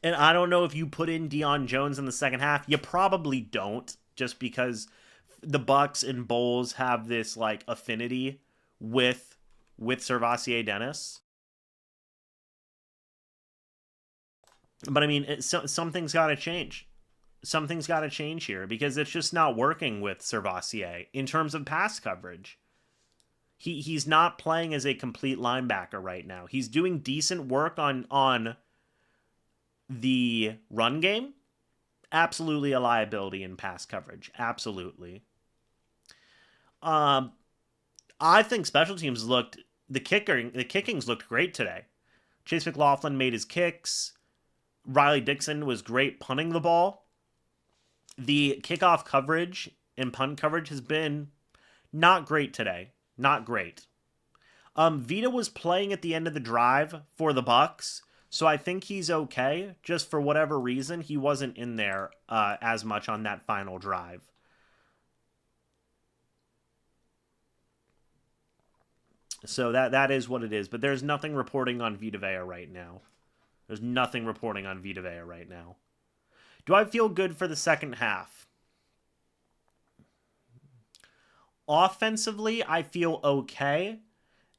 I don't know if you put in Deion Jones in the second half. You probably don't, just because the Bucs and Bowles have this like affinity with Servassier Dennis. But I mean, something's got to change. Something's got to change here because it's just not working with Servassier in terms of pass coverage. He's not playing as a complete linebacker right now. He's doing decent work on the run game. Absolutely a liability in pass coverage. Absolutely. I think special teams the kickings looked great today. Chase McLaughlin made his kicks. Riley Dixon was great punting the ball. The kickoff coverage and punt coverage has been not great today. Not great. Vita was playing at the end of the drive for the Bucs, so I think he's okay. Just for whatever reason, he wasn't in there as much on that final drive. So that is what it is. But there's nothing reporting on Vita Vea right now. There's nothing reporting on Vita Vea right now. Do I feel good for the second half? Offensively, I feel okay.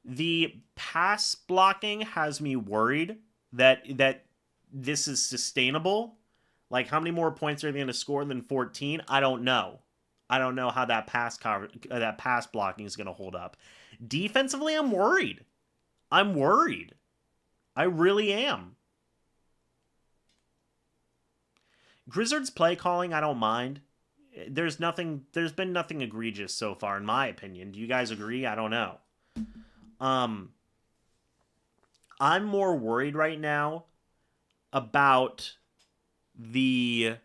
The pass blocking has me worried that this is sustainable. Like, how many more points are they going to score than 14? I don't know. I don't know how that pass blocking is going to hold up. Defensively, I'm worried. I really am. Grizzards play calling, I don't mind. There's been nothing egregious so far, in my opinion. Do you guys agree? I don't know. I'm more worried right now about the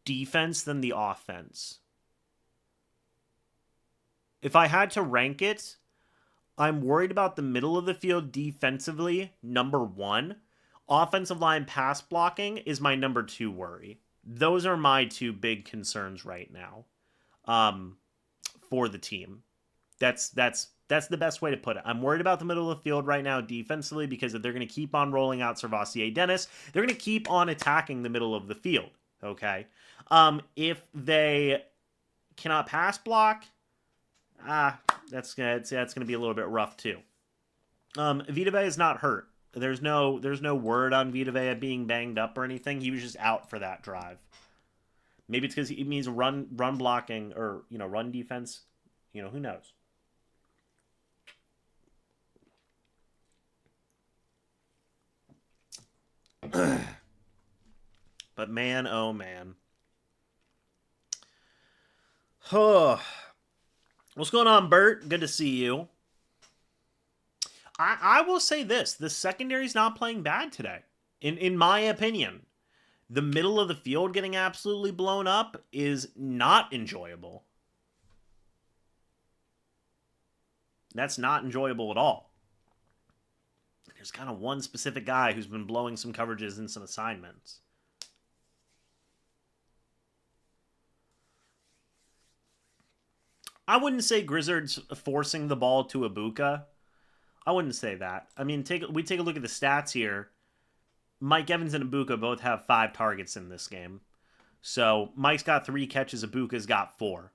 defense than the offense. If I had to rank it, I'm worried about the middle of the field defensively, number 1. Offensive line pass blocking is my number 2 worry. Those are my 2 big concerns right now for the team. That's the best way to put it. I'm worried about the middle of the field right now defensively because if they're going to keep on rolling out Servassier Dennis, they're going to keep on attacking the middle of the field, okay? If they cannot pass block, that's gonna be a little bit rough too. Vita Vea is not hurt. There's no word on Vita Vea being banged up or anything. He was just out for that drive. Maybe it's because he means run blocking or run defense. Who knows? But man, oh man. What's going on, Bert? Good to see you. I will say this. The secondary's not playing bad today. In my opinion. The middle of the field getting absolutely blown up is not enjoyable. That's not enjoyable at all. There's kind of one specific guy who's been blowing some coverages and some assignments. I wouldn't say Grizzards forcing the ball to Ibuka. I wouldn't say that. I mean, we take a look at the stats here. Mike Evans and Ibuka both have 5 targets in this game. So Mike's got 3 catches, Ibuka's got 4.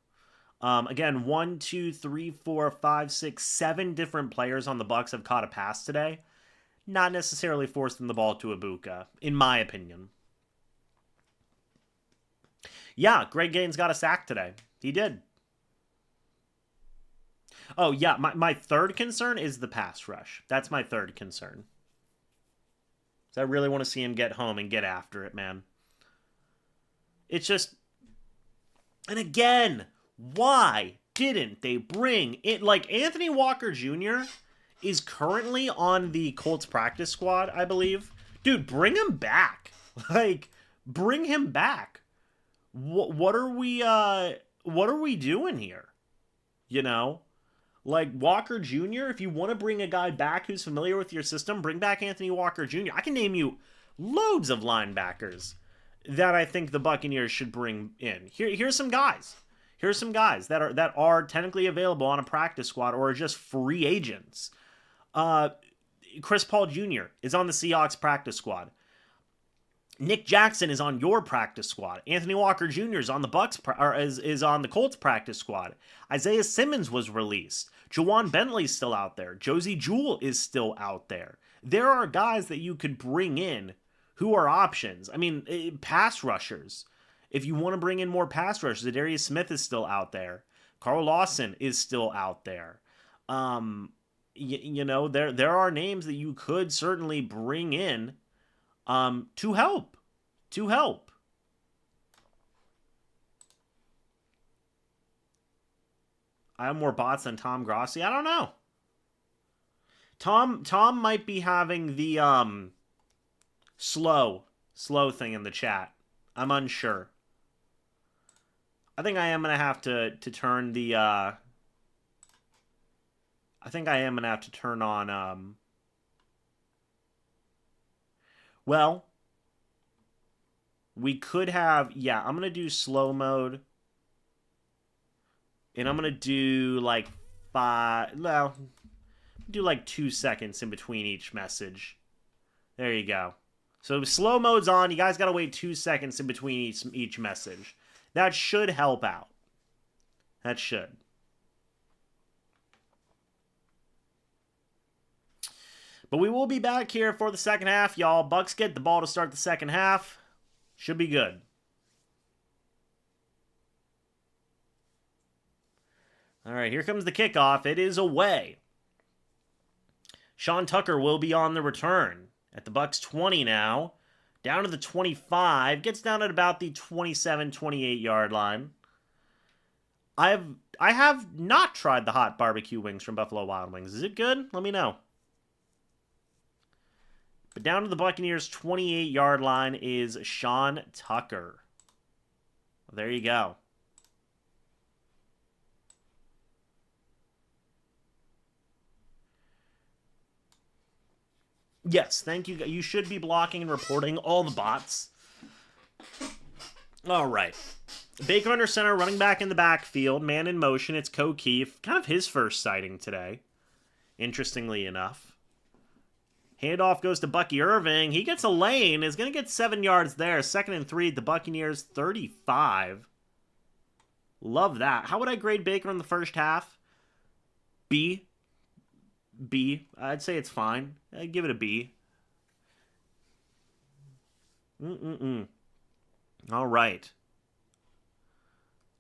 Again, 1, 2, 3, 4, 5, 6, 7 different players on the Bucs have caught a pass today. Not necessarily forcing the ball to Ibuka, in my opinion. Yeah, Greg Gaines got a sack today. He did. Oh, yeah, my third concern is the pass rush. That's my third concern. So I really want to see him get home and get after it, man. It's just... And again, why didn't they bring it? Like, Anthony Walker Jr. is currently on the Colts practice squad, I believe. Dude, bring him back. Like, bring him back. What are we doing here? Like, Walker Jr., if you want to bring a guy back who's familiar with your system, bring back Anthony Walker Jr. I can name you loads of linebackers that I think the Buccaneers should bring in. Here's some guys. Here's some guys that are technically available on a practice squad or are just free agents. Chris Paul Jr. is on the Seahawks practice squad. Nick Jackson is on your practice squad. Anthony Walker Jr. is on the Bucs is on the Colts practice squad. Isaiah Simmons was released. Jawan Bentley's still out there. Josie Jewell is still out there. There are guys that you could bring in who are options. I mean, pass rushers. If you want to bring in more pass rushers, Darius Smith is still out there. Carl Lawson is still out there. There are names that you could certainly bring in to help. I have more bots than Tom Grossi. I don't know. Tom might be having the slow thing in the chat. I'm unsure. I think I am gonna have to turn the I think I am gonna have to turn on well, we could have, yeah, I'm going to do slow mode. And I'm going to do like 2 seconds in between each message. There you go. So slow mode's on. You guys got to wait 2 seconds in between each message. That should help out. That should. But we will be back here for the second half, y'all. Bucs get the ball to start the second half. Should be good. All right, here comes the kickoff. It is away. Sean Tucker will be on the return at the Bucs 20 now. Down to the 25. Gets down at about the 27, 28-yard line. I have not tried the hot barbecue wings from Buffalo Wild Wings. Is it good? Let me know. But down to the Buccaneers' 28-yard line is Sean Tucker. There you go. Yes, thank you. You should be blocking and reporting all the bots. All right. Baker under center, running back in the backfield, man in motion. It's Ko Keefe. Kind of his first sighting today, interestingly enough. Handoff goes to Bucky Irving. He gets a lane. Is going to get 7 yards there. 2nd and 3 at the Buccaneers 35. Love that. How would I grade Baker in the first half? B. B. I'd say it's fine. I'd give it a B. All right.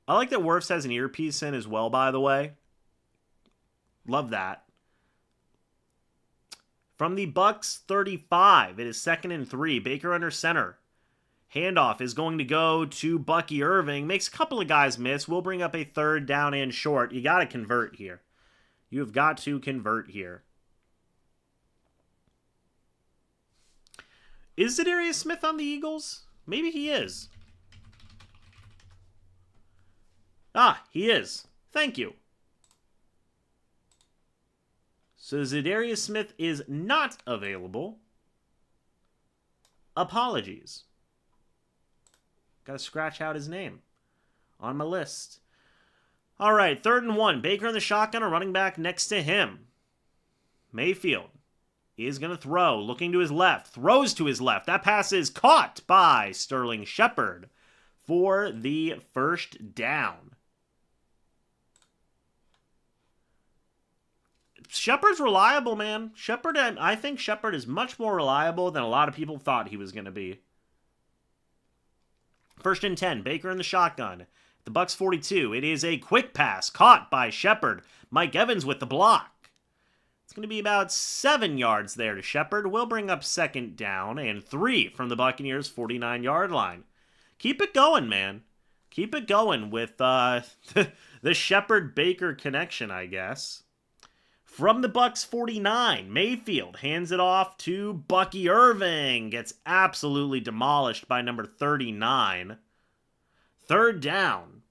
I like that Wirfs has an earpiece in as well, by the way. Love that. From the Bucs 35, it is 2nd and 3. Baker under center. Handoff is going to go to Bucky Irving. Makes a couple of guys miss. We'll bring up a 3rd down and short. You got to convert here. You've got to convert here. Is Za'Darius Smith on the Eagles? Maybe he is. Ah, he is. Thank you. So Za'Darius Smith is not available. Apologies. Got to scratch out his name on my list. All right, 3rd and 1. Baker in the shotgun, a running back next to him. Mayfield is going to throw, looking to his left, throws to his left. That pass is caught by Sterling Shepard for the 1st down. Shepard's reliable, man. I think Shepard is much more reliable than a lot of people thought he was going to be. 1st and 10, Baker in the shotgun. The Bucs 42. It is a quick pass caught by Shepard. Mike Evans with the block. It's going to be about 7 yards there to Shepard. We'll bring up 2nd down and 3 from the Buccaneers' 49-yard line. Keep it going, man. Keep it going with the Shepard-Baker connection, I guess. From the Bucs 49, Mayfield hands it off to Bucky Irving. Gets absolutely demolished by number 39. 3rd down.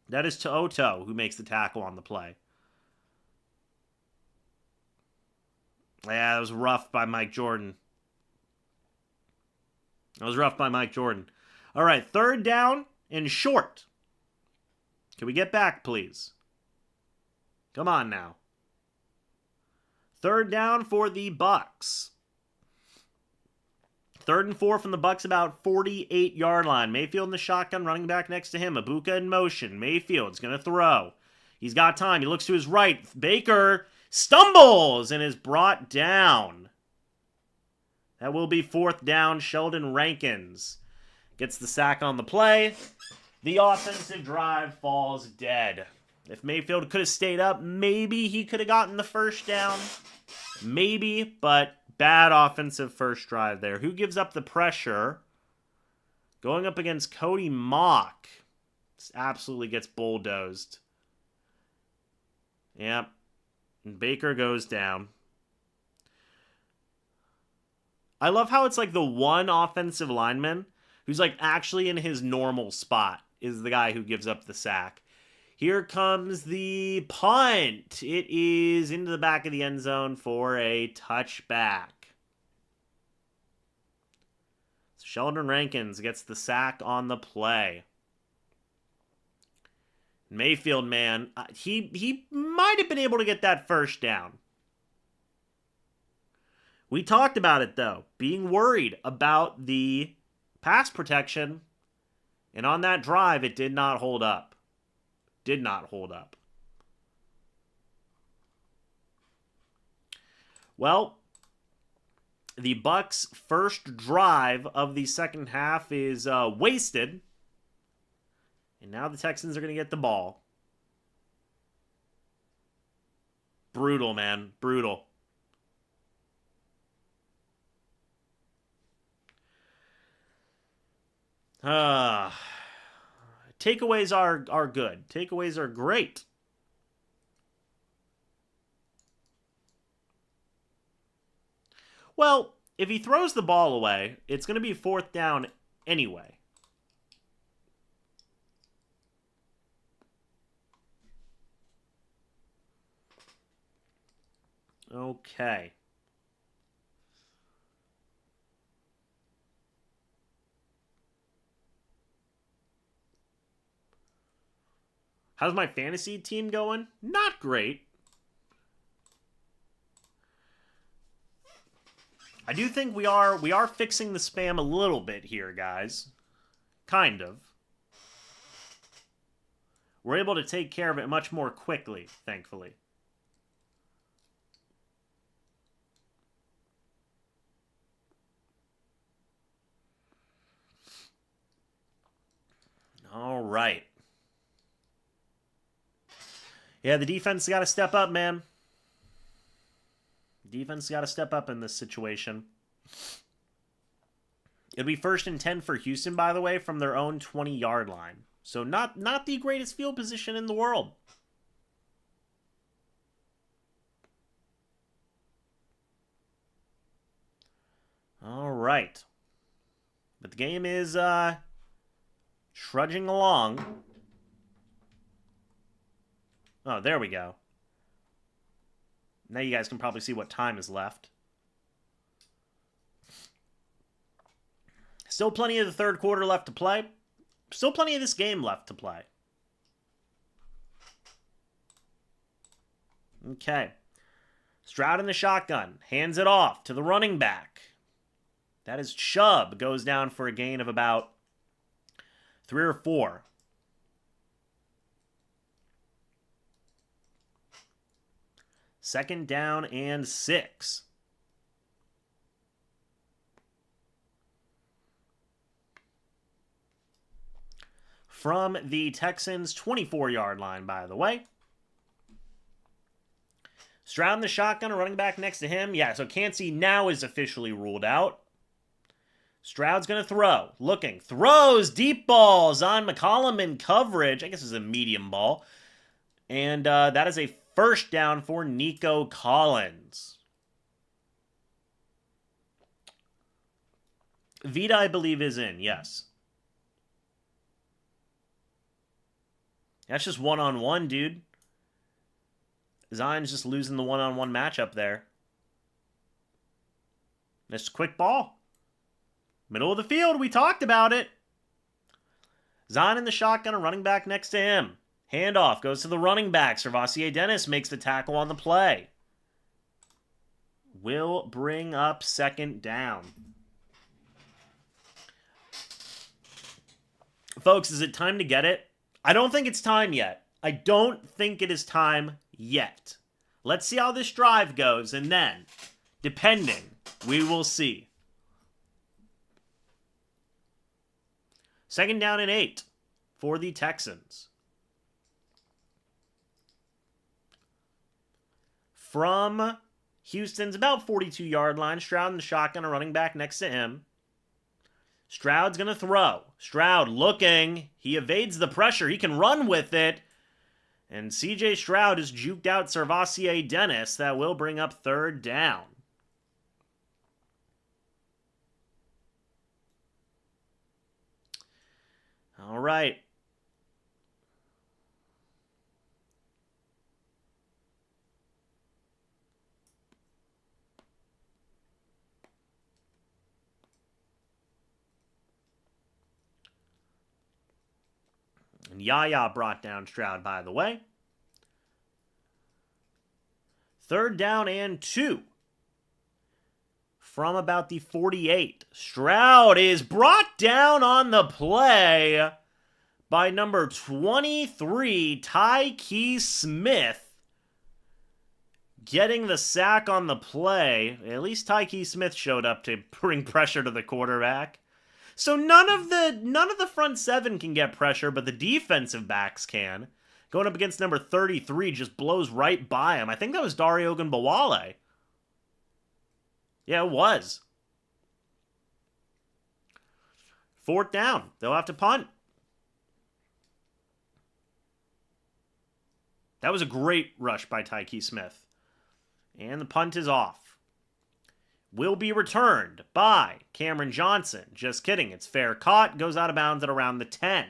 That is To'oto who makes the tackle on the play. Yeah, that was rough by Mike Jordan. All right, 3rd down and short. Can we get back, please? Come on now. 3rd down for the Bucs. 3rd and 4 from the Bucs, about 48-yard line. Mayfield in the shotgun, running back next to him. Ibuka in motion. Mayfield's going to throw. He's got time. He looks to his right. Baker stumbles and is brought down. That will be 4th down. Sheldon Rankins gets the sack on the play. The offensive drive falls dead. If Mayfield could have stayed up, maybe he could have gotten the 1st down. Maybe, but bad offensive first drive there. Who gives up the pressure? Going up against Cody Mock. This absolutely gets bulldozed. Yep. And Baker goes down. I love how it's like the one offensive lineman who's like actually in his normal spot is the guy who gives up the sack. Here comes the punt. It is into the back of the end zone for a touchback. So Sheldon Rankins gets the sack on the play. Mayfield, man, he might have been able to get that 1st down. We talked about it, though, being worried about the pass protection. And on that drive, it did not hold up. Did not hold up. Well, the Bucs' first drive of the 2nd half is wasted. And now the Texans are going to get the ball. Brutal, man. Brutal. Takeaways are good. Takeaways are great. Well, if he throws the ball away, it's going to be 4th down anyway. Okay. How's my fantasy team going? Not great. I do think we are fixing the spam a little bit here, guys. Kind of. We're able to take care of it much more quickly, thankfully. All right. Yeah, the defense got to step up, man. Defense got to step up in this situation. It'll be 1st and 10 for Houston, by the way, from their own 20-yard line. So not the greatest field position in the world. All right. But the game is trudging along. Oh, there we go. Now you guys can probably see what time is left. Still plenty of the 3rd quarter left to play. Still plenty of this game left to play. Okay. Stroud in the shotgun. Hands it off to the running back. That is Chubb. Goes down for a gain of about 3 or 4. Second down and 6. From the Texans' 24-yard line, by the way. Stroud in the shotgun, a running back next to him. Yeah, so Cansey now is officially ruled out. Stroud's going to throw. Looking. Throws. Deep balls on McCollum in coverage. I guess it's a medium ball. And that is a 1st down for Nico Collins. Vita, I believe, is in. Yes. That's just one-on-one, dude. Zion's just losing the one-on-one matchup there. That's a quick ball. Middle of the field, we talked about it. Zion in the shotgun, a running back next to him. Handoff goes to the running back. Servassier Dennis makes the tackle on the play. Will bring up 2nd down. Folks, is it time to get it? I don't think it's time yet. I don't think it is time yet. Let's see how this drive goes, and then, depending, we will see. 2nd down and 8 for the Texans. From Houston's about 42-yard line, Stroud in the shotgun, a running back next to him. Stroud's going to throw. Stroud looking. He evades the pressure. He can run with it. And C.J. Stroud has juked out Servassier Dennis. That will bring up 3rd down. All right. And Yaya brought down Stroud, by the way. 3rd down and 2. From about the 48. Stroud is brought down on the play by number 23, Tyke Smith. Getting the sack on the play. At least Tyke Smith showed up to bring pressure to the quarterback. So none of the front 7 can get pressure, but the defensive backs can. Going up against number 33 just blows right by him. I think that was Dario Ogunbowale. Yeah, it was. 4th down. They'll have to punt. That was a great rush by Tyke Smith. And the punt is off. Will be returned by Cameron Johnson. Just kidding. It's fair caught. Goes out of bounds at around the 10.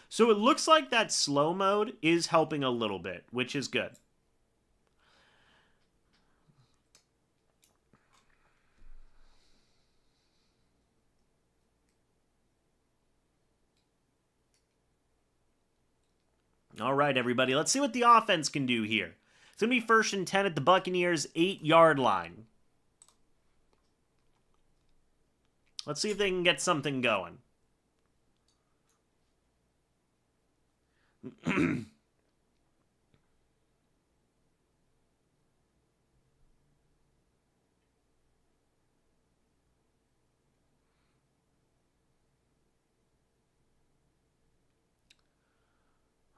So it looks like that slow mode is helping a little bit, which is good. All right, everybody. Let's see what the offense can do here. It's going to be 1st and 10 at the Buccaneers' 8-yard line. Let's see if they can get something going.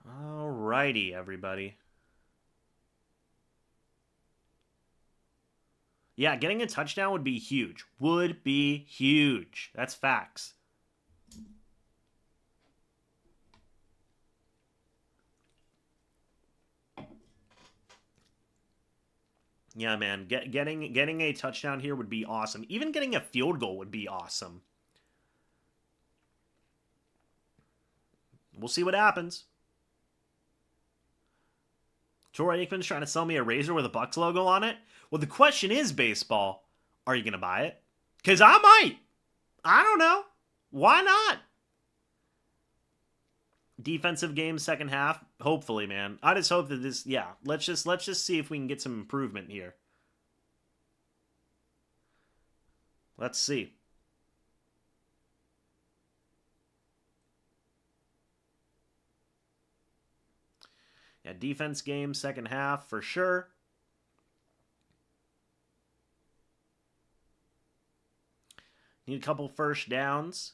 Alrighty, everybody. Yeah, getting a touchdown would be huge. Would be huge. That's facts. Yeah, man. Getting a touchdown here would be awesome. Even getting a field goal would be awesome. We'll see what happens. Troy Aikman's trying to sell me a razor with a Bucs logo on it. Well, the question is, baseball, are you going to buy it? Because I might. I don't know. Why not? Defensive game, second half. Hopefully, man. I just hope that this, yeah. Let's just see if we can get some improvement here. Let's see. Yeah, defense game, second half for sure. Need a couple first downs.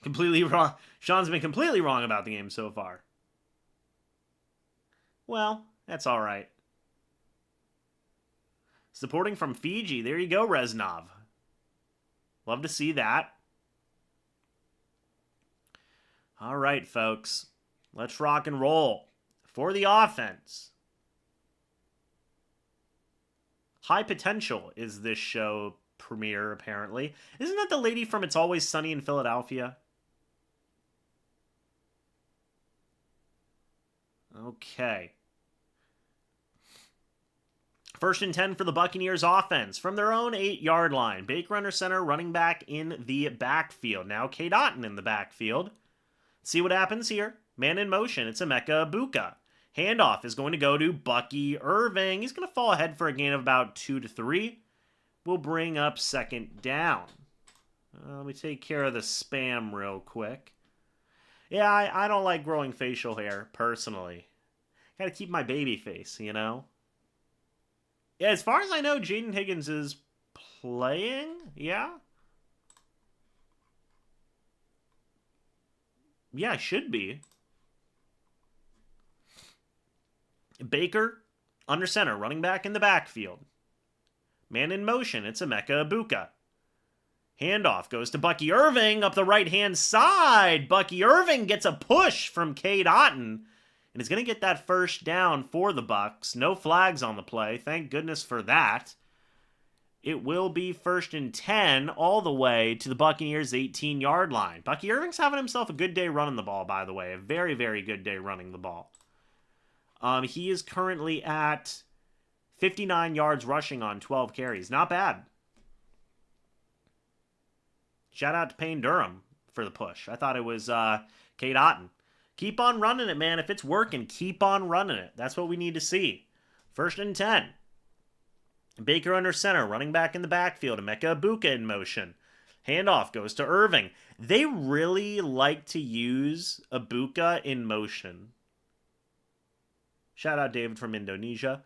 Completely wrong. Sean's been completely wrong about the game so far. Well, that's all right. Supporting from Fiji. There you go, Reznov. Love to see that. All right, folks. Let's rock and roll. For the offense. High Potential is this show premiere, apparently. Isn't that the lady from It's Always Sunny in Philadelphia? Okay. 1st and 10 for the Buccaneers offense from their own 8-yard line. Baker under center, running back in the backfield. Now Cade Otton in the backfield. See what happens here. Man in motion. It's Emeka Egbuka. Handoff is going to go to Bucky Irving. He's going to fall ahead for a gain of about 2 to 3. We'll bring up 2nd down. Let me take care of the spam real quick. Yeah, I don't like growing facial hair, personally. Gotta keep my baby face, you know? Yeah, as far as I know, Jaden Higgins is playing? Yeah? Yeah, I should be. Baker, under center, running back in the backfield. Man in motion, it's Emeka Egbuka. Handoff goes to Bucky Irving up the right-hand side. Bucky Irving gets a push from Cade Otton and is going to get that 1st down for the Bucs. No flags on the play. Thank goodness for that. It will be 1st and 10 all the way to the Buccaneers' 18-yard line. Bucky Irving's having himself a good day running the ball, by the way. A very, very good day running the ball. He is currently at 59 yards rushing on 12 carries. Not bad. Shout out to Payne Durham for the push. I thought it was Cade Otton. Keep on running it, man. If it's working, keep on running it. That's what we need to see. 1st and 10. Baker under center, running back in the backfield. Emeka Egbuka in motion. Handoff goes to Irving. They really like to use Egbuka in motion. Shout out David from Indonesia.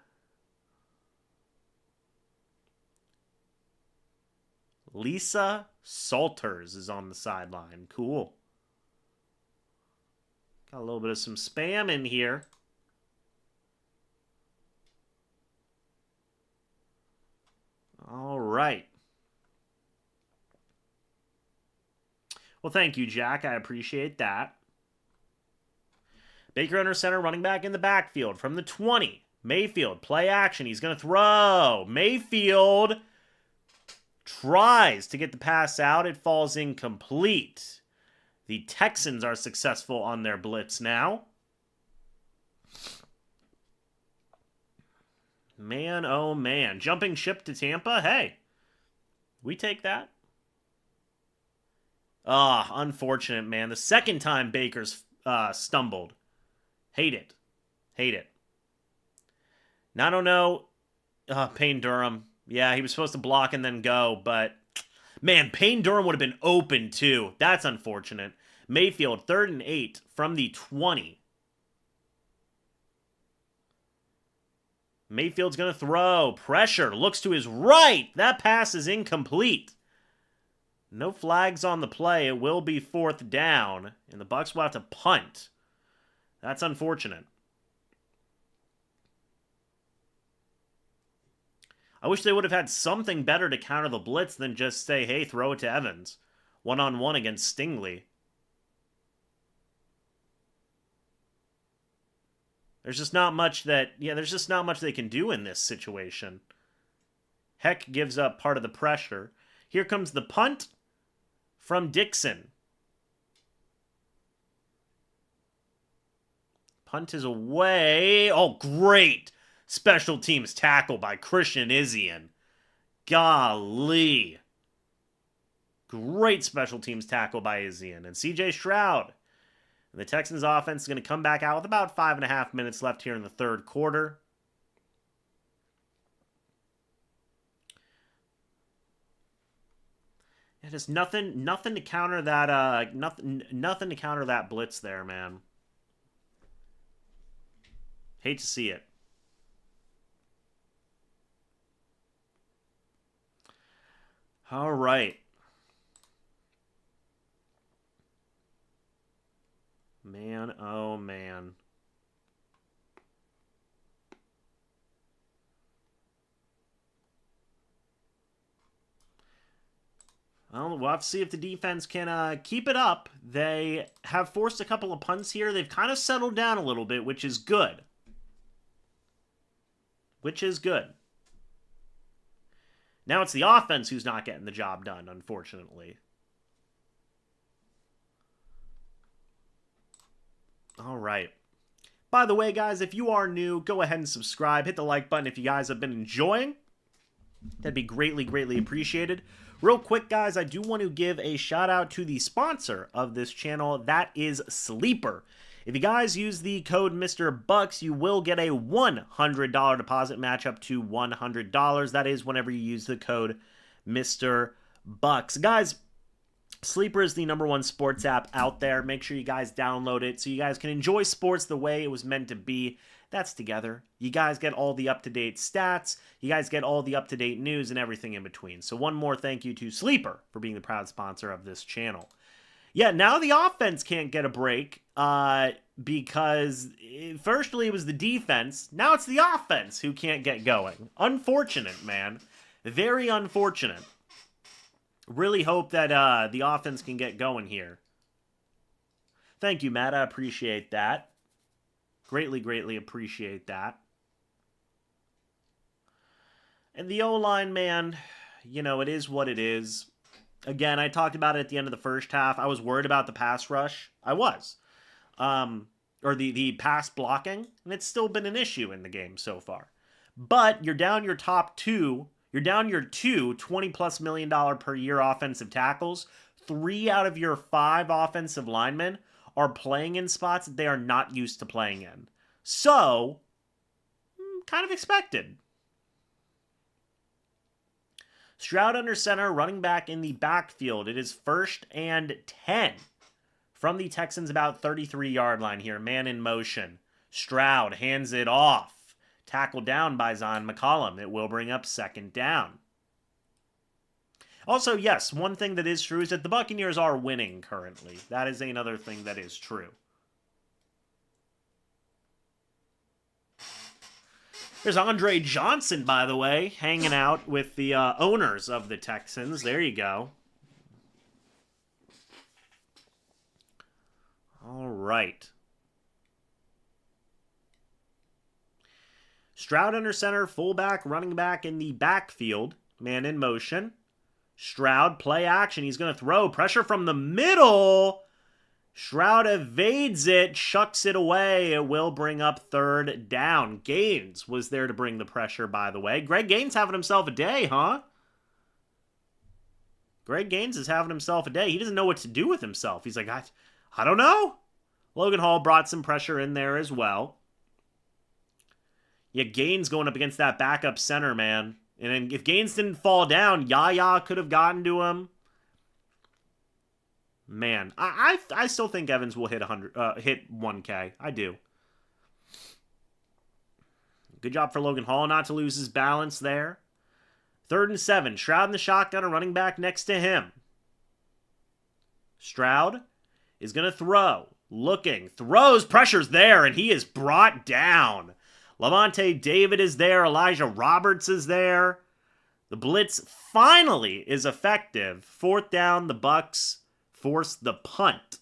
Lisa Salters is on the sideline. Cool. Got a little bit of some spam in here. All right. Well, thank you, Jack. I appreciate that. Baker under center, running back in the backfield from the 20. Mayfield, play action. He's going to throw. Mayfield tries to get the pass out. It falls incomplete. The Texans are successful on their blitz now. Man, oh man. Jumping ship to Tampa? Hey, we take that. Ah, unfortunate, man. The second time Baker's stumbled. Hate it. Hate it. Now, I don't know. Payne Durham. Yeah, he was supposed to block and then go, but man, Payne Durham would have been open too. That's unfortunate. Mayfield, 3rd and 8 from the 20. Mayfield's going to throw. Pressure. Looks to his right. That pass is incomplete. No flags on the play. It will be 4th down, and the Bucs will have to punt. That's unfortunate. I wish they would have had something better to counter the blitz than just say, hey, throw it to Evans. One-on-one against Stingley. There's just not much there's just not much they can do in this situation. Heck gives up part of the pressure. Here comes the punt from Dixon. Punt is away. Oh, great. Special teams tackle by Christian Izzian. Golly. Great special teams tackle by Izzian. And C.J. Stroud. And the Texans offense is going to come back out with about 5.5 minutes left here in the third quarter. Yeah, just nothing to counter that nothing to counter that blitz there, man. Hate to see it. All right. Man, oh man. Well, we'll have to see if the defense can keep it up. They have forced a couple of punts here. They've kind of settled down a little bit, which is good. Which is good. Now it's the offense who's not getting the job done, unfortunately. All right. By the way, guys, if you are new, go ahead and subscribe. Hit the like button if you guys have been enjoying. That'd be greatly, greatly appreciated. Real quick, guys, I do want to give a shout out to the sponsor of this channel. That is Sleeper. If you guys use the code MrBucs, you will get a $100 deposit match up to $100. That is whenever you use the code MrBucs. Guys, Sleeper is the #1 sports app out there. Make sure you guys download it so you guys can enjoy sports the way it was meant to be. That's together. You guys get all the up-to-date stats. You guys get all the up-to-date news and everything in between. So one more thank you to Sleeper for being the proud sponsor of this channel. Yeah, now the offense can't get a break because firstly it was the defense. Now it's the offense who can't get going. Unfortunate, man. Very unfortunate. Really hope that the offense can get going here. Thank you, Matt. I appreciate that. Greatly, greatly appreciate that. And the O-line, man, you know, it is what it is. Again, I talked about it at the end of the first half. I was worried about the pass rush. I was. Or the pass blocking. And it's still been an issue in the game so far. But you're down your top two. You're down your two $20+ million per year offensive tackles. 3 out of your 5 offensive linemen are playing in spots that they are not used to playing in. So, kind of expected. Stroud under center, running back in the backfield. It is 1st and 10 from the Texans about 33-yard line here. Man in motion. Stroud hands it off. Tackled down by Zion McCollum. It will bring up 2nd down. Also, yes, one thing that is true is that the Buccaneers are winning currently. That is another thing that is true. There's Andre Johnson, by the way, hanging out with the owners of the Texans. There you go. All right. Stroud under center, fullback, running back in the backfield. Man in motion. Stroud, play action. He's going to throw. Pressure from the middle. Stroud evades it, chucks it away. It will bring up third down. Gaines was there to bring the pressure, by the way. Greg Gaines having himself a day, huh? Greg Gaines is having himself a day. He doesn't know what to do with himself. He's like, I don't know. Logan Hall brought some pressure in there as well. Yeah, Gaines going up against that backup center, man. And then if Gaines didn't fall down, Yaya could have gotten to him. Man, I still think Evans will hit 1K. I do. Good job for Logan Hall not to lose his balance there. 3rd and 7. Stroud in the shotgun, a running back next to him. Stroud is going to throw. Looking. Throws. Pressure's there, and he is brought down. Lavonte David is there. Elijah Roberts is there. The blitz finally is effective. 4th down, the Bucs force the punt.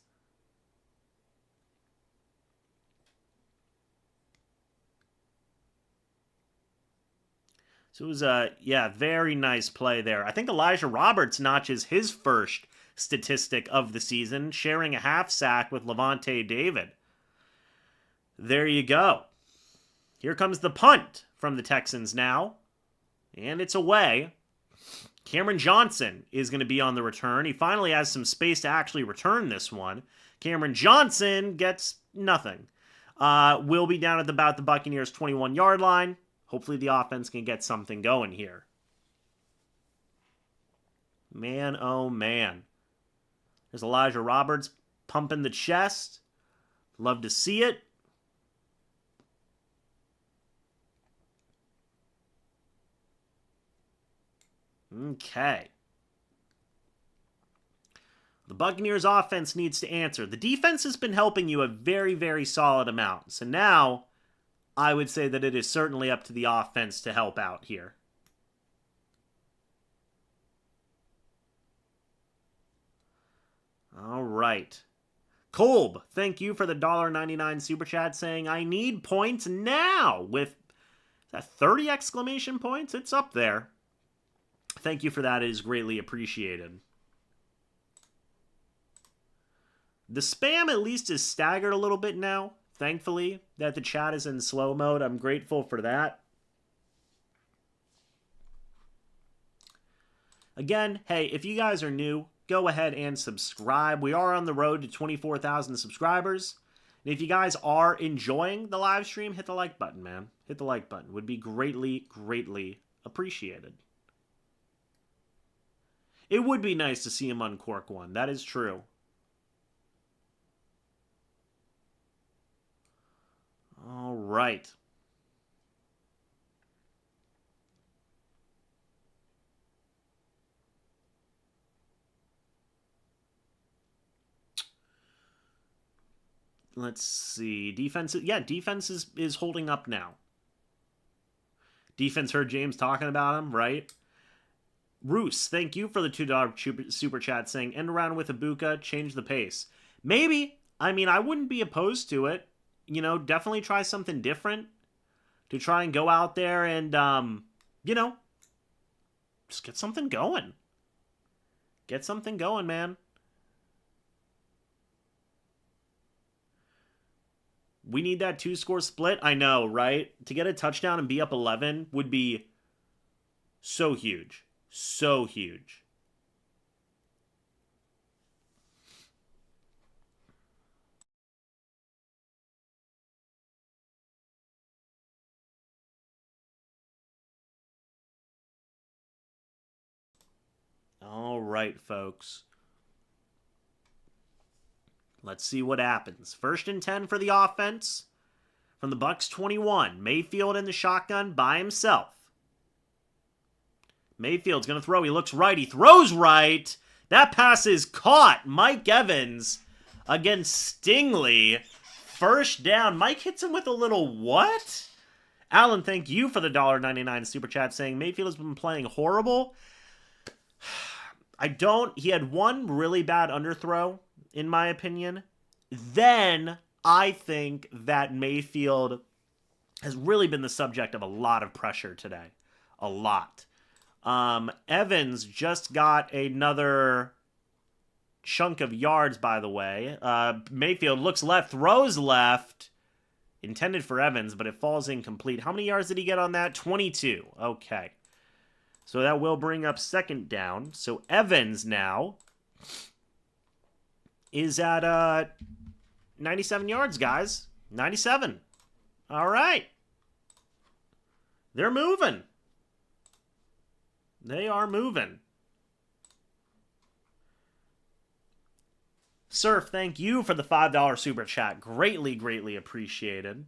So it was a, very nice play there. I think Elijah Roberts notches his first statistic of the season, sharing a half sack with Lavonte David. There you go. Here comes the punt from the Texans now. And it's away. Cameron Johnson is going to be on the return. He finally has some space to actually return this one. Cameron Johnson gets nothing. Will be down at about the Buccaneers' 21-yard line. Hopefully the offense can get something going here. Man, oh man. There's Elijah Roberts pumping the chest. Love to see it. Okay. The Buccaneers offense needs to answer. The defense has been helping you a very, very solid amount. So now, I would say that it is certainly up to the offense to help out here. All right. Kolb, thank you for the $1.99 super chat saying, I need points now with that 30 exclamation points. It's up there. Thank you for that. It is greatly appreciated. The spam at least is staggered a little bit now. Thankfully, that the chat is in slow mode. I'm grateful for that. Again, hey, if you guys are new, go ahead and subscribe. We are on the road to 24,000 subscribers. And if you guys are enjoying the live stream, hit the like button, man. Hit the like button. Would be greatly, greatly appreciated. It would be nice to see him uncork one. That is true. All right. Let's see. Defense, defense is holding up now. Defense heard James talking about him, right? Roos, thank you for the $2 super chat saying, end around with Ibuka, change the pace. Maybe. I mean, I wouldn't be opposed to it. You know, definitely try something different to try and go out there and, you know, just get something going. Get something going, man. We need that 2-score split. I know, right? To get a touchdown and be up 11 would be so huge. So huge. All right, folks. Let's see what happens. 1st and 10 for the offense. From the Bucs 21. Mayfield in the shotgun by himself. Mayfield's going to throw. He looks right. He throws right. That pass is caught. Mike Evans against Stingley. 1st down. Mike hits him with a little what? Alan, thank you for the $1.99 super chat saying Mayfield has been playing horrible. He had one really bad underthrow, in my opinion. Then I think that Mayfield has really been the subject of a lot of pressure today. A lot. Evans just got another chunk of yards, by the way. Mayfield looks left, throws left. Intended for Evans, but it falls incomplete. How many yards did he get on that? 22. Okay. So that will bring up second down. So Evans now is at 97 yards, guys. 97. All right. They're moving. They are moving. Surf, thank you for the $5 super chat. Greatly, greatly appreciated.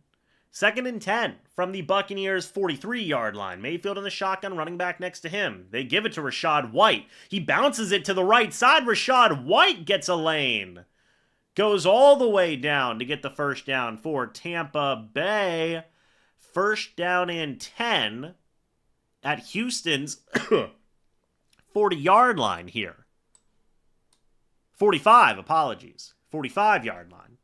2nd and 10 from the Buccaneers' 43-yard line. Mayfield in the shotgun, running back next to him. They give it to Rachaad White. He bounces it to the right side. Rachaad White gets a lane. Goes all the way down to get the first down for Tampa Bay. First down and 10 at Houston's 40-yard line here. 45, apologies. 45-yard line.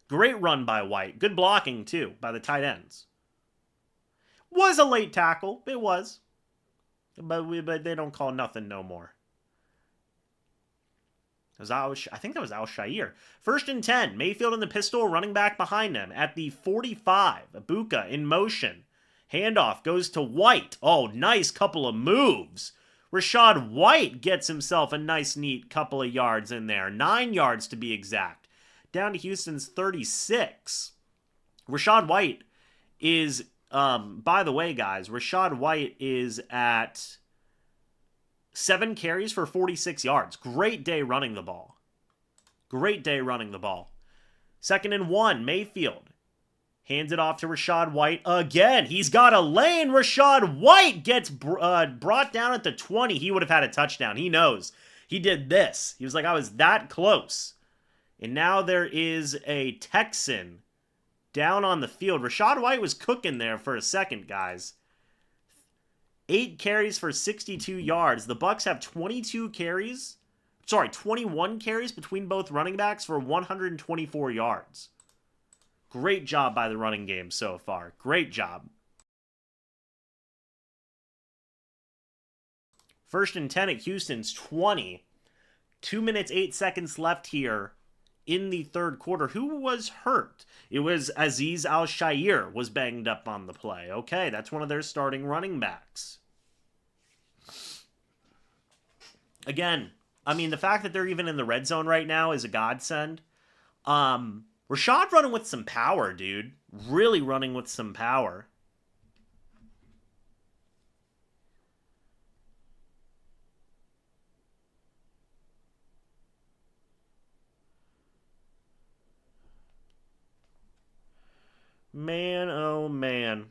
Great run by White. Good blocking, too, by the tight ends. Was a late tackle. It was. But they don't call nothing no more. I think that was Al-Shair. 1st and 10. Mayfield in the pistol, running back behind them at the 45. Ibuka in motion. Handoff goes to White. Oh, nice couple of moves. Rachaad White gets himself a nice, neat couple of yards in there. 9 yards to be exact. Down to Houston's 36. Rachaad White is, by the way, guys, Rachaad White is at 7 carries for 46 yards. Great day running the ball. Great day running the ball. 2nd and 1, Mayfield. Hands it off to Rachaad White again. He's got a lane. Rachaad White gets brought down at the 20. He would have had a touchdown. He knows. He did this. He was like, I was that close. And now there is a Texan down on the field. Rachaad White was cooking there for a second, guys. 8 carries for 62 yards. The Bucs have 21 carries between both running backs for 124 yards. Great job by the running game so far. Great job. 1st and 10 at Houston's 20. 2 minutes, 8 seconds left here in the third quarter. Who was hurt? It was Azeez Al-Shair was banged up on the play. Okay, that's one of their starting running backs. Again, I mean, the fact that they're even in the red zone right now is a godsend. Rashad running with some power, dude. Really running with some power. Man, oh man.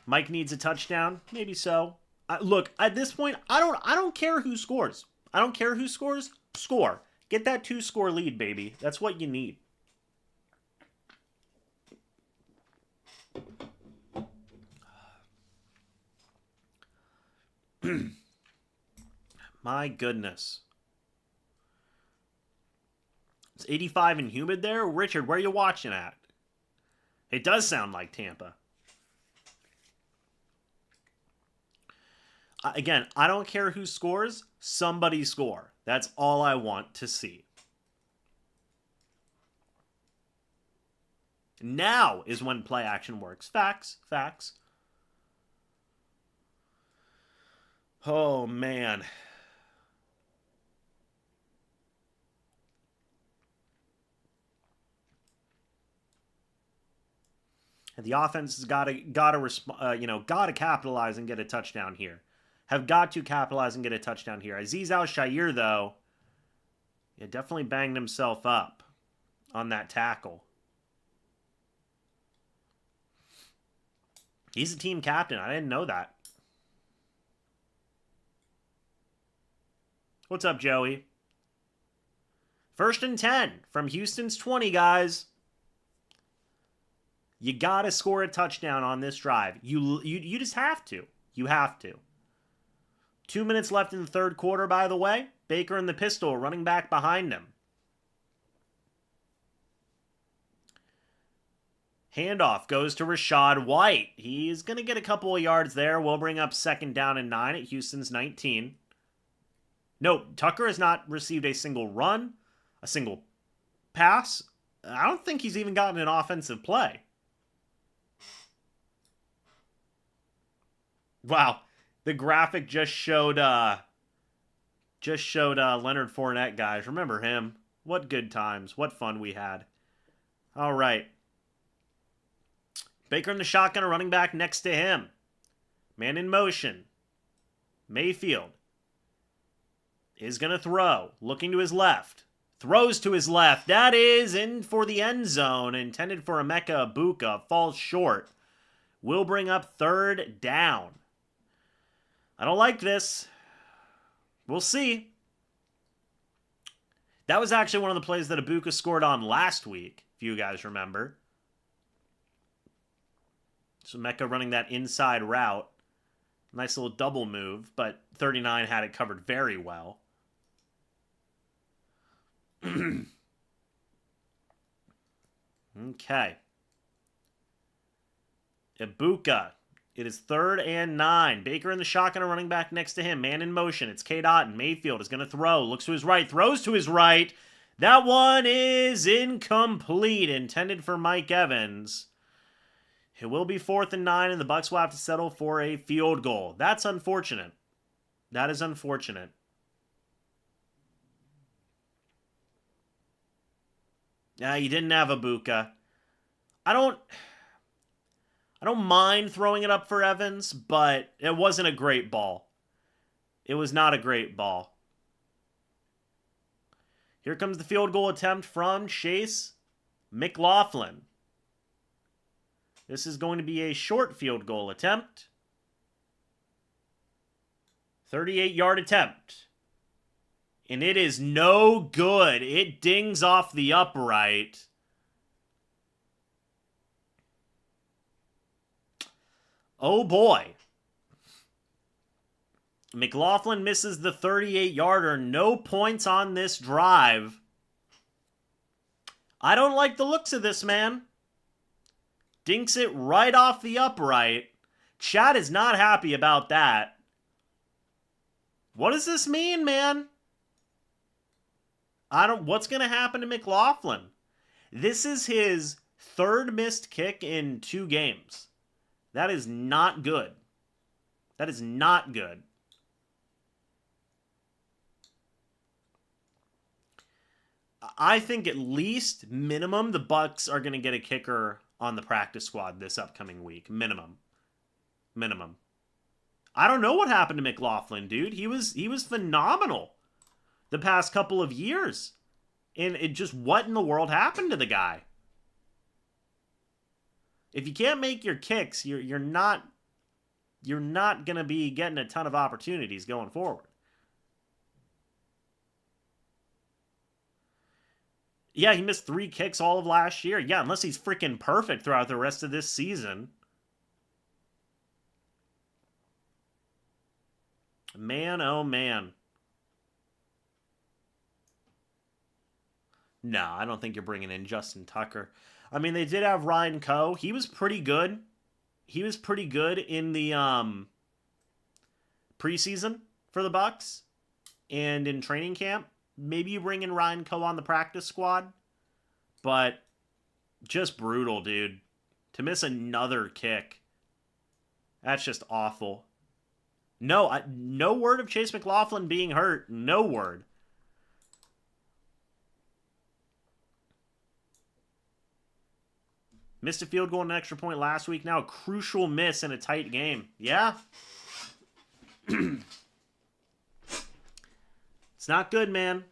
Mike needs a touchdown? Maybe so. Look, at this point, I don't care who scores. I don't care who scores. Score. Get that 2-score lead, baby. That's what you need. My goodness. It's 85 and humid there. Richard, where are you watching at? It does sound like Tampa. Again, I don't care who scores. Somebody score. That's all I want to see. Now is when play action works. Facts. Facts. Oh, man. And the offense has got to capitalize and get a touchdown here. Have got to capitalize and get a touchdown here. Azeez Al-Shair, though, definitely banged himself up on that tackle. He's a team captain. I didn't know that. What's up, Joey? First and 10 from Houston's 20, guys. You got to score a touchdown on this drive. You just have to. You have to. 2 minutes left in the third quarter, by the way. Baker and the pistol running back behind him. Handoff goes to Rachaad White. He's going to get a couple of yards there. We'll bring up second down and 9 at Houston's 19. No, Tucker has not received a single run, a single pass. I don't think he's even gotten an offensive play. Wow, the graphic just showed Leonard Fournette, guys. Remember him? What good times. What fun we had. All right. Baker in the shotgun, a running back next to him. Man in motion. Mayfield is going to throw. Looking to his left. Throws to his left. That is in for the end zone. Intended for Emeka Egbuka. Falls short. Will bring up third down. I don't like this. We'll see. That was actually one of the plays that Egbuka scored on last week, if you guys remember. So Emeka running that inside route. Nice little double move, but 39 had it covered very well. Okay. Egbuka. It is third and 9. Baker in the shotgun, a running back next to him. Man in motion. It's K-Dot, and Mayfield is going to throw. Looks to his right. Throws to his right. That one is incomplete. Intended for Mike Evans. It will be 4th and 9, and the Bucs will have to settle for a field goal. That's unfortunate. That is unfortunate. Nah, you didn't have Egbuka. I don't mind throwing it up for Evans, but it wasn't a great ball. It was not a great ball. Here comes the field goal attempt from Chase McLaughlin. This is going to be a short field goal attempt. 38-yard attempt. And it is no good. It dings off the upright. Oh boy. McLaughlin misses the 38-yarder. No points on this drive. I don't like the looks of this, man. Dinks it right off the upright. Chad is not happy about that. What does this mean, man? What's going to happen to McLaughlin? This is his third missed kick in 2 games. That is not good. That is not good. I think at least, minimum, the Bucs are going to get a kicker on the practice squad this upcoming week. Minimum. I don't know what happened to McLaughlin, dude. He was phenomenal the past couple of years. And it just, what in the world happened to the guy? If you can't make your kicks, you're not going to be getting a ton of opportunities going forward. Yeah, he missed 3 kicks all of last year. Yeah, unless he's freaking perfect throughout the rest of this season. Man, oh man. No, I don't think you're bringing in Justin Tucker. I mean, they did have Ryan Coe. He was pretty good. He was pretty good in the preseason for the Bucs and in training camp. Maybe you bring in Ryan Coe on the practice squad, but just brutal, dude. To miss another kick, that's just awful. No, no word of Chase McLaughlin being hurt. No word. Missed a field goal and an extra point last week. Now a crucial miss in a tight game. Yeah. It's not good, man.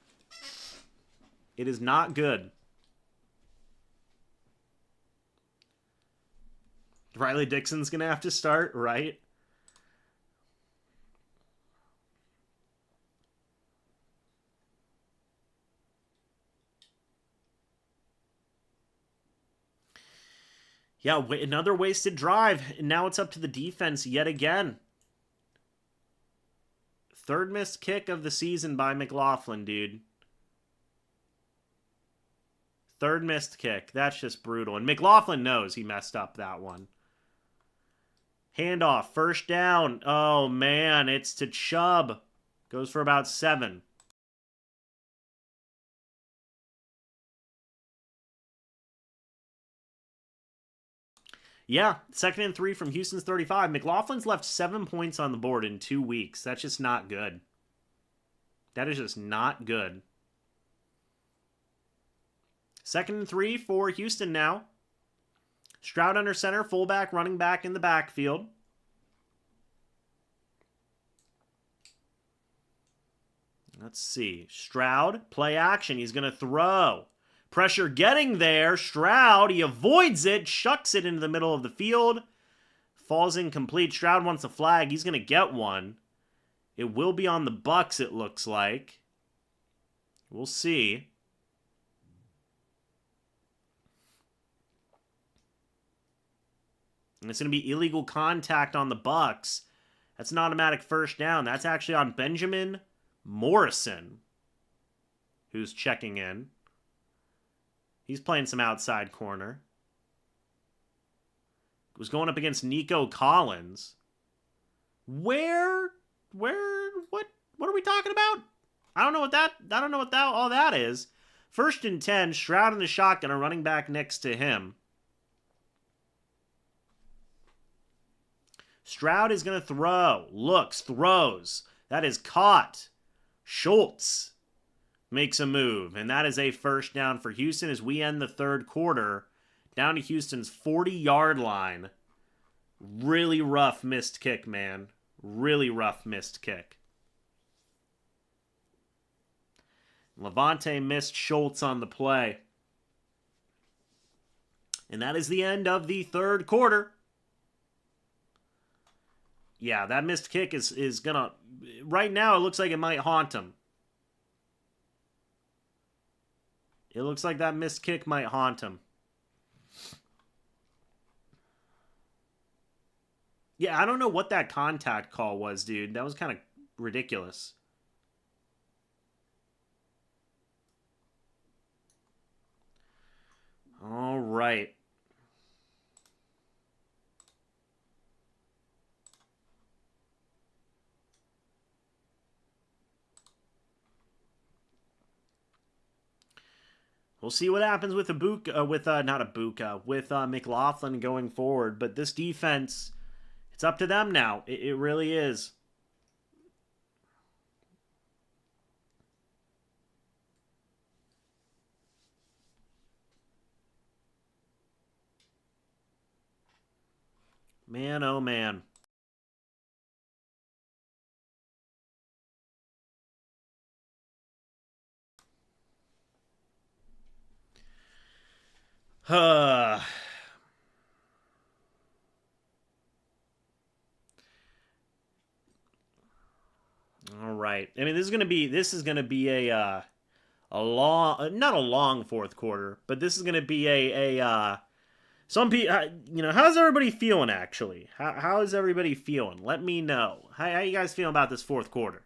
It is not good. Riley Dixon's going to have to start, right? Yeah, another wasted drive. And now it's up to the defense yet again. Third missed kick of the season by McLaughlin, dude. Third missed kick. That's just brutal. And McLaughlin knows he messed up that one. Handoff. First down. Oh, man. It's to Chubb. Goes for about 7. Yeah, 2nd and 3 from Houston's 35. McLaughlin's left 7 points on the board in 2 weeks. That's just not good. That is just not good. 2nd and 3 for Houston now. Stroud under center, fullback, running back in the backfield. Let's see. Stroud, play action. He's going to throw. Pressure getting there. Stroud, he avoids it, shucks it into the middle of the field. Falls incomplete. Stroud wants a flag. He's going to get one. It will be on the Bucs, it looks like. We'll see. And it's going to be illegal contact on the Bucs. That's an automatic first down. That's actually on Benjamin Morrison, who's checking in. He's playing some outside corner. Was going up against Nico Collins. What are we talking about? I don't know what all that is. 1st and 10, Stroud in the shotgun, a running back next to him. Stroud is going to throw. Looks, throws. That is caught. Schultz makes a move, and that is a first down for Houston as we end the third quarter down to Houston's 40-yard line. Really rough missed kick, man. Really rough missed kick. Levante missed Schultz on the play. And that is the end of the third quarter. Yeah, that missed kick is going to... Right now, it looks like it might haunt him. It looks like that missed kick might haunt him. Yeah, I don't know what that contact call was, dude. That was kind of ridiculous. All right. We'll see what happens with McLaughlin going forward. But this defense, it's up to them now. It really is. Man, oh man. All right. I mean, this is gonna be a long, not a long fourth quarter, but this is gonna be some people. How's everybody feeling? Actually, how is everybody feeling? Let me know. How you guys feeling about this fourth quarter?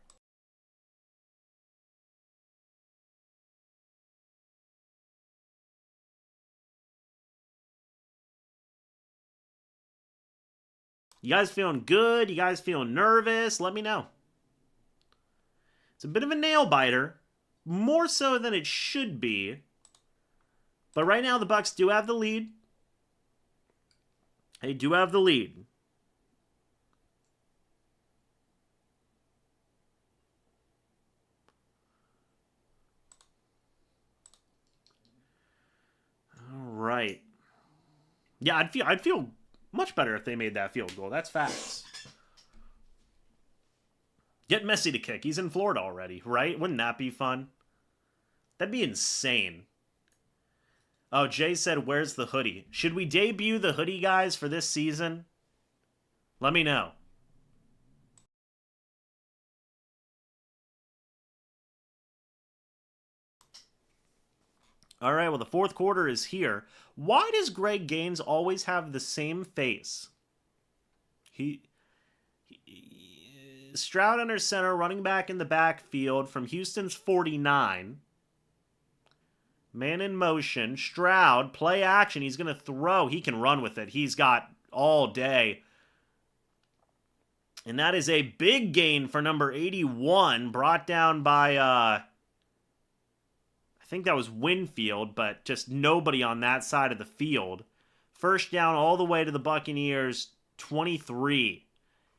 You guys feeling good? You guys feeling nervous? Let me know. It's a bit of a nail biter, more so than it should be. But right now the Bucs do have the lead. They do have the lead. All right. Yeah, I'd feel much better if they made that field goal. That's facts. Get Messi to kick. He's in Florida already, right? Wouldn't that be fun? That'd be insane. Oh, Jay said, where's the hoodie? Should we debut the hoodie, guys, for this season? Let me know. All right, well, the fourth quarter is here. Why does Greg Gaines always have the same face? Stroud under center, running back in the backfield from Houston's 49. Man in motion. Stroud, play action. He's going to throw. He can run with it. He's got all day. And that is a big gain for number 81, brought down by, I think that was Winfield, but just nobody on that side of the field. First down all the way to the Buccaneers, 23.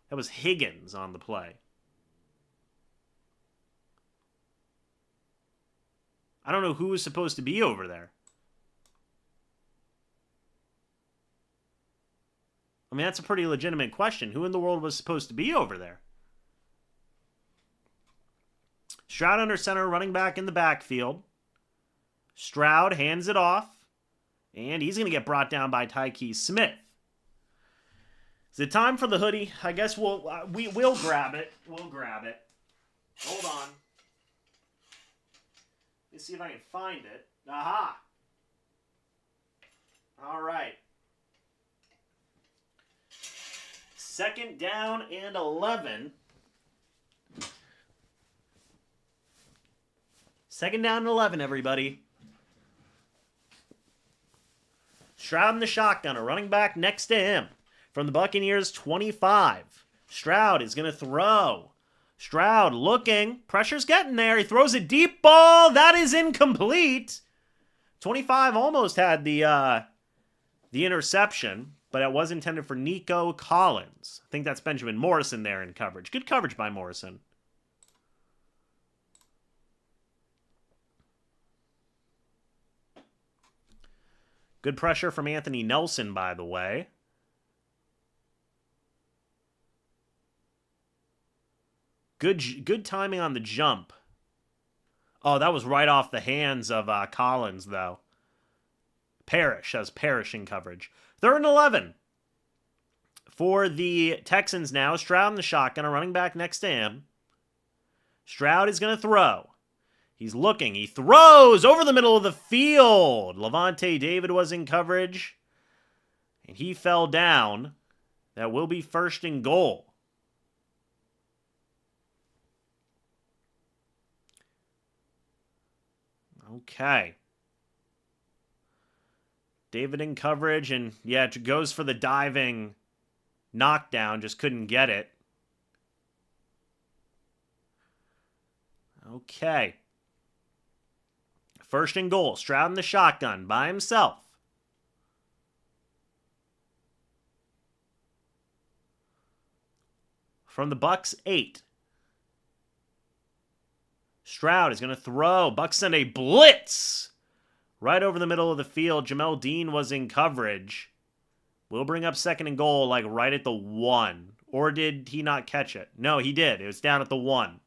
That was Higgins on the play. I don't know who was supposed to be over there. I mean, that's a pretty legitimate question. Who in the world was supposed to be over there? Stroud under center, running back in the backfield. Stroud hands it off. And he's going to get brought down by Tyke Smith. Is it time for the hoodie? I guess we'll grab it. We'll grab it. Hold on. Let's see if I can find it. Aha! All right. 2nd down and 11. 2nd down and 11, everybody. Stroud in the shotgun, a running back next to him. From the Buccaneers, 25. Stroud is going to throw. Stroud looking. Pressure's getting there. He throws a deep ball. That is incomplete. 25 almost had the interception, but it was intended for Nico Collins. I think that's Benjamin Morrison there in coverage. Good coverage by Morrison. Good pressure from Anthony Nelson, by the way. Good timing on the jump. Oh, that was right off the hands of Collins, though. Parrish has Parrish in coverage. 3rd and 11. For the Texans now, Stroud in the shotgun, a running back next to him. Stroud is going to throw. He's looking. He throws over the middle of the field. Levante David was in coverage. And he fell down. That will be 1st and goal. Okay. David in coverage, and yeah, it goes for the diving knockdown, just couldn't get it. Okay. 1st and goal. Stroud in the shotgun by himself. From the Bucs, 8. Stroud is going to throw. Bucs send a blitz right over the middle of the field. Jamel Dean was in coverage. We'll bring up 2nd and goal, like right at the 1. Or did he not catch it? No, he did. It was down at the 1.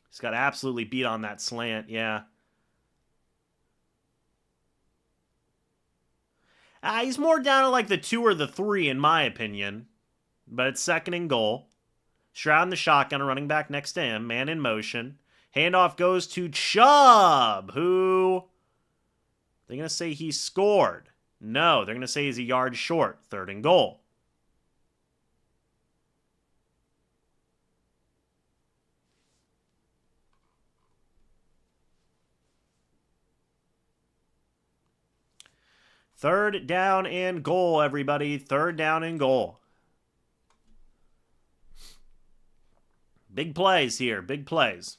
He's got absolutely beat on that slant, yeah. He's more down at like the 2 or the 3, in my opinion. But it's 2nd and goal. Stroud in the shotgun, a running back next to him. Man in motion. Handoff goes to Chubb, who... They're going to say he scored. No, they're going to say he's a yard short. 3rd and goal. Third down and goal, everybody. 3rd down and goal. Big plays here. Big plays.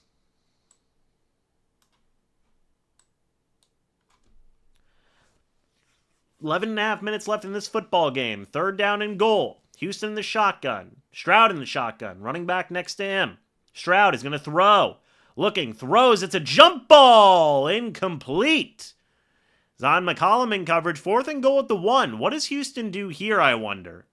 Eleven and a half minutes left in this football game. 3rd down and goal. Houston in the shotgun. Stroud in the shotgun. Running back next to him. Stroud is going to throw. Looking. Throws. It's a jump ball. Incomplete. Zon McCollum in coverage. 4th and goal at the 1. What does Houston do here, I wonder?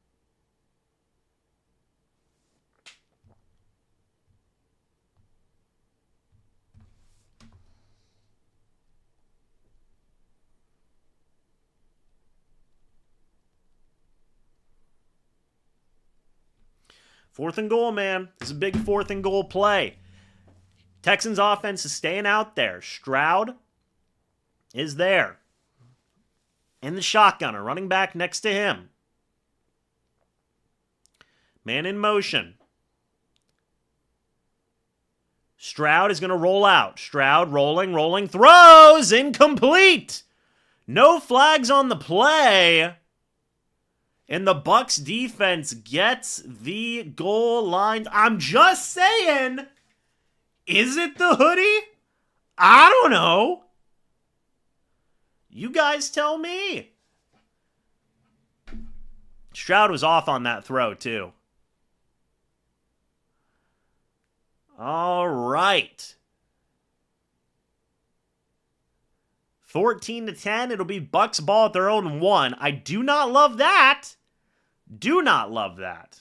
4th and goal, man. This is a big 4th and goal play. Texans offense is staying out there. Stroud is there. And the shotgunner running back next to him. Man in motion. Stroud is going to roll out. Stroud rolling, throws, incomplete. No flags on the play. And the Bucs defense gets the goal line. I'm just saying, is it the hoodie? I don't know. You guys tell me. Stroud was off on that throw, too. All right. 14-10. It'll be Bucs ball at their own 1. I do not love that. Do not love that.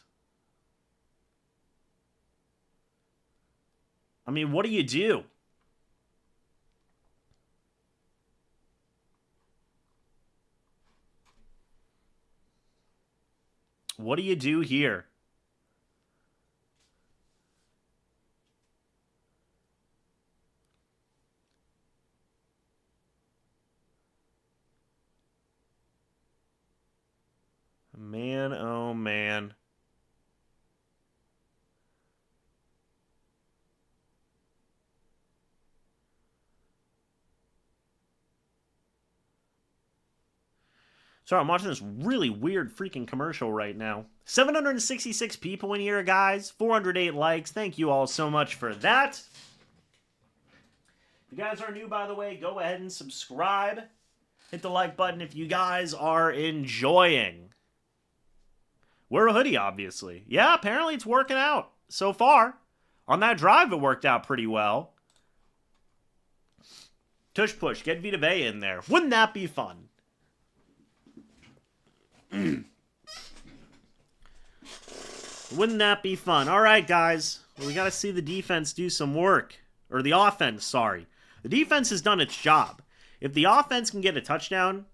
I mean, what do you do? What do you do here? Man, oh man. Sorry, I'm watching this really weird freaking commercial right now. 766 people in here, guys. 408 likes. Thank you all so much for that. If you guys are new, by the way, go ahead and subscribe. Hit the like button if you guys are enjoying. Wear a hoodie, obviously. Yeah, apparently it's working out so far. On that drive, it worked out pretty well. Tush push, get Vita Vea in there. Wouldn't that be fun? Wouldn't that be fun? All right, guys. Well, we got to see the defense do some work. Or the offense, sorry. The defense has done its job. If the offense can get a touchdown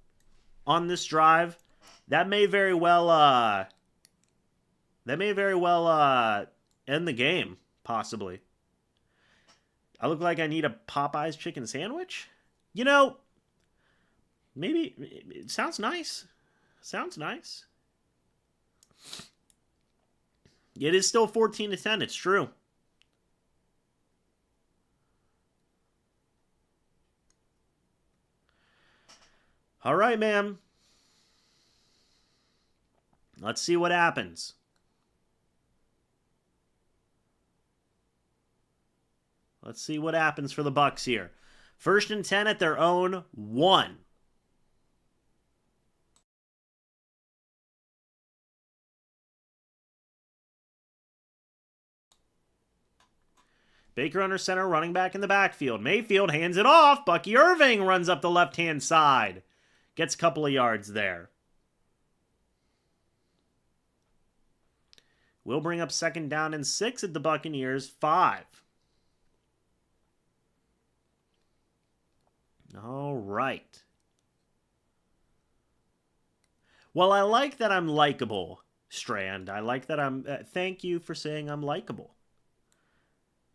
on this drive, that may very well end the game, possibly. I look like I need a Popeye's chicken sandwich? You know, maybe it sounds nice. Sounds nice. It is still 14-10. It's true. All right, man. Let's see what happens. Let's see what happens for the Bucs here. 1st and 10 at their own 1. Baker under center, running back in the backfield. Mayfield hands it off. Bucky Irving runs up the left-hand side. Gets a couple of yards there. We'll bring up 2nd down and 6 at the Buccaneers 5. All right. Well, I like that I'm likable, Strand. I like that I'm... thank you for saying I'm likable.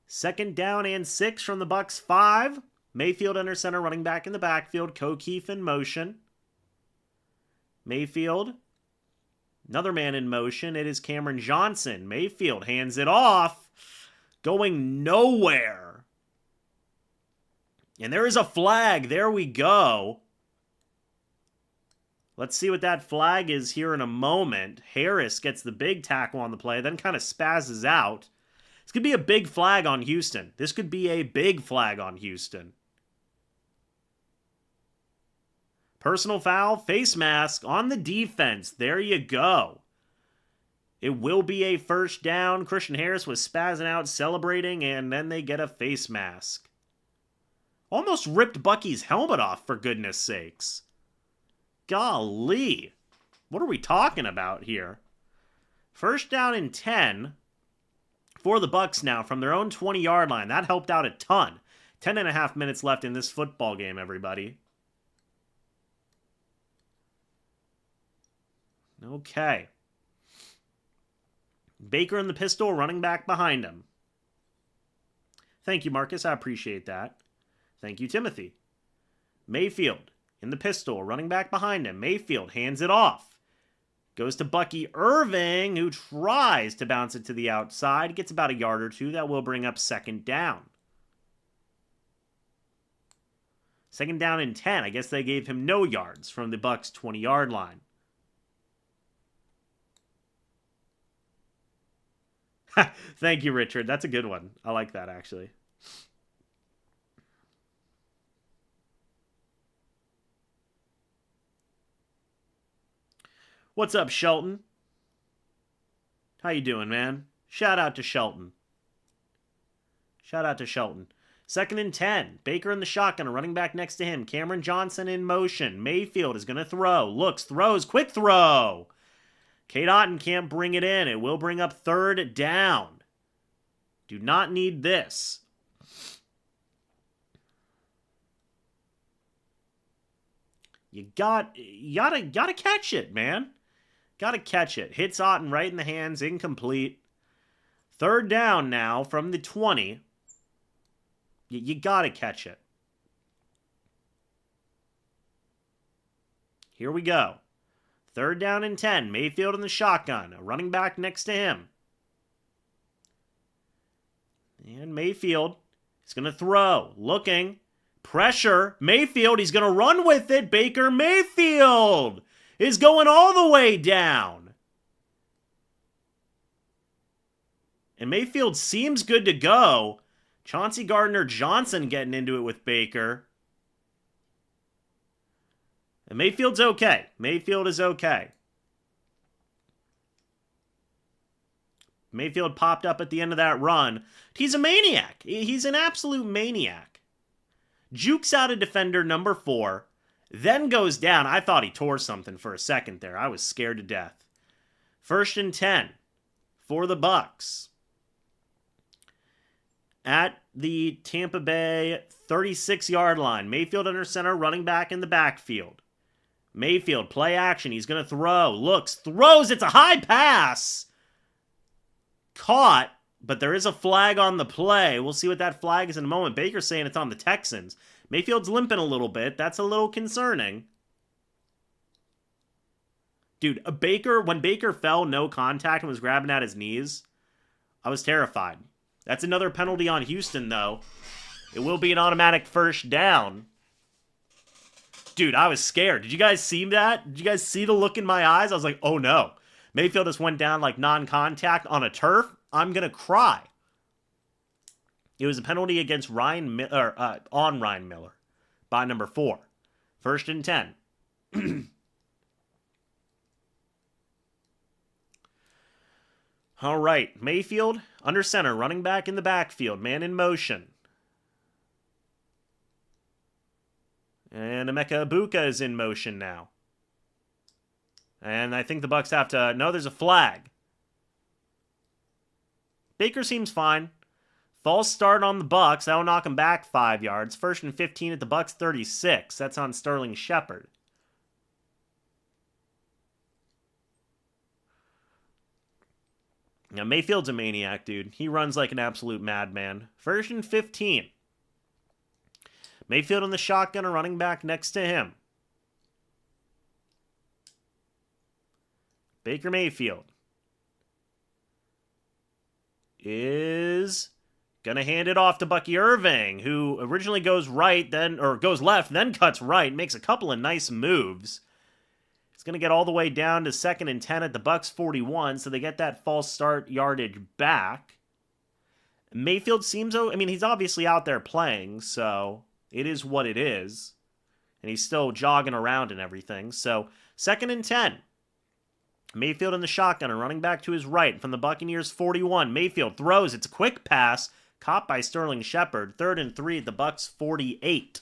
2nd down and 6 from the Bucs 5. Mayfield under center, running back in the backfield. O'Keefe in motion. Mayfield. Another man in motion. It is Cameron Johnson. Mayfield hands it off. Going nowhere. And there is a flag. There we go. Let's see what that flag is here in a moment. Harris gets the big tackle on the play, then kind of spazzes out. This could be a big flag on Houston. This could be a big flag on Houston. Personal foul, face mask on the defense. There you go. It will be a 1st down. Christian Harris was spazzing out, celebrating, and then they get a face mask. Almost ripped Bucky's helmet off, for goodness sakes. Golly. What are we talking about here? 1st down and 10 for the Bucs now from their own 20-yard line. That helped out a ton. 10.5 minutes left in this football game, everybody. Okay. Baker in the pistol, running back behind him. Thank you, Marcus. I appreciate that. Thank you, Timothy. Mayfield in the pistol, running back behind him. Mayfield hands it off. Goes to Bucky Irving, who tries to bounce it to the outside. Gets about a yard or two. That will bring up second down. Second down and 10. I guess they gave him no yards from the Bucs' 20-yard line. Thank you, Richard. That's a good one. I like that, actually. What's up, Shelton? How you doing, man? Shout out to Shelton. Shout out to Shelton. Second and 10. Baker in the shotgun, a running back next to him. Cameron Johnson in motion. Mayfield is going to throw. Looks, throws, quick throw. Kate Otten can't bring it in. It will bring up third down. Do not need this. You gotta catch it, man. Gotta catch it. Hits Otten right in the hands, incomplete. Third down now from the 20. You gotta catch it. Here we go. Third down and 10. Mayfield in the shotgun. A running back next to him. And Mayfield is going to throw. Looking. Pressure. Mayfield, he's going to run with it. Baker Mayfield is going all the way down. And Mayfield seems good to go. Chauncey Gardner-Johnson getting into it with Baker. And Mayfield's okay. Mayfield is okay. Mayfield popped up at the end of that run. He's a maniac. He's an absolute maniac. Jukes out a defender number 4. Then goes down. I thought he tore something for a second there. I was scared to death. First and 10 for the Bucs. At the Tampa Bay 36-yard line. Mayfield under center, running back in the backfield. Mayfield, play action. He's going to throw. Looks, throws. It's a high pass. Caught, but there is a flag on the play. We'll see what that flag is in a moment. Baker's saying it's on the Texans. Mayfield's limping a little bit. That's a little concerning. Dude, when Baker fell, no contact, and was grabbing at his knees, I was terrified. That's another penalty on Houston, though. It will be an automatic first down. Dude, I was scared. Did you guys see that? Did you guys see the look in my eyes? I was like, oh no. Mayfield just went down like non-contact on a turf. I'm going to cry. It was a penalty against on Ryan Miller by number 4. First and 10. All right. Mayfield under center, running back in the backfield, man in motion. And Emeka Egbuka is in motion now. And I think the Bucs have to... No, there's a flag. Baker seems fine. False start on the Bucs. That'll knock him back 5 yards. First and 15 at the Bucs 36. That's on Sterling Shepard. Now, Mayfield's a maniac, dude. He runs like an absolute madman. First and 15. Mayfield in the shotgun, a running back next to him. Baker Mayfield is going to hand it off to Bucky Irving, who originally goes goes left, then cuts right, makes a couple of nice moves. It's going to get all the way down to second and 10 at the Bucs 41, so they get that false start yardage back. Mayfield seems, he's obviously out there playing, so it is what it is. And he's still jogging around and everything. So, second and 10. Mayfield in the shotgun and running back to his right from the Buccaneers 41. Mayfield throws. It's a quick pass. Caught by Sterling Shepard. Third and 3 at the Bucs 48.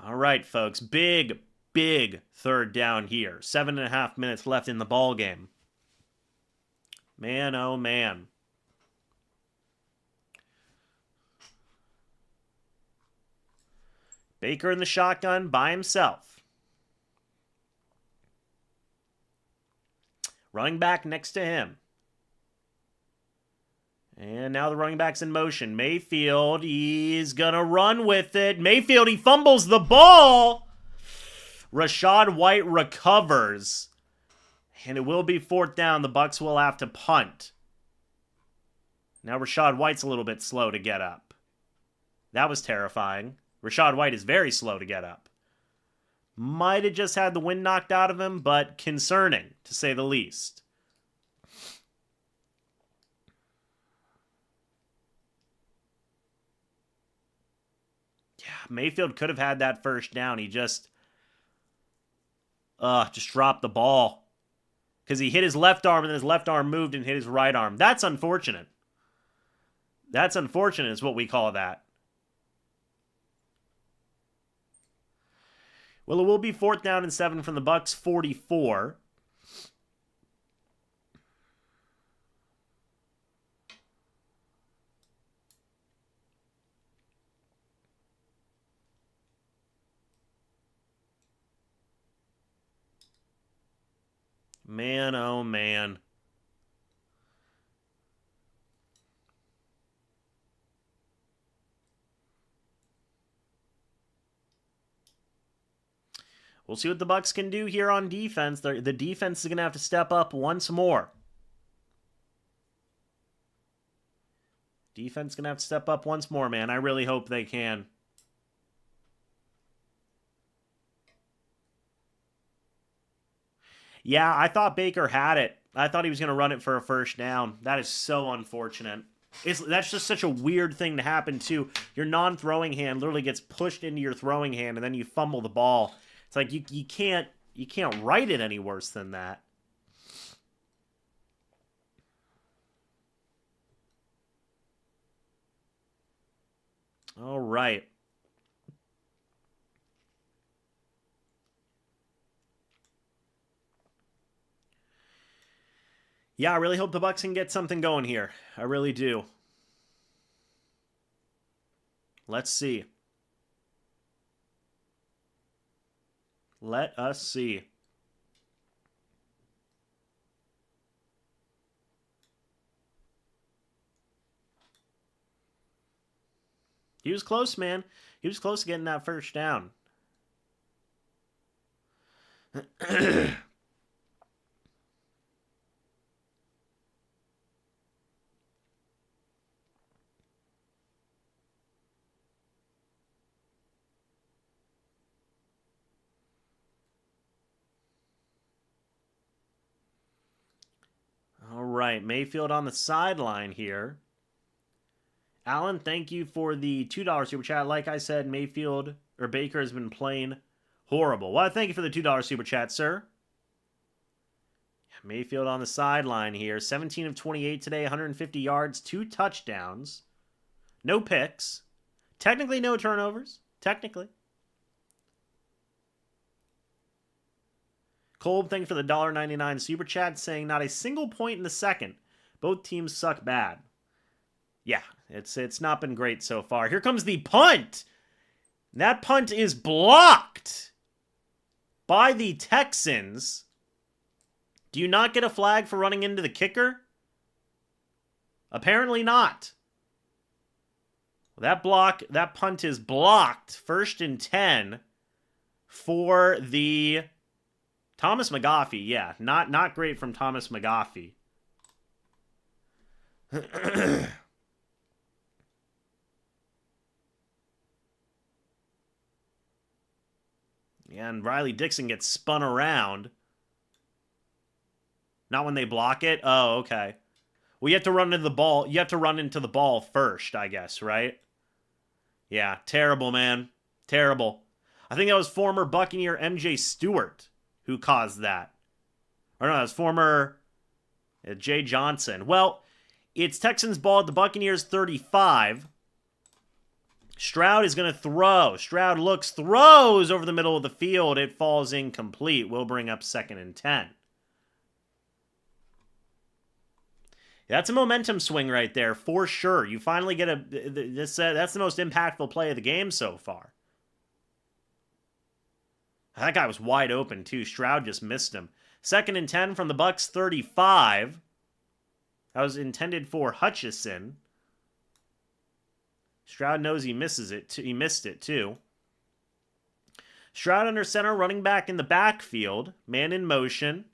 All right, folks. Big third down here. 7.5 minutes left in the ball game. Man, oh man. Baker in the shotgun by himself. Running back next to him. And now the running back's in motion. Mayfield, he's going to run with it. Mayfield, he fumbles the ball. Rachaad White recovers. And it will be 4th down. The Bucs will have to punt. Now Rachaad White's a little bit slow to get up. That was terrifying. Rachaad White is very slow to get up. Might have just had the wind knocked out of him, but concerning, to say the least. Mayfield could have had that first down. He just dropped the ball. Because he hit his left arm, and then his left arm moved and hit his right arm. That's unfortunate. That's unfortunate is what we call that. Well, it will be 4th down and 7 from the Bucs 44. Man, oh man. We'll see what the Bucs can do here on defense. The defense is going to have to step up once more. Defense is going to have to step up once more, man. I really hope they can. Yeah, I thought Baker had it. I thought he was going to run it for a first down. That is so unfortunate. That's just such a weird thing to happen, too. Your non-throwing hand literally gets pushed into your throwing hand, and then you fumble the ball. It's like you can't write it any worse than that. All right. Yeah, I really hope the Bucs can get something going here. I really do. Let's see. Let us see. He was close, man. He was close to getting that first down. All right, Mayfield on the sideline here. Alan, thank you for the $2 super chat. Like I said, Baker has been playing horrible. Well, thank you for the $2 super chat, sir. Mayfield on the sideline here. 17 of 28 today, 150 yards, 2 touchdowns. No picks. Technically no turnovers. Technically. Kolb, thank you for the $1.99 super chat, saying not a single point in the second. Both teams suck bad. Yeah, it's not been great so far. Here comes the punt. That punt is blocked by the Texans. Do you not get a flag for running into the kicker? Apparently not. That punt is blocked. 1st and 10 for the Thomas McGoffey. Yeah, not great from Thomas McGoffey. Yeah, and Riley Dixon gets spun around. Not when they block it? Oh, okay. Well, you have to run into the ball. You have to run into the ball first, I guess, right? Yeah, terrible, man. Terrible. I think that was former Buccaneer MJ Stewart who caused that. Or no, that was former Jay Johnson. Well, it's Texans ball at the Buccaneers 35. Stroud is going to throw. Stroud looks, throws over the middle of the field. It falls incomplete. We'll bring up 2nd and 10. That's a momentum swing right there, for sure. You finally get that's the most impactful play of the game so far. That guy was wide open, too. Stroud just missed him. 2nd and 10 from the Bucs 35. That was intended for Hutchison. Stroud knows he misses it. He missed it, too. Stroud under center, running back in the backfield. Man in motion.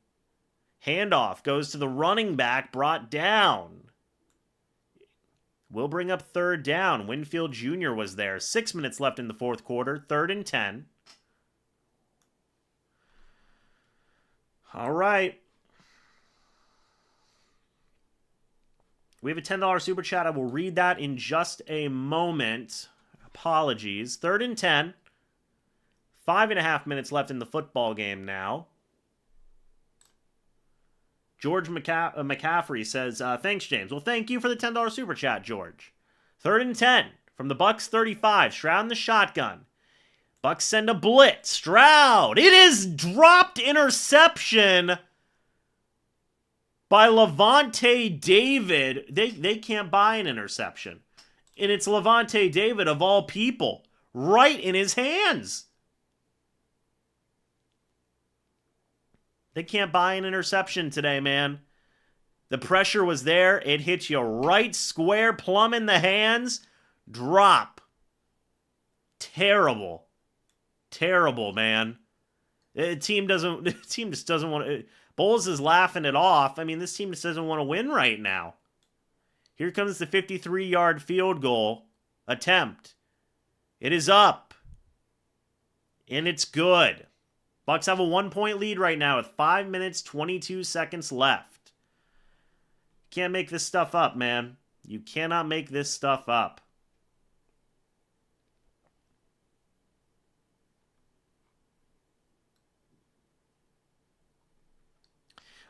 Handoff goes to the running back, brought down. Will bring up 3rd down. Winfield Jr. was there. 6 minutes left in the 4th quarter. 3rd and 10. All right. We have a $10 super chat. I will read that in just a moment. Apologies. 3rd and 10. 5.5 minutes left in the football game now. George McCaffrey says, thanks, James. Well, thank you for the $10 super chat, George. 3rd and 10 from the Bucs 35. Stroud in the shotgun. Bucs send a blitz. Stroud. It is dropped interception by Levante David. They can't buy an interception. And it's Levante David, of all people, right in his hands. They can't buy an interception today, man. The pressure was there. It hits you right square, plumb in the hands. Drop. Terrible. Terrible, man. The team just doesn't want to. Bowles is laughing it off. I mean, this team just doesn't want to win right now. Here comes the 53-yard field goal attempt. It is up. And it's good. Bucs have a 1-point lead right now with 5 minutes, 22 seconds left. You can't make this stuff up, man. You cannot make this stuff up.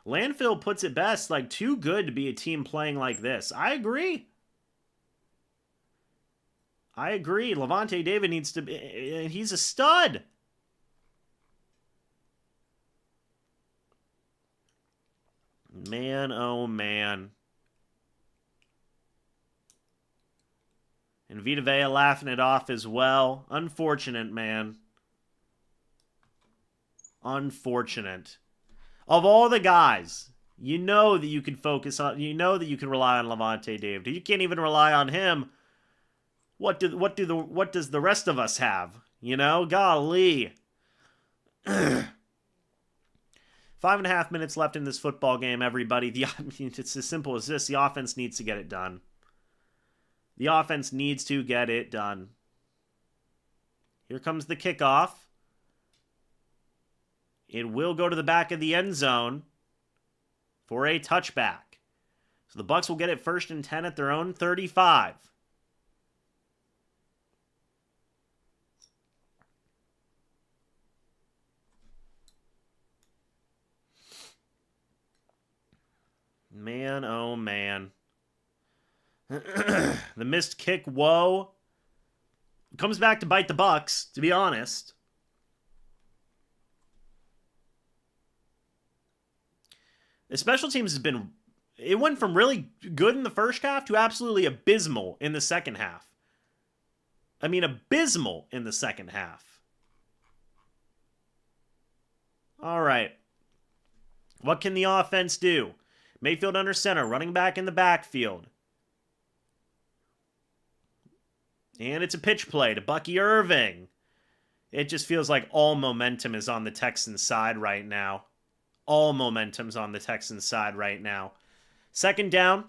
Landfill puts it best, like, too good to be a team playing like this. I agree. I agree. Levante David needs to be... He's a stud. Man, oh man. And Vita Vea laughing it off as well. Unfortunate, man. Unfortunate. Of all the guys, you know that you can focus on, you know that you can rely on Levante David. You can't even rely on him. What does the rest of us have? You know, golly. 5.5 minutes left in this football game, everybody. I mean, it's as simple as this. The offense needs to get it done. The offense needs to get it done. Here comes the kickoff. It will go to the back of the end zone for a touchback. So the Bucs will get it 1st and 10 at their own 35. Man, oh man. The missed kick, whoa. Comes back to bite the Bucs, to be honest. The special teams has been... It went from really good in the first half to absolutely abysmal in the second half. I mean, abysmal in the second half. All right. What can the offense do? Mayfield under center, running back in the backfield. And it's a pitch play to Bucky Irving. It just feels like all momentum is on the Texans' side right now. All momentum's on the Texans' side right now. 2nd down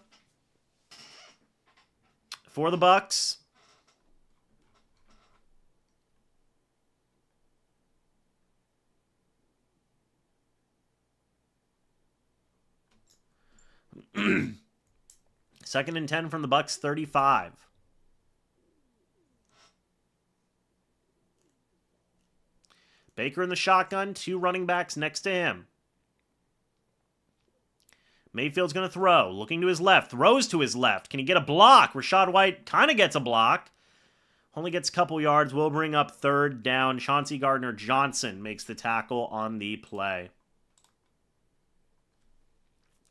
for the Bucs. Second and 10 from the Bucs 35. Baker in the shotgun, 2 running backs next to him. Mayfield's going to throw, looking to his left, throws to his left. Can he get a block? Rachaad White kind of gets a block. Only gets a couple yards. Will bring up 3rd down. Chauncey Gardner-Johnson makes the tackle on the play.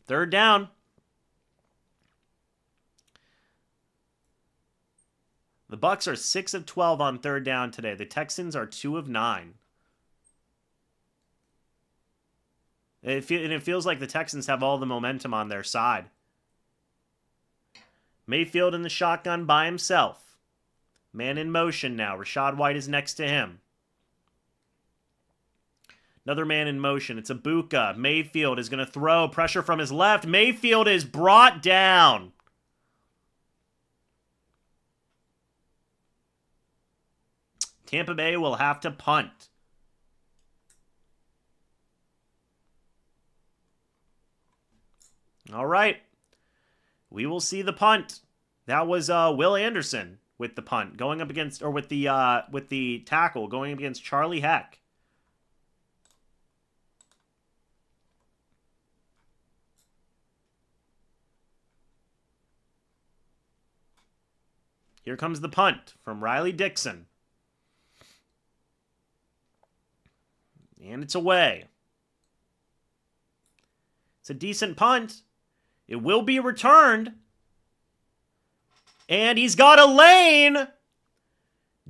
3rd down. The Bucs are 6 of 12 on 3rd down today. The Texans are 2 of 9. It feels like the Texans have all the momentum on their side. Mayfield in the shotgun by himself. Man in motion now. Rashad White is next to him. Another man in motion. It's Ibuka. Mayfield is going to throw. Pressure from his left. Mayfield is brought down. Tampa Bay will have to punt. All right. We will see the punt. That was Will Anderson with the punt going up against, or with the tackle going up against Charlie Heck. Here comes the punt from Riley Dixon. And it's away. It's a decent punt. It will be returned. And he's got a lane.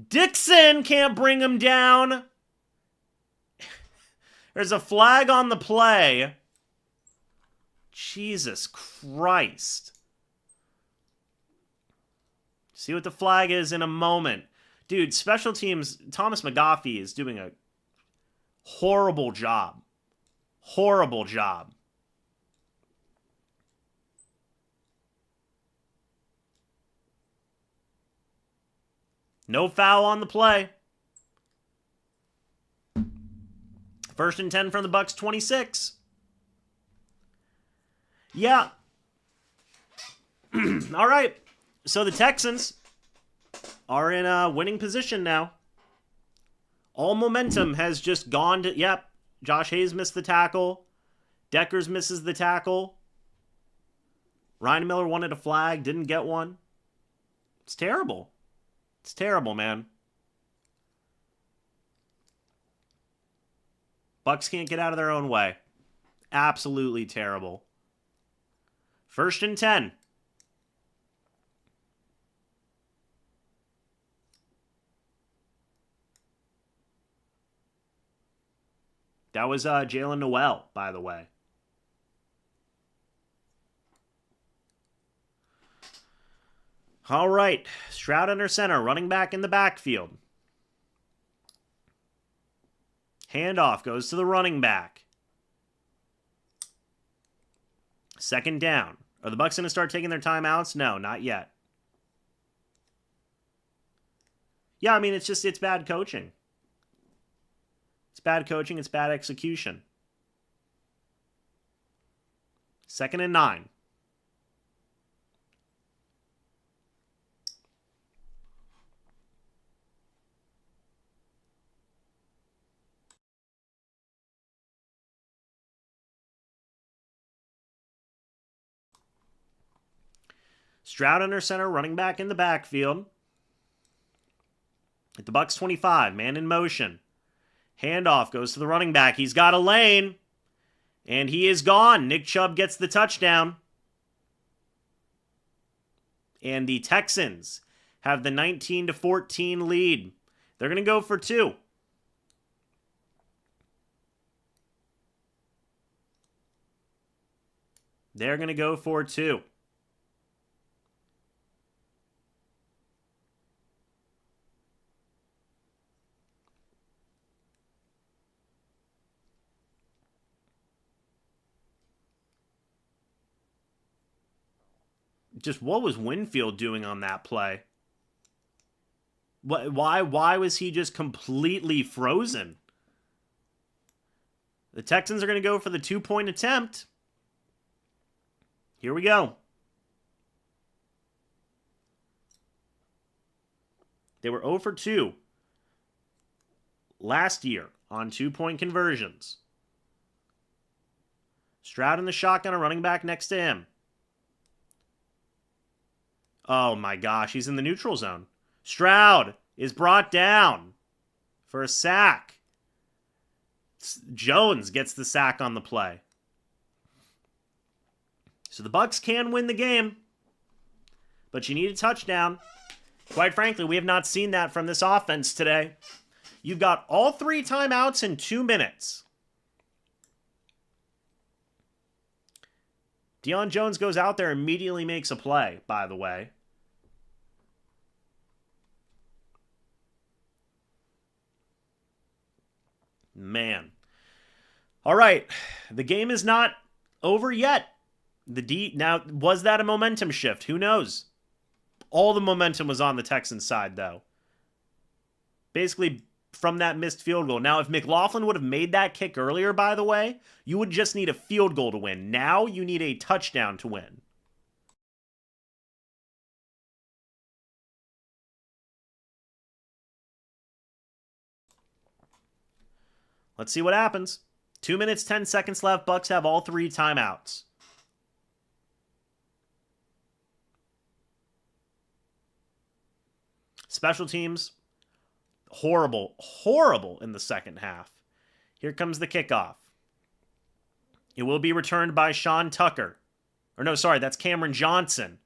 Dixon can't bring him down. There's a flag on the play. Jesus Christ. See what the flag is in a moment. Dude, special teams, Thomas McGoffey is doing a horrible job. Horrible job. No foul on the play. 1st and 10 from the Bucs 26. Yeah. All right. So the Texans are in a winning position now. All momentum has just gone to... Yep. Josh Hayes missed the tackle. Deckers misses the tackle. Ryan Miller wanted a flag. Didn't get one. It's terrible. It's terrible, man. Bucs can't get out of their own way. Absolutely terrible. 1st and 10. That was Jalen Noel, by the way. All right. Stroud under center. Running back in the backfield. Handoff goes to the running back. 2nd down. Are the Bucs going to start taking their timeouts? No, not yet. Yeah, I mean, it's bad coaching. It's bad coaching. It's bad execution. 2nd and 9. Stroud under center, running back in the backfield. At the Bucs 25, man in motion. Handoff goes to the running back. He's got a lane. And he is gone. Nick Chubb gets the touchdown. And the Texans have the 19-14 lead. They're going to go for 2. They're going to go for 2. Just what was Winfield doing on that play? Why was he just completely frozen? The Texans are going to go for the 2-point attempt. Here we go. They were 0 for 2 last year on 2-point conversions. Stroud in the shotgun, a running back next to him. Oh my gosh, he's in the neutral zone. Stroud is brought down for a sack. Jones gets the sack on the play. So the Bucs can win the game, but you need a touchdown. Quite frankly, we have not seen that from this offense today. You've got all 3 timeouts in 2 minutes. Deion Jones goes out there and immediately makes a play, by the way. Man. All right. The game is not over yet. Now, was that a momentum shift? Who knows? All the momentum was on the Texans side, though. Basically, from that missed field goal. Now, if McLaughlin would have made that kick earlier, by the way, you would just need a field goal to win. Now, you need a touchdown to win. Let's see what happens. 2 minutes, 10 seconds left. Bucs have all 3 timeouts. Special teams, horrible in the second half. Here comes the kickoff. It will be returned by Sean Tucker. Or no, sorry, that's Cameron Johnson.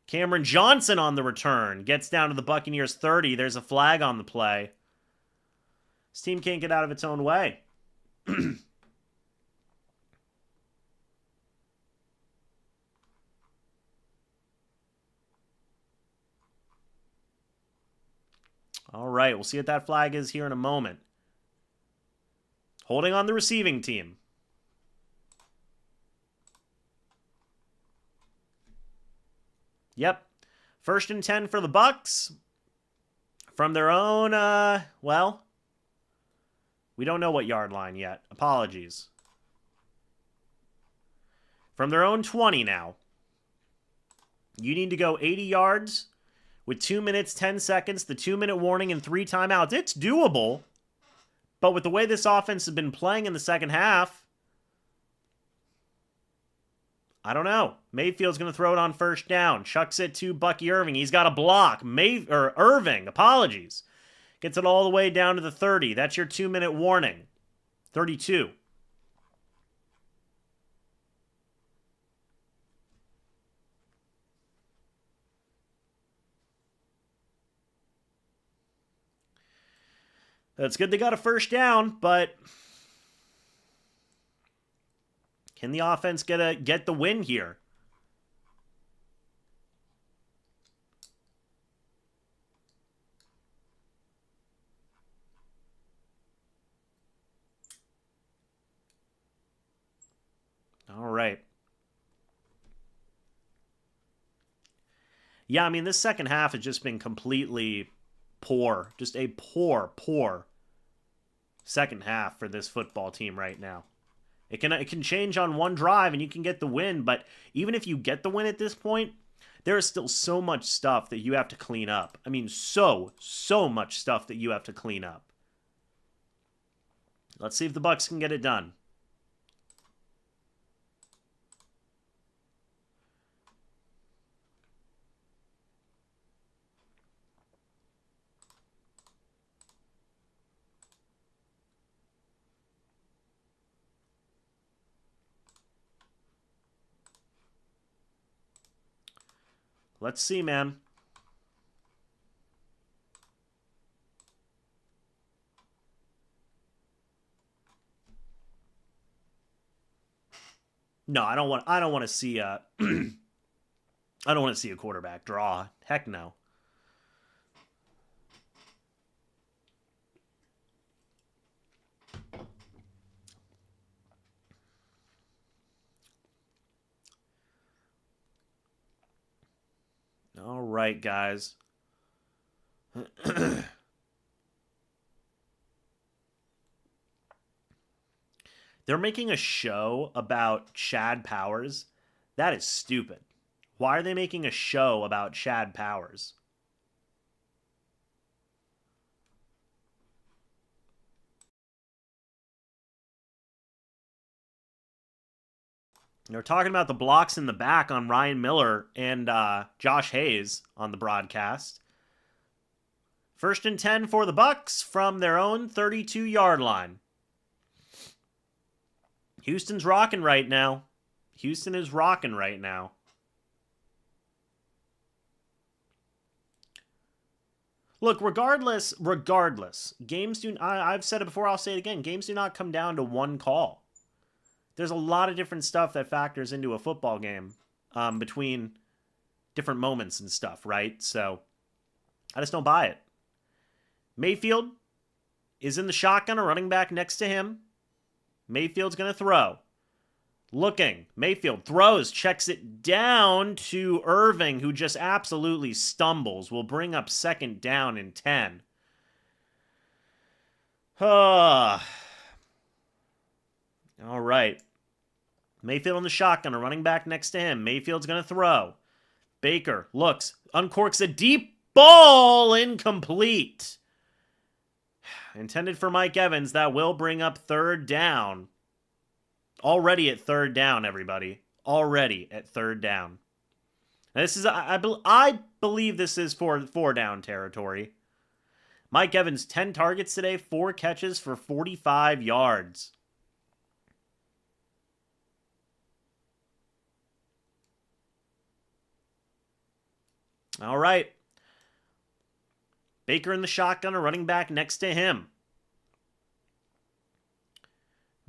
Cameron Johnson on the return. Gets down to the Buccaneers 30. There's a flag on the play. This team can't get out of its own way. All right, we'll see what that flag is here in a moment. Holding on the receiving team. Yep. 1st and 10 for the Bucs. From their own, well, we don't know what yard line yet. Apologies. From their own 20 now. You need to go 80 yards with 2 minutes, 10 seconds, the 2-minute warning, and 3 timeouts. It's doable. But with the way this offense has been playing in the second half, I don't know. Mayfield's going to throw it on 1st down. Chucks it to Bucky Irving. He's got a block. Irving, apologies. Gets it all the way down to the 30. That's your 2-minute warning. 32. It's good they got a 1st down, but can the offense get the win here? All right. Yeah, I mean, this second half has just been completely poor. Just a poor second half for this football team right now. It can change on one drive and you can get the win, but even if you get the win at this point, there is still so much stuff that you have to clean up. I mean, so much stuff that you have to clean up. Let's see if the Bucs can get it done. Let's see, man. No, I don't want to see a I don't want to see a quarterback draw. Heck no. All right, guys. They're making a show about Chad Powers. That is stupid. Why are they making a show about Chad Powers? They're talking about the blocks in the back on Ryan Miller and Josh Hayes on the broadcast. 1st and 10 for the Bucs from their own 32-yard line. Houston's rocking right now. Houston is rocking right now. Look, regardless, games do. I've said it before. I'll say it again. Games do not come down to one call. There's a lot of different stuff that factors into a football game between different moments and stuff, right? So I just don't buy it. Mayfield is in the shotgun, a running back next to him. Mayfield's going to throw. Looking. Mayfield throws, checks it down to Irving, who just absolutely stumbles. Will bring up second down and 10. All right. Mayfield in the shotgun, a running back next to him. Mayfield's going to throw. Baker looks, uncorks a deep ball, incomplete. Intended for Mike Evans. That will bring up third down. Already at third down, everybody. Already at third down. Now this is, I believe this is four down territory. Mike Evans, 10 targets today, 4 catches for 45 yards. All right. Baker in the shotgun, a running back next to him.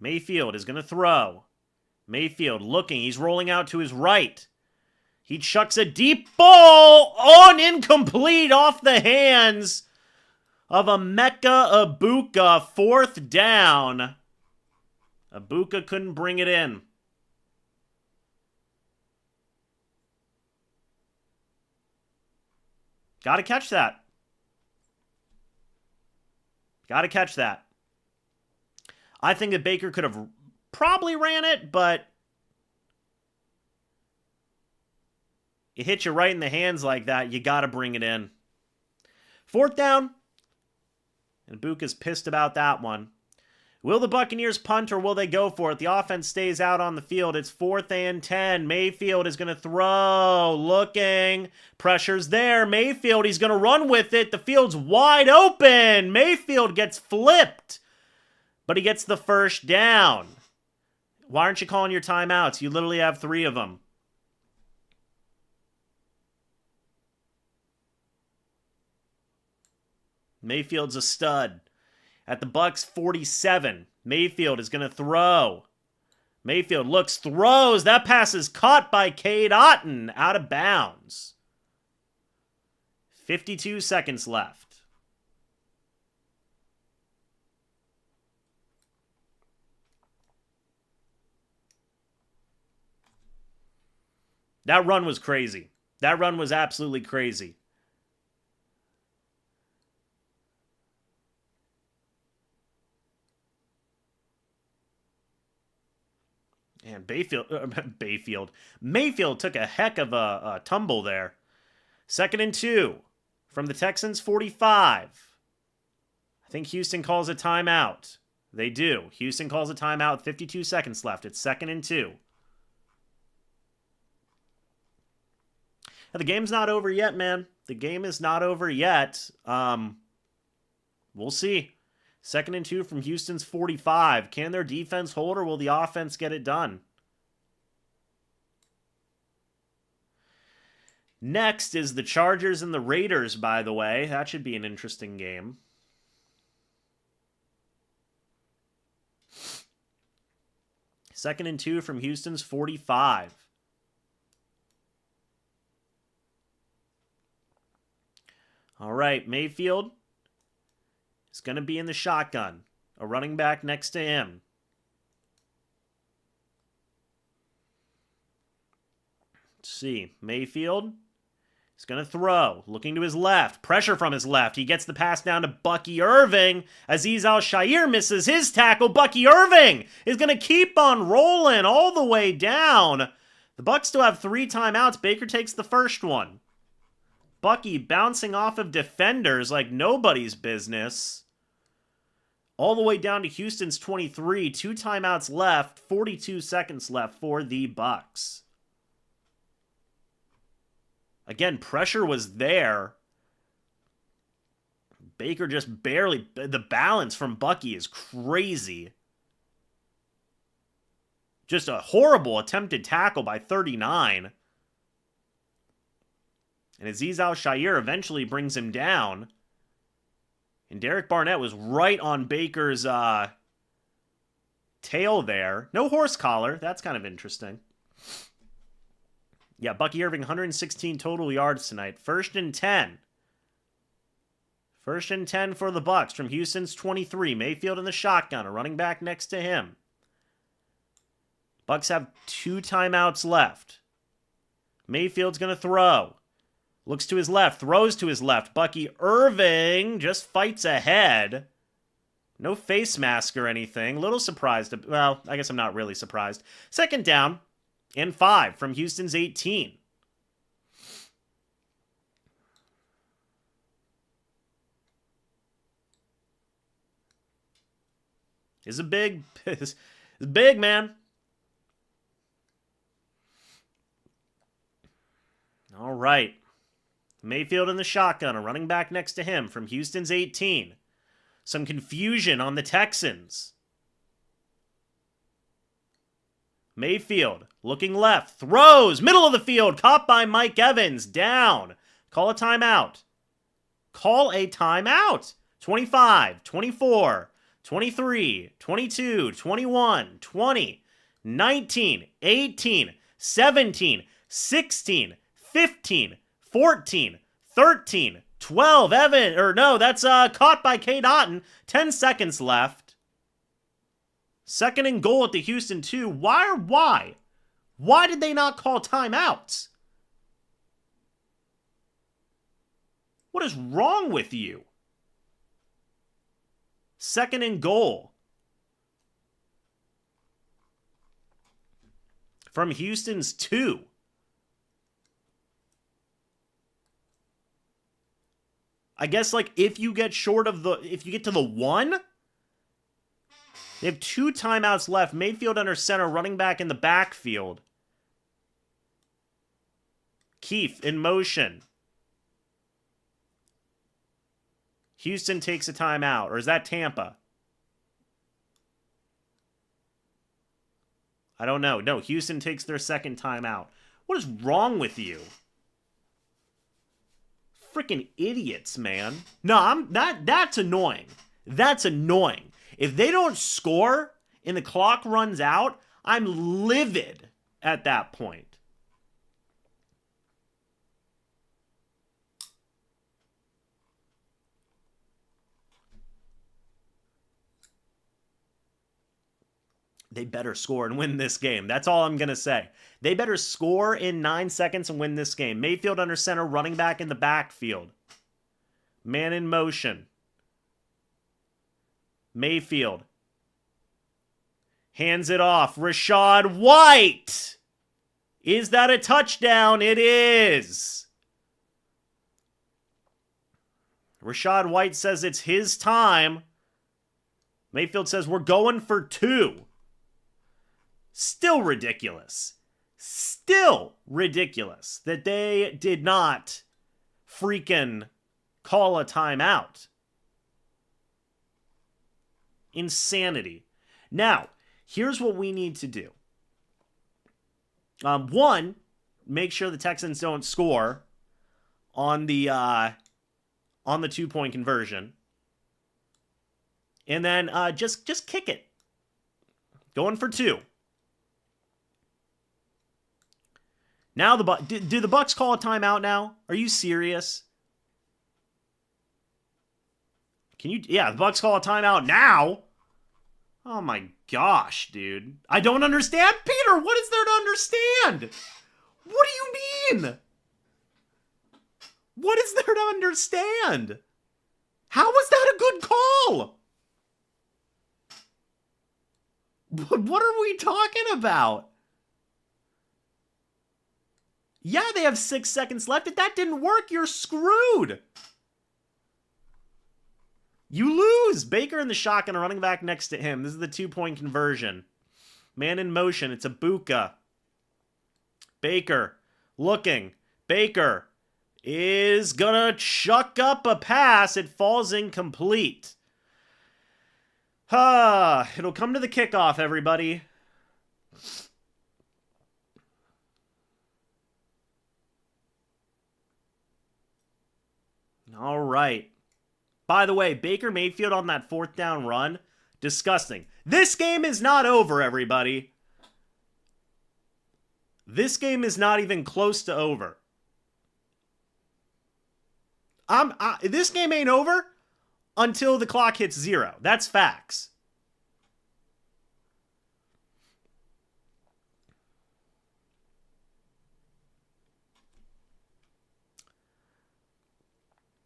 Mayfield is going to throw. Mayfield looking. He's rolling out to his right. He chucks a deep ball on incomplete off the hands of Emeka Egbuka. Fourth down. Egbuka couldn't bring it in. Got to catch that. Got to catch that. I think that Baker could have probably ran it, but it hits you right in the hands like that. You got to bring it in. Fourth down. And Buca's pissed about that one. Will the Buccaneers punt or will they go for it? The offense stays out on the field. It's 4th and 10. Mayfield is going to throw. Looking. Pressure's there. Mayfield, he's going to run with it. The field's wide open. Mayfield gets flipped. But he gets the first down. Why aren't you calling your timeouts? You literally have 3 of them. Mayfield's a stud. At the Bucs 47, Mayfield is going to throw. Mayfield looks, throws. That pass is caught by Cade Otton out of bounds. 52 seconds left. That run was crazy. That run was absolutely crazy. And Mayfield took a heck of a tumble there. 2nd and 2 from the Texans 45. I think Houston calls a timeout. They do. Houston calls a timeout. 52 seconds left. It's 2nd and 2. Now, the game's not over yet, man. The game is not over yet. We'll see. 2nd and 2 from Houston's 45. Can their defense hold or will the offense get it done? Next is the Chargers and the Raiders, by the way. That should be an interesting game. Second and 2 from Houston's 45. All right, Mayfield is going to be in the shotgun. A running back next to him. Let's see. Mayfield is going to throw. Looking to his left. Pressure from his left. He gets the pass down to Bucky Irving. Azeez Al-Shaair misses his tackle. Bucky Irving is going to keep on rolling all the way down. The Bucs still have 3 timeouts. Baker takes the first one. Bucky bouncing off of defenders like nobody's business. All the way down to Houston's 23. 2 timeouts left. 42 seconds left for the Bucs. Again, pressure was there. Baker just barely... The balance from Bucky is crazy. Just a horrible attempted tackle by 39. And Azeez Al-Shaair eventually brings him down. And Derek Barnett was right on Baker's tail there. No horse collar. That's kind of interesting. Yeah, Bucky Irving, 116 total yards tonight. 1st and 10. 1st and 10 for the Bucs from Houston's 23. Mayfield in the shotgun, a running back next to him. Bucs have 2 timeouts left. Mayfield's going to throw. Looks to his left, throws to his left. Bucky Irving just fights ahead. No face mask or anything. Little surprised. Well, I guess I'm not really surprised. 2nd down and 5 from Houston's 18. Is a big, is big, man. All right. Mayfield in the shotgun, a running back next to him from Houston's 18. Some confusion on the Texans. Mayfield looking left, throws, middle of the field, caught by Mike Evans, down. Call a timeout. Call a timeout. 25, 24, 23, 22, 21, 20, 19, 18, 17, 16, 15, 14, 13, 12. That's caught by Cade Otton. 10 seconds left. 2nd and goal at the Houston 2. Why? Why did they not call timeouts? What is wrong with you? 2nd and goal. From Houston's 2. I guess, like, if you get if you get to the 1, they have 2 timeouts left. Mayfield under center, running back in the backfield. Keith in motion. Houston takes a timeout. Or is that Tampa? I don't know. No, Houston takes their 2nd timeout. What is wrong with you? Freaking idiots, man. No, that's annoying. That's annoying. If they don't score and the clock runs out, I'm livid at that point. They better score and win this game. That's all I'm going to say. They better score in 9 seconds and win this game. Mayfield under center, running back in the backfield. Man in motion. Mayfield. Hands it off. Rachaad White. Is that a touchdown? It is. Rachaad White says it's his time. Mayfield says we're going for 2. Still ridiculous. Still ridiculous that they did not freaking call a timeout. Insanity. Now, here's what we need to do. 1, make sure the Texans don't score on the 2-point conversion. And then just kick it. Going for 2. Now do the Bucs call a timeout now? Are you serious? Yeah, the Bucs call a timeout now? Oh my gosh, dude. I don't understand. Peter, what is there to understand? What do you mean? What is there to understand? How was that a good call? What are we talking about? Yeah, they have 6 seconds left. If that didn't work, you're screwed. You lose. Baker in the shotgun, running back next to him. This is the 2-point conversion. Man in motion. It's Ibuka. Baker looking. Baker is gonna chuck up a pass. It falls incomplete. It'll come to the kickoff, everybody. All right. By the way, Baker Mayfield on that 4th down run Disgusting. This game is not over, everybody. This game is not even close to over. This game ain't over until the clock hits 0. That's facts.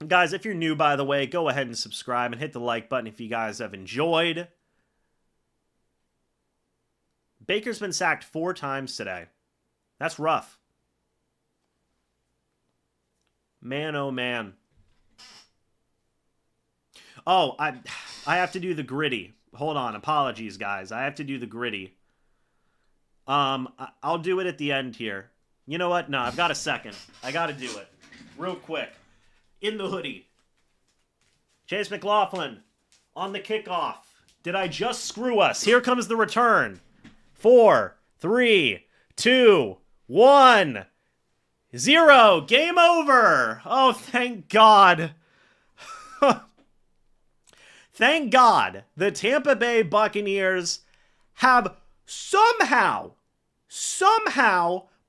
Guys, if you're new, by the way, go ahead and subscribe and hit the like button if you guys have enjoyed. Baker's been sacked 4 times today. That's rough. Man, oh man. Oh, I have to do the gritty. Hold on, apologies, guys. I have to do the gritty. I'll do it at the end here. You know what? No, I've got a second. I got to do it real quick. In the hoodie. Chase McLaughlin on the kickoff. Did I just screw us? Here comes the return. 4, 3, 2, 1, 0. Game over. Oh, thank God. Thank God the Tampa Bay Buccaneers have somehow,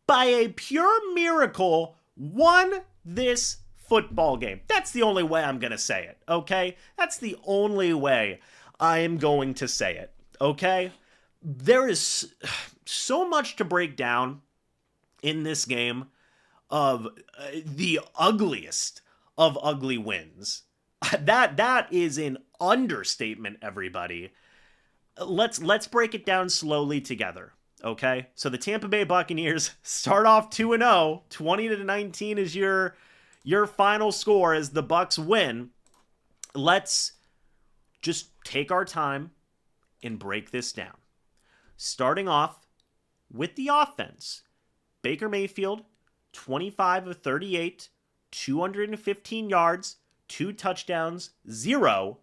by a pure miracle, won this football game. That's the only way I'm going to say it, okay? That's the only way I am going to say it, okay? There is so much to break down in this game of the ugliest of ugly wins. That is an understatement, everybody. Let's break it down slowly together, okay? So the Tampa Bay Buccaneers start off 2-0. 20-19 is your final score as the Bucs win. Let's just take our time and break this down. Starting off with the offense. Baker Mayfield, 25 of 38, 215 yards, 2 touchdowns, 0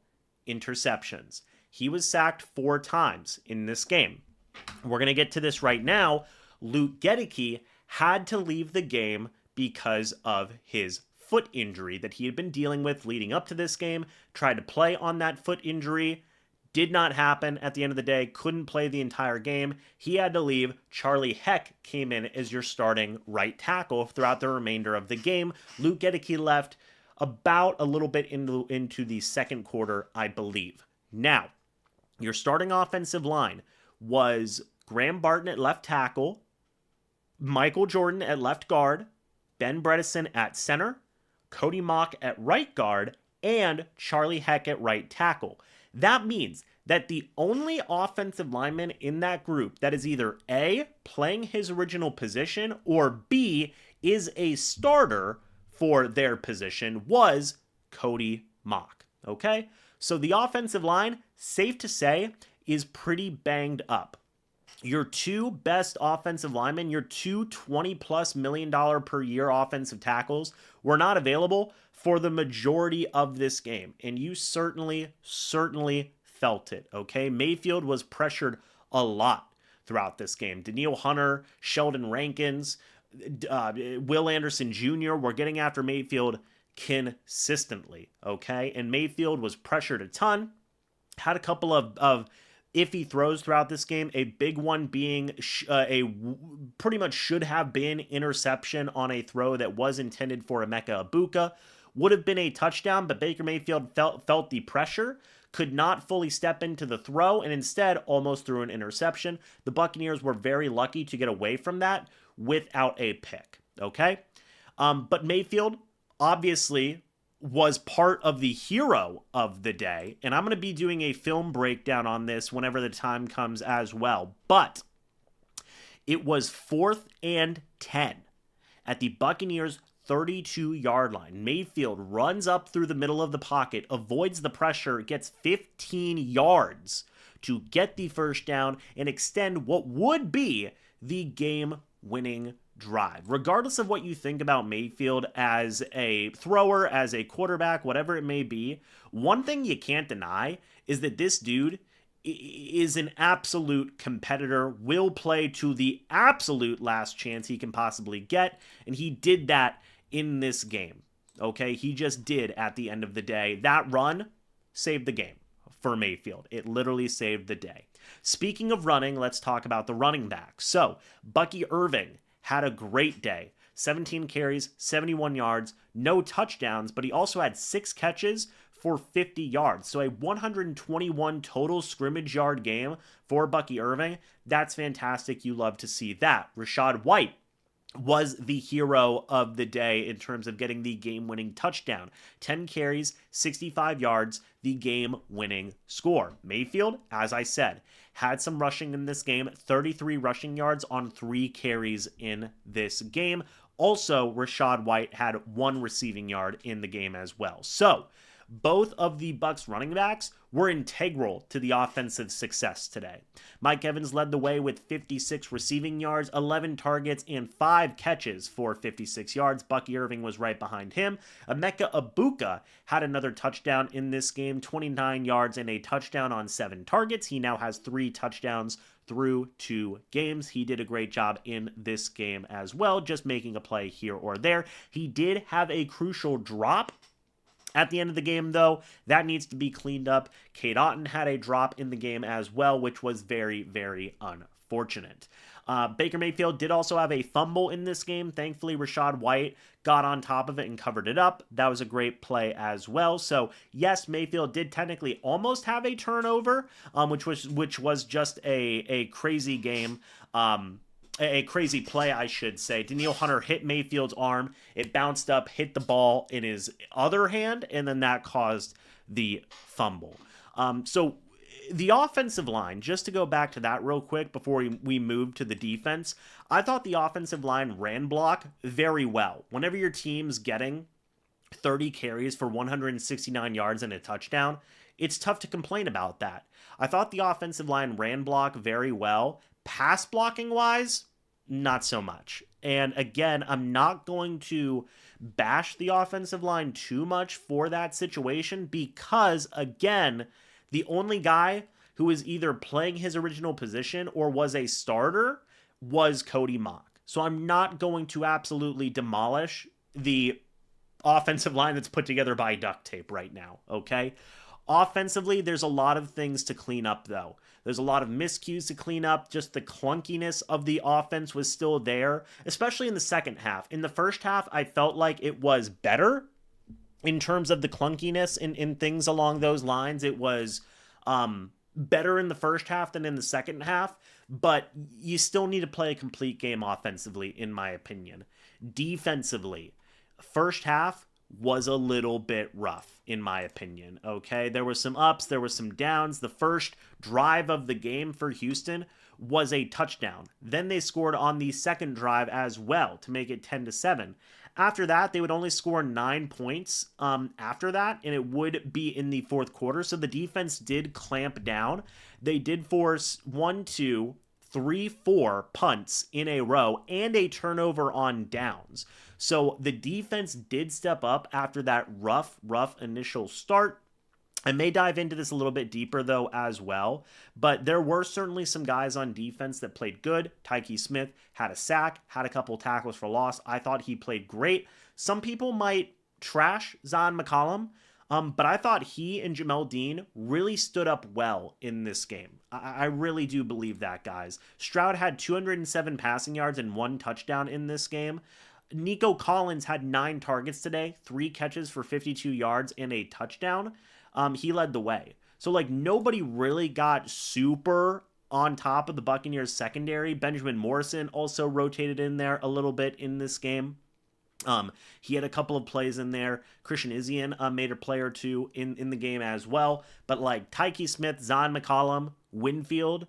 interceptions. He was sacked 4 times in this game. We're going to get to this right now. Luke Gedeke had to leave the game because of his foot injury that he had been dealing with leading up to this game. Tried to play on that foot injury. Did not happen at the end of the day. Couldn't play the entire game. He had to leave. Charlie Heck came in as your starting right tackle throughout the remainder of the game. Luke Gedeke left about a little bit into the second quarter, I believe. Now, your starting offensive line was Graham Barton at left tackle, Michael Jordan at left guard, Ben Bredesen at center, Cody Mock at right guard, and Charlie Heck at right tackle. That means that the only offensive lineman in that group that is either A, playing his original position, or B, is a starter for their position was Cody Mock. Okay? So the offensive line, safe to say, is pretty banged up. Your 2 best offensive linemen, your 2 $20+ million per year offensive tackles were not available for the majority of this game. And you certainly felt it, okay? Mayfield was pressured a lot throughout this game. Danielle Hunter, Sheldon Rankins, Will Anderson Jr. were getting after Mayfield consistently, okay? And Mayfield was pressured a ton, had a couple of iffy throws throughout this game, a big one being pretty much should have been interception on a throw that was intended for Emeka Egbuka. Would have been a touchdown, but Baker Mayfield felt the pressure, could not fully step into the throw, and instead almost threw an interception. The Buccaneers were very lucky to get away from that without a pick, okay? But Mayfield obviously was part of the hero of the day, and I'm going to be doing a film breakdown on this whenever the time comes as well. But it was 4th and 10 at the Buccaneers' 32-yard line. Mayfield runs up through the middle of the pocket, avoids the pressure, gets 15 yards to get the first down and extend what would be the game-winning drive. Regardless of what you think about Mayfield as a thrower, as a quarterback, whatever it may be, one thing you can't deny is that this dude is an absolute competitor, will play to the absolute last chance he can possibly get, and he did that in this game. Okay, he just did at the end of the day. That run saved the game. for Mayfield. It literally saved the day. Speaking of running, let's talk about the running backs. So, Bucky Irving had a great day. 17 carries, 71 yards, no touchdowns, but he also had 6 catches for 50 yards. So a 121 total scrimmage yard game for Bucky Irving. That's fantastic. You love to see that. Rachaad White was the hero of the day in terms of getting the game-winning touchdown. 10 carries, 65 yards, the game-winning score. Mayfield, as I said, had some rushing in this game, 33 rushing yards on 3 carries in this game. Also, Rachaad White had 1 receiving yard in the game as well. So, both of the Bucs running backs were integral to the offensive success today. Mike Evans led the way with 56 receiving yards, 11 targets, and 5 catches for 56 yards. Bucky Irving was right behind him. Emeka Egbuka had another touchdown in this game, 29 yards and a touchdown on 7 targets. He now has 3 touchdowns through 2 games. He did a great job in this game as well, just making a play here or there. He did have a crucial drop at the end of the game, though. That needs to be cleaned up. Cade Otton had a drop in the game as well, which was very, very unfortunate. Baker Mayfield did also have a fumble in this game. Thankfully, Rachaad White got on top of it and covered it up. That was a great play as well. So, yes, Mayfield did technically almost have a turnover, which was just a crazy game. A crazy play, I should say. Danielle Hunter hit Mayfield's arm. It bounced up, hit the ball in his other hand, and then that caused the fumble. So the offensive line, just to go back to that real quick before we move to the defense, I thought the offensive line ran block very well. Whenever your team's getting 30 carries for 169 yards and a touchdown, it's tough to complain about that. I thought the offensive line ran block very well. Pass blocking wise, not so much. And again, I'm not going to bash the offensive line too much for that situation because, again, the only guy who was either playing his original position or was a starter was Cody Mock. So I'm not going to absolutely demolish the offensive line that's put together by duct tape right now, okay? Offensively, there's a lot of things to clean up, though. There's a lot of miscues to clean up. Just the clunkiness of the offense was still there, especially in the second half. In the first half, I felt like it was better in terms of the clunkiness and things along those lines. It was better in the first half than in the second half, but you still need to play a complete game offensively, in my opinion. Defensively, first half was a little bit rough, in my opinion, okay? There were some ups, there were some downs. The first drive of the game for Houston was a touchdown. Then they scored on the second drive as well to make it 10-7. After that, they would only score 9 points after that, and it would be in the fourth quarter. So the defense did clamp down. They did force 1, 2, 3, 4 punts in a row and a turnover on downs. So the defense did step up after that rough initial start. I may dive into this a little bit deeper, though, as well. But there were certainly some guys on defense that played good. Tyke Smith had a sack, had a couple tackles for loss. I thought he played great. Some people might trash Zyon McCollum, but I thought he and Jamel Dean really stood up well in this game. I really do believe that, guys. Stroud had 207 passing yards and 1 touchdown in this game. Nico Collins had 9 targets today, 3 catches for 52 yards and a touchdown. He led the way. So, nobody really got super on top of the Buccaneers secondary. Benjamin Morrison also rotated in there a little bit in this game. He had a couple of plays in there. Christian Izien made a play or two in the game as well. But Tyke Smith, Zyon McCollum, Winfield,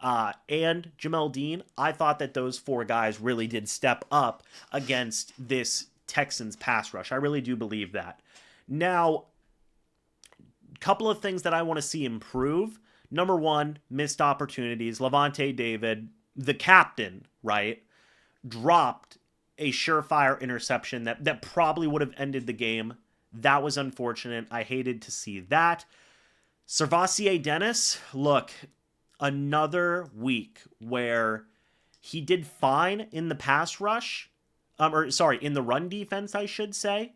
and Jamel Dean, I thought that those 4 guys really did step up against this Texans pass rush. I really do believe that. Now, a couple of things that I want to see improve. Number 1, missed opportunities. Levante David, the captain, right, dropped a surefire interception that probably would have ended the game. That was unfortunate. I hated to see that. Servassier Dennis, look, another week where he did fine in the pass rush, in the run defense, I should say,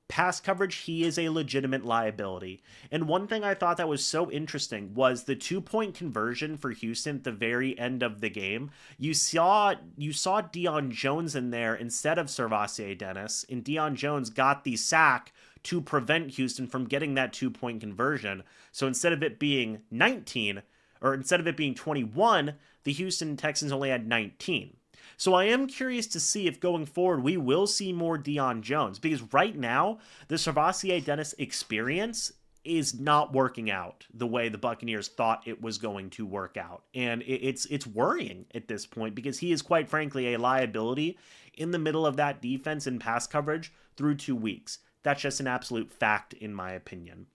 pass coverage, he is a legitimate liability. And one thing I thought that was so interesting was the 2-point conversion for Houston at the very end of the game. You saw Deion Jones in there instead of Servassier Dennis, and Deion Jones got the sack to prevent Houston from getting that 2-point conversion. So instead of it being 19, or instead of it being 21, the Houston Texans only had 19. So I am curious to see if going forward we will see more Deion Jones, because right now the Servassier Dennis experience is not working out the way the Buccaneers thought it was going to work out. And it's worrying at this point, because he is quite frankly a liability in the middle of that defense and pass coverage through 2 weeks. That's just an absolute fact in my opinion.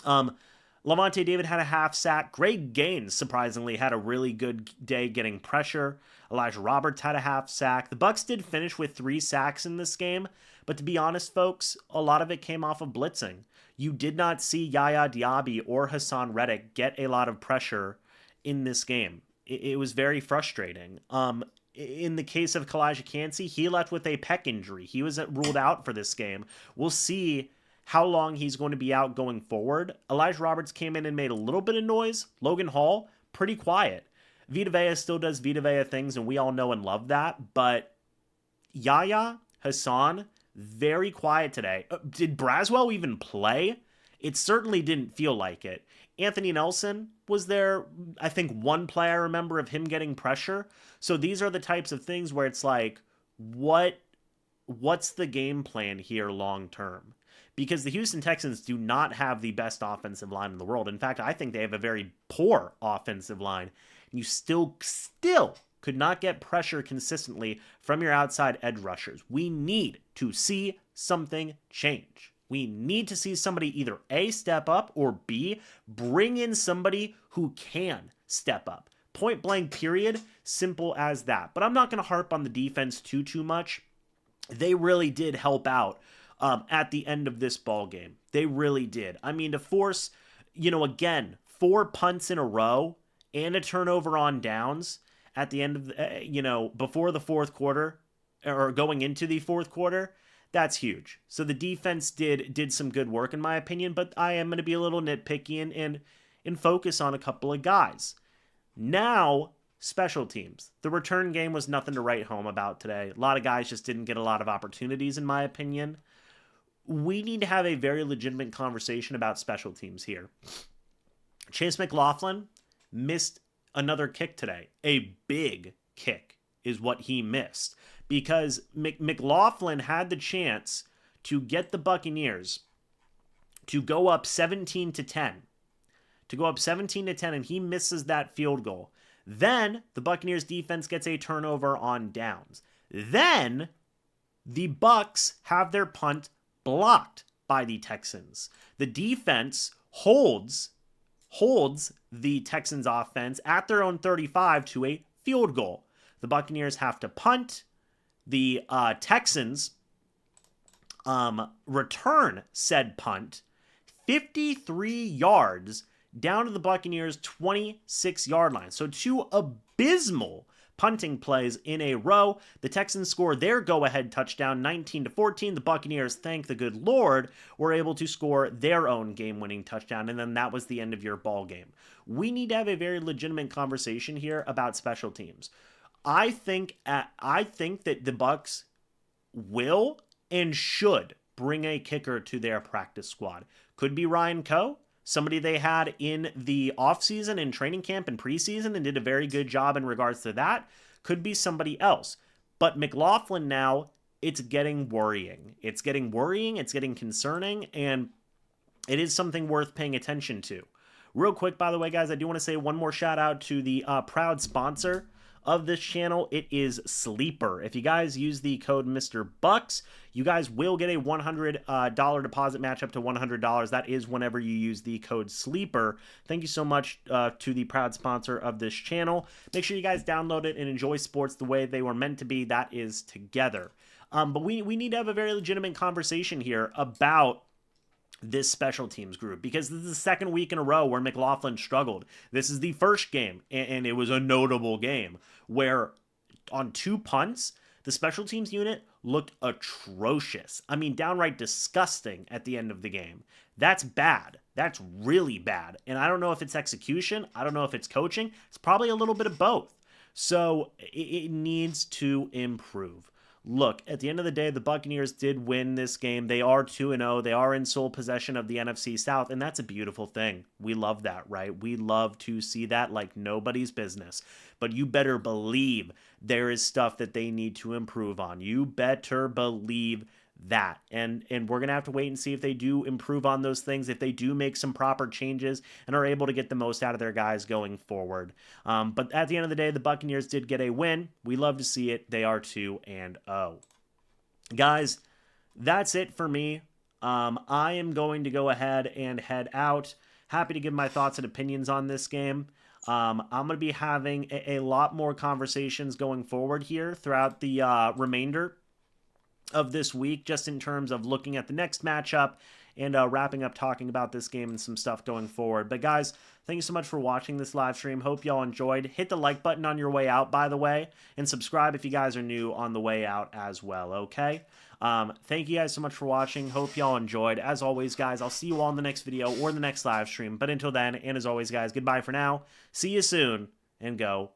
Lavonte David had a half sack. Greg Gaines, surprisingly, had a really good day getting pressure. Elijah Roberts had a half sack. The Bucs did finish with 3 sacks in this game, but to be honest, folks, a lot of it came off of blitzing. You did not see Yaya Diaby or Hassan Reddick get a lot of pressure in this game. It was very frustrating. In the case of Kalijah Kancey, he left with a pec injury. He was ruled out for this game. We'll see how long he's going to be out going forward. Elijah Roberts came in and made a little bit of noise. Logan Hall, pretty quiet. Vita Vea still does Vita Vea things, and we all know and love that. But Yaya, Hassan, very quiet today. Did Braswell even play? It certainly didn't feel like it. Anthony Nelson was there. I think one play I remember of him getting pressure. So these are the types of things where it's like, what's the game plan here long term? Because the Houston Texans do not have the best offensive line in the world. In fact, I think they have a very poor offensive line. And you still could not get pressure consistently from your outside edge rushers. We need to see something change. We need to see somebody either A, step up, or B, bring in somebody who can step up. Point blank, period. Simple as that. But I'm not going to harp on the defense too much. They really did help out at the end of this ball game. They really did. I mean, to force, again, 4 punts in a row and a turnover on downs at the end of, before the fourth quarter, or going into the fourth quarter, that's huge. So the defense did some good work in my opinion, but I am going to be a little nitpicky and focus on a couple of guys. Now, special teams. The return game was nothing to write home about today. A lot of guys just didn't get a lot of opportunities in my opinion. We need to have a very legitimate conversation about special teams here. Chase McLaughlin missed another kick today. A big kick is what he missed, because McLaughlin had the chance to get the Buccaneers to go up 17-10. To go up 17-10, and he misses that field goal. Then the Buccaneers defense gets a turnover on downs. Then the Bucs have their punt blocked by the Texans. The defense holds the Texans offense at their own 35 to a field goal. The Buccaneers have to punt. The Texans return said punt 53 yards down to the Buccaneers' 26-yard line. So 2 abysmal punting plays in a row. The Texans score their go-ahead touchdown 19-14. The Buccaneers, thank the good Lord, were able to score their own game-winning touchdown, and then that was the end of your ball game. We need to have a very legitimate conversation here about special teams. I think that the Bucs will and should bring a kicker to their practice squad. Could be Ryan Coe, somebody they had in the offseason and training camp and preseason and did a very good job in regards to that. Could be somebody else. But McLaughlin now, it's getting worrying. It's getting concerning, and it is something worth paying attention to. Real quick, by the way, guys, I do want to say one more shout out to the proud sponsor of this channel. It is Sleeper. If you guys use the code MrBucs, you guys will get a $100 deposit match up to $100. That is whenever you use the code Sleeper. Thank you so much to the proud sponsor of this channel. Make sure you guys download it and enjoy sports the way they were meant to be. That is together. But we need to have a very legitimate conversation here about this special teams group, because this is the second week in a row where McLaughlin struggled. This is the first game, and it was a notable game, where on 2 punts, The special teams unit looked atrocious. I mean, downright disgusting at the end of the game. That's bad. That's really bad. And I don't know if it's execution. I don't know if it's coaching. It's probably a little bit of both. So it needs to improve. Look, at the end of the day, the Buccaneers did win this game. They are 2-0. They are in sole possession of the NFC South, and that's a beautiful thing. We love that, right? We love to see that like nobody's business. But you better believe there is stuff that they need to improve on. You better believe that. And we're going to have to wait and see if they do improve on those things, if they do make some proper changes and are able to get the most out of their guys going forward. But at the end of the day, the Buccaneers did get a win. We love to see it. They are 2-0. Guys, that's it for me. I am going to go ahead and head out. Happy to give my thoughts and opinions on this game. I'm going to be having a lot more conversations going forward here throughout the remainder of this week, just in terms of looking at the next matchup and wrapping up talking about this game and some stuff going forward. But guys, thank you so much for watching this live stream. Hope y'all enjoyed. Hit the like button on your way out, by the way, and subscribe if you guys are new on the way out as well, okay? Thank you guys so much for watching. Hope y'all enjoyed. As always, guys, I'll see you all in the next video or the next live stream. But until then, and as always, guys, goodbye for now. See you soon, and go